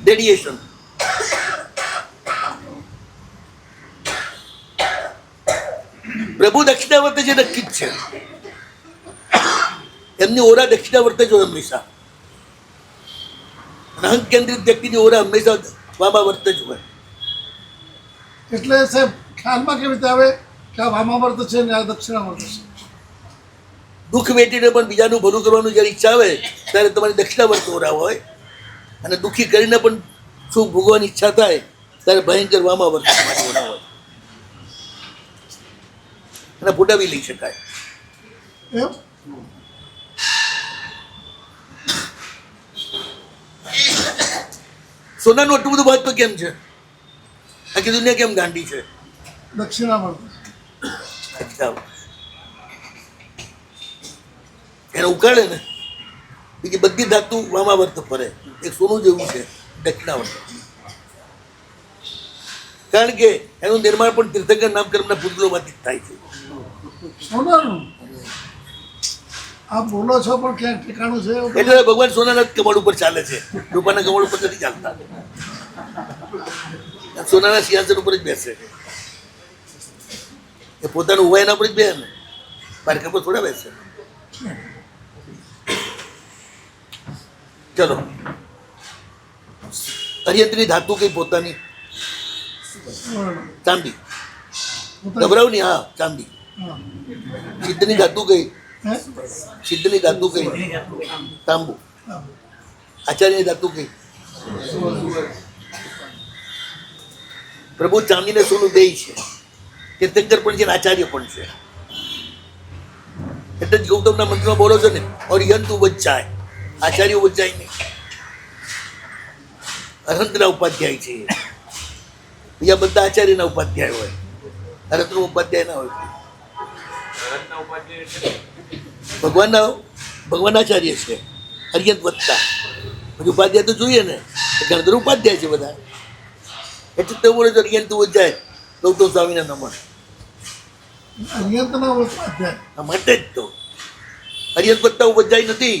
રેડિયેશન. પ્રભુ દક્ષિણાવર્ત જે નક્કી જ છે, એમની ઓરા દક્ષિણાવર્ત જ હોય હંમેશા. અહં કેન્દ્રિત વ્યક્તિની ઓરા હંમેશા વામાવર્ત જ હોય. એટલે સાહેબ ખ્યાલમાં કેવી રીતે આવે કે આ વામાવર્ત છે ને આ દક્ષિણાવર્ત છે? દુઃખ વેઠીને પણ બીજાનું ભલું કરવાનું જ્યારે ઈચ્છા આવે ત્યારે તમારી દક્ષિણાવર્ત ઓરા હોય, અને દુઃખી કરીને પણ સુખ ભોગવવાની ઈચ્છા થાય ત્યારે ભયંકર વામાવર્ત ઓરા હોય. અને ફૂટાવી લઈ શકાય. એમ સોનાનું આટલું બધું મહત્વ કેમ છે? આખી દુનિયા કેમ ગાંડી છે? દક્ષિણાવર્ત એને ઉકાળે ને, બીજી બધી ધાતુ વામાવર્ત ફરે. એક સોનું જેવું છે દક્ષિણાવર્ત, કારણ કે એનું નિર્માણ પણ તીર્થંકર નામકર્મના પૂતગલોમાંથી જ થાય છે. સોનાનું આપ બોલો છો પણ ક્યાંક ઠેકાણું છે એવું? એટલે ભગવાન સોનાના કમળ ઉપર ચાલે છે, રૂપાના કમળ ઉપર નથી ચાલતા. સોનાના સિંહાસન ઉપર જ બેસે છે. એ પોતાનું હોય એના પર જ બેસે ને, પારકા પર થોડા બેસે. ચલો, અરિયંત્રની ધાતુ કઈ પોતાની? ચાંદી. ગભરાવ નહીં. હા, ચાંદી. હા. સિદ્ધની ધાતુ કઈ? હે? સિદ્ધની ધાતુ કઈ? તાંબુ. આચાર્યની ધાતુ કઈ? પ્રભુ ચાંદીને સોનું દે છે. તીર્થંકર પણ છે, આચાર્ય પણ છે. એટલે જ ગૌતમના મંત્રમાં બોલો છો ને, અરિયંતુ વચ્ચાય, આચાર્યો વચ્ચાય નહીં. અનંતના ઉપાધ્યાય છે, બીજા બધા આચાર્યના ઉપાધ્યાય હોય. ભરતનો ઉપાધ્યાય ના હોય. ભારતના ઉપાધ્યાય એટલે ભગવાનાચાર્ય છે, અર્યંત વત્તા. પછી ઉપાધ્યાય તો જોઈએ ને, ગણતર ઉપાધ્યાય છે બધા. એટલે તો બોલે તો અર્યંત જાય ગૌતમ સ્વામીના નમન. અન્યંતના ઉપાધ્યાય આ માટે જ તો અર્યંત વત્તા ઉપાધ્યાય નથી,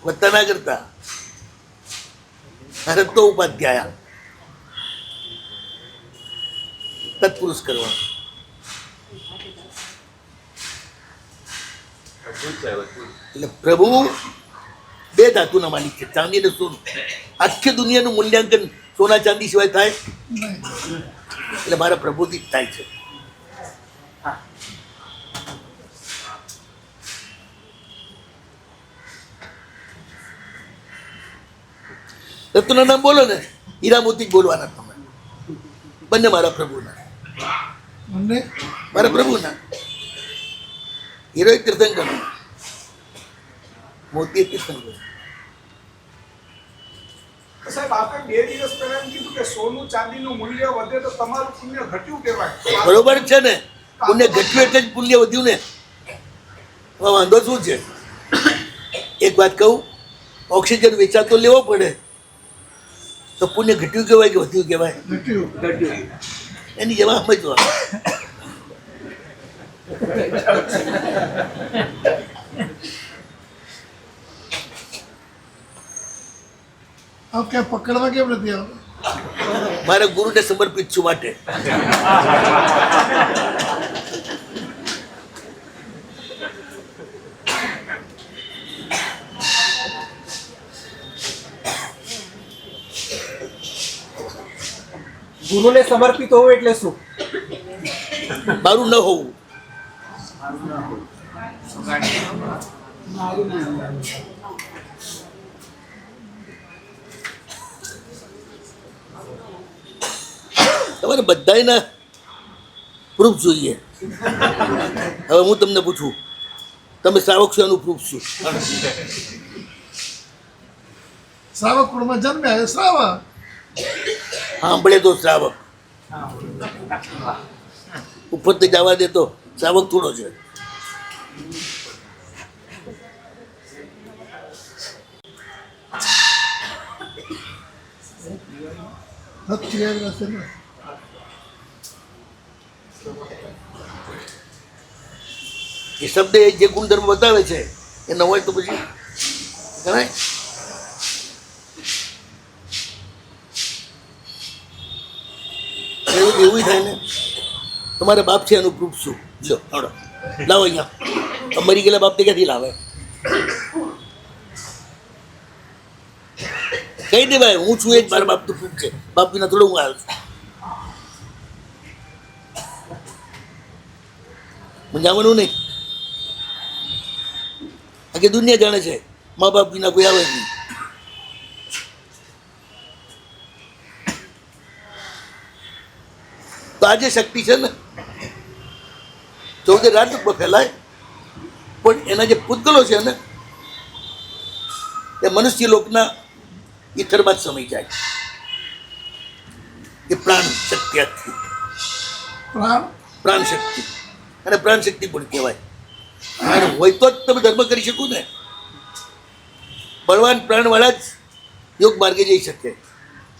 વત્તા ના કરતા. ભારત તો ઉપાધ્યાય તત્પુરુષ કરવા. અદ્ભુત છે, અદ્ભુત. એટલે પ્રભુ બે ધાતુના માલિક છે, ચાંદી અને સોનું. આખી દુનિયાનું મૂલ્યાંકન સોના ચાંદી સિવાય થાય? એટલે મારા પ્રભુથી જ થાય છે. રત્નના નામ બોલો ને, હીરા મોતી જ બોલવાના તમે. બંને મારા પ્રભુના, અને મારા પ્રભુના. હીરો એક તીર્થંકર, મોતી એક તીર્થંકર. સાહેબ આપણે 2 દિવસ પહેલા એમ કીધું કે સોનું ચાંદીનું મૂલ્ય વધે તો તમારું પુણ્ય ઘટ્યું કહેવાય. બરોબર છે ને, પુણ્ય ઘટ્યું એટલે જ પુણ્ય વધ્યું ને. એમાં વાંધો શું છે? એક વાત કહું, ઓક્સિજન વેચાતો લેવો પડે તો પુણ્ય ઘટ્યું કહેવાય કે વધ્યું કહેવાય? ઘટ્યું. એની જવાબ સમજવા. આપ ક્યાં પકડવા કેમ નથી આવતા? મારા ગુરુને સમર્પિત છું માટે. ગુરુને સમર્પિત હોવું એટલે શું? મારું ન હોવું. તમારે બધાયના પ્રૂફ જોઈએ. હવે હું તમને પૂછું, તમે શ્રાવક છો એનું પ્રૂફ શું? શ્રાવક કુળમાં જન્મ્યા એ શ્રાવક. સાંભળે તો શ્રાવક, ઉપરથી જવા દે તો શ્રાવક થોડો છે. સત્ય રહેશે ને. એ શબ્દ એ જે ગુણધર્મ બતાવે છે એ ન હોય તો પછી ગણાય. એવું થાય ને, તમારા બાપ છે એનું પ્રૂફ શું? લો હળો લાવો અહીંયા. મરી ગયેલા બાપ ક્યાંથી લાવે? કહી દે ભાઈ, હું છું એ જ મારા બાપનું પ્રૂફ છે. બાપ વિના થોડું હું આવ્યો છું. સમજાવવાનું નહીં. આખી દુનિયા જાણે છે મા બાપ વિના કોઈ આવે નહીં. તો આ જે શક્તિ છે ને, 14 રાજરૂપમાં ફેલાય, પણ એના જે પૂતગલો છે ને એ મનુષ્ય લોકના ઈથરમાં જ સમય જાય. એ પ્રાણ શક્તિ આખી, પ્રાણ શક્તિ. અને પ્રાણ શક્તિ પણ કહેવાય. અને હોય તો જ તમે ધર્મ કરી શકો ને. બળવાન પ્રાણવાળા જ યોગ માર્ગે જઈ શકે.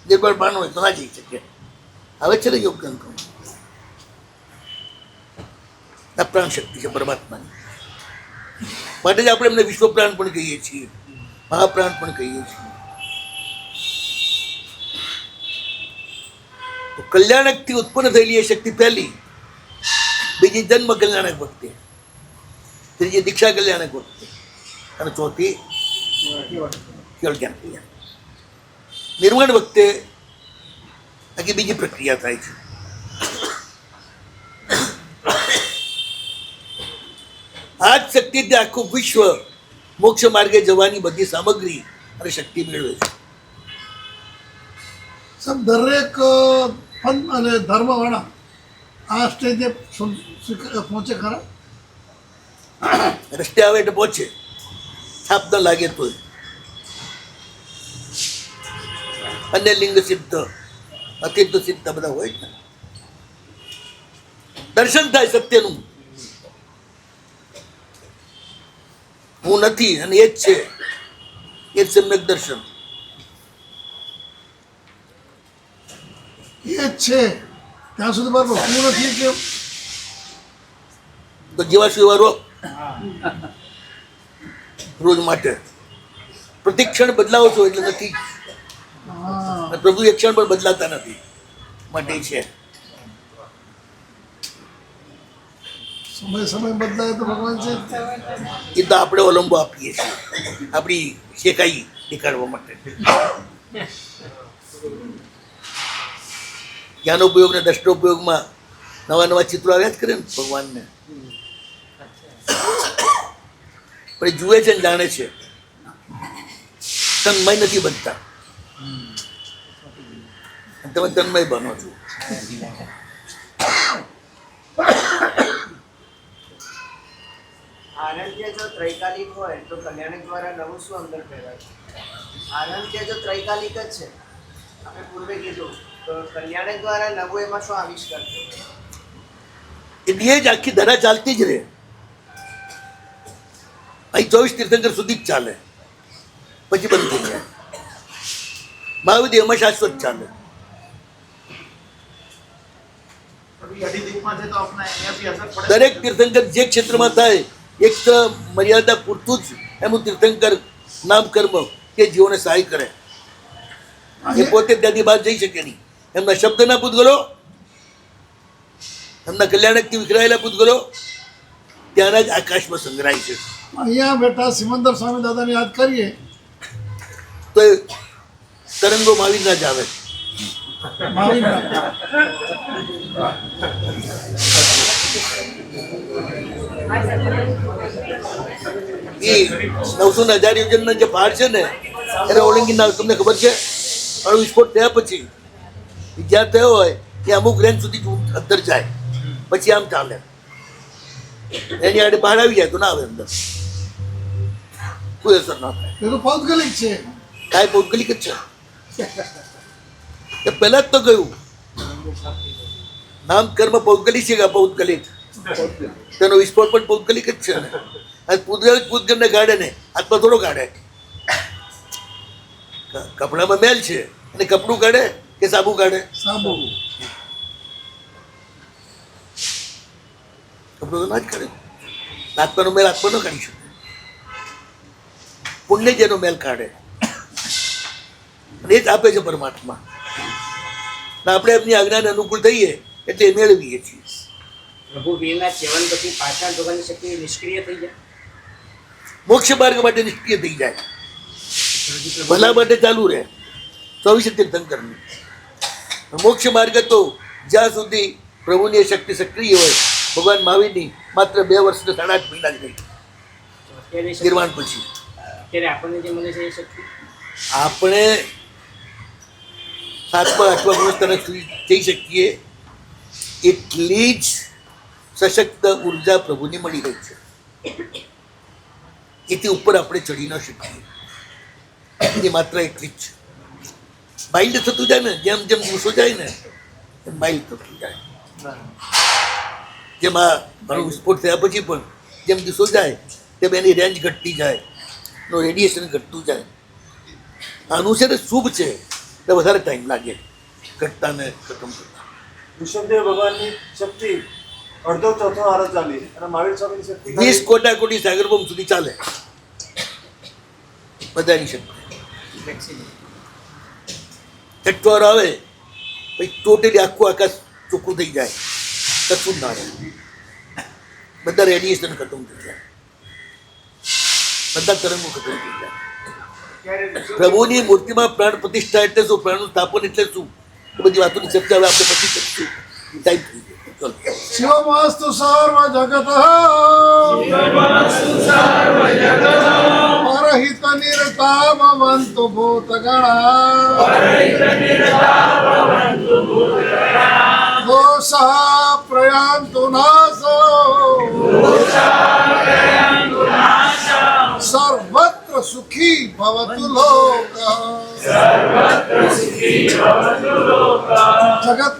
નિર્બળ પ્રાણ હોય તો ના જઈ શકે. આવે છે ને યોગ ગ્રંથો. આ પ્રાણ શક્તિ છે પરમાત્માની. માટે જ આપણે એમને વિશ્વ પ્રાણ પણ કહીએ છીએ, મહાપ્રાણ પણ કહીએ છીએ. તો કલ્યાણકથી ઉત્પન્ન થયેલી એ શક્તિ પહેલી, બીજી જન્મ કલ્યાણક વખતે, ત્રીજી દીક્ષા કલ્યાણક વખતે, અને ચોથી કેવળ જ્ઞાન કલ્યાણ. નિર્માણ વખતે આખી બીજી પ્રક્રિયા થાય છે. આ જ શક્તિથી આખું વિશ્વ મોક્ષ માર્ગે જવાની બધી સામગ્રી અને શક્તિ મેળવે છે. સબ દરેક પંથ અને ધર્મવાળા આ સ્ટેજે પહોંચે ખરા? રસ્તે આવે એટલે પહોંચે, છાપ ન લાગે તો. અન્ય લિંગ સિદ્ધ, અતિદ્ધ સિદ્ધ બધા હોય ને. દર્શન થાય સત્યનું. હું નથી અને એ જ છે, એ જ સમ્યક દર્શન. એ જ છે ત્યાં સુધી બરાબર હું નથી કેમ તો જેવા શું એવા રહો રોજ માટે. પ્રતિક્ષણ બદલાવો છો એટલે નથી, હા અને પ્રભુ એક ક્ષણ પણ બદલાતા નથી માટે છે. સમય સમય બદલાય તો ભગવાન છે એ તો આપણે અવલંબો આપીએ છીએ આપણી શેકાઈ દેખાડવા માટે. જ્ઞાનોપયોગ ને દ્રષ્ટોપયોગમાં નવા નવા ચિત્રો આવ્યા જ કરે ને ભગવાનને. પણ એ જુએ છે ને જાણે છે, તન્મય નથી બનતા. અને તમે તન્મય બનો છો. આનંદ્ય જો ત્રૈકાલિક હોય તો કલ્યાણક દ્વારા નવું શું અંદર ફેરવાય? આનંદ્ય જો ત્રૈકાલિક જ છે, આપણે પૂર્વે કીધું, તો કલ્યાણક દ્વારા નવું એમાં શું આવિષ્કાર થયો? એટલે જ આખી ધરા ચાલતી જ રહે. અહીં 24 તીર્થંકર સુધી જ ચાલે, પછી બંધ થઈ જાય. મહાવીર એમાં શાશ્વત ચાલે. દરેક તીર્થંકર જે ક્ષેત્રમાં થાય એક તો મર્યાદા પૂરતું જ એનું તીર્થંકર નામ કર્મ કે જીવોને સહાય કરે. એ પોતે ત્યાંથી બહાર જઈ શકે નહીં. એમના શબ્દના પૂતગલો, એમના કલ્યાણકથી વિખરાયેલા પૂતગલો ત્યાંના જ આકાશમાં સંગ્રહાય છે. અહીંયા બેઠા સિમંદર સ્વામી દાદાને યાદ કરીએ તો એ તરંગો મહાવીરના જ આવે. મહાવીરના. એ 900,000 યોજનના જે પહાડ છે ને એને ઓળંગીના તમને ખબર છે અણુ વિસ્ફોટ થયા પછી જ્યાં થયો હોય ત્યાં અમુક રેન્જ સુધી અંદર જાય, પછી આમ ચાલે. એની આડે બહાર આવી જાય તો ના આવે અંદર, કોઈ અસર ના થાય. એ તો પૌદ્ગલિક છે. કાંઈ પૌદ્ગલિક જ છે. એ પહેલા જ તો ગયું નામ કર્મ પૌદ્ગલિક છે કે અપૌદ્ગલિક? તેનો વિસ્ફોટ પણ પૌદ્ગલિક જ છે ને. અને પૂતગલ પૂતગલને કાઢે ને આત્મા થોડો કાઢે. કપડામાં મેલ છે અને કપડું કાઢે કે સાબુ કાઢે? સાબુ. કપડું તો ના જ કાઢે. આત્માનો મેલ આત્મા ન કાઢી શકે. પુણ્ય જેનો મેલ કાઢે અને એ જ આપે છે પરમાત્મા. આપણે એમની આજ્ઞાને અનુકૂળ થઈએ એટલે એ મેળવીએ છીએ. પ્રભુ વીરના સેવન પછી પાછા જોવાની શક્તિ નિષ્ક્રિય થઈ જાય. મોક્ષ માર્ગ માટે નિષ્ક્રિય થઈ જાય, ભલા માટે ચાલુ રહે. 24 તીર્થંકરની મોક્ષ માર્ગ તો જ્યાં સુધી પ્રભુની શક્તિ સક્રિય હોય. ભગવાન મહાવીરની માત્ર 2 વર્ષ ને 8.5 મહિના જ રહી નિર્વાણ પછી. ત્યારે આપણને જે મળે છે એ શક્તિ આપણે 7મા 8મા ગુણસ્તર સુધી જઈ શકીએ એટલી જ સશક્ત ઉર્જા પ્રભુની મળી રહી છે. એથી ઉપર આપણે ચડી ન શકીએ. એ માત્ર એટલી જ છે. માઇલ્ડ થતું જાય ને, જેમ જેમ દિવસો જાય ને એમ માઇલ્ડ થતું જાય. જેમાં ઘણો વિસ્ફોટ થયા પછી પણ જેમ દિવસો જાય તેમ એની રેન્જ ઘટતી જાય, એનું રેડિયેશન ઘટતું જાય. આનું છે ને શુભ છે એટલે વધારે ટાઈમ લાગે ઘટતા ને ખતમ કરતા. ઋષભદેવ ભગવાનની શક્તિ અડધો ચોથો હારો ચાલી અને મહાવીર સ્વામીની શક્તિ 20 કોટી સાગરબોમ સુધી ચાલે બધાની શક્તિ. છઠ્ઠો હારો આવે પછી ટોટલી આખું આકાશ ચોખ્ખું થઈ જાય, કશું ના રહે. બધા રેડિયેશન ખતમ થઈ જાય, બધા તરંગો ખતમ થઈ જાય. પ્રભુની મૂર્તિમાં પ્રાણ પ્રતિષ્ઠા એટલે શું, પ્રાણનું સ્થાપન એટલે શું, એ બધી વાતોની ચર્ચા હવે આપણે પછી શકશું. ટાઈમ થઈ ગયો. શિવમસ્તુ સર્વ જગત પરહિત નિરતા ભવંતુ ભૂતગણા દોષઃ પ્રયાન્તુ નાશો સર્વત્ર સુખી ભવતુ લોકઃ. જગત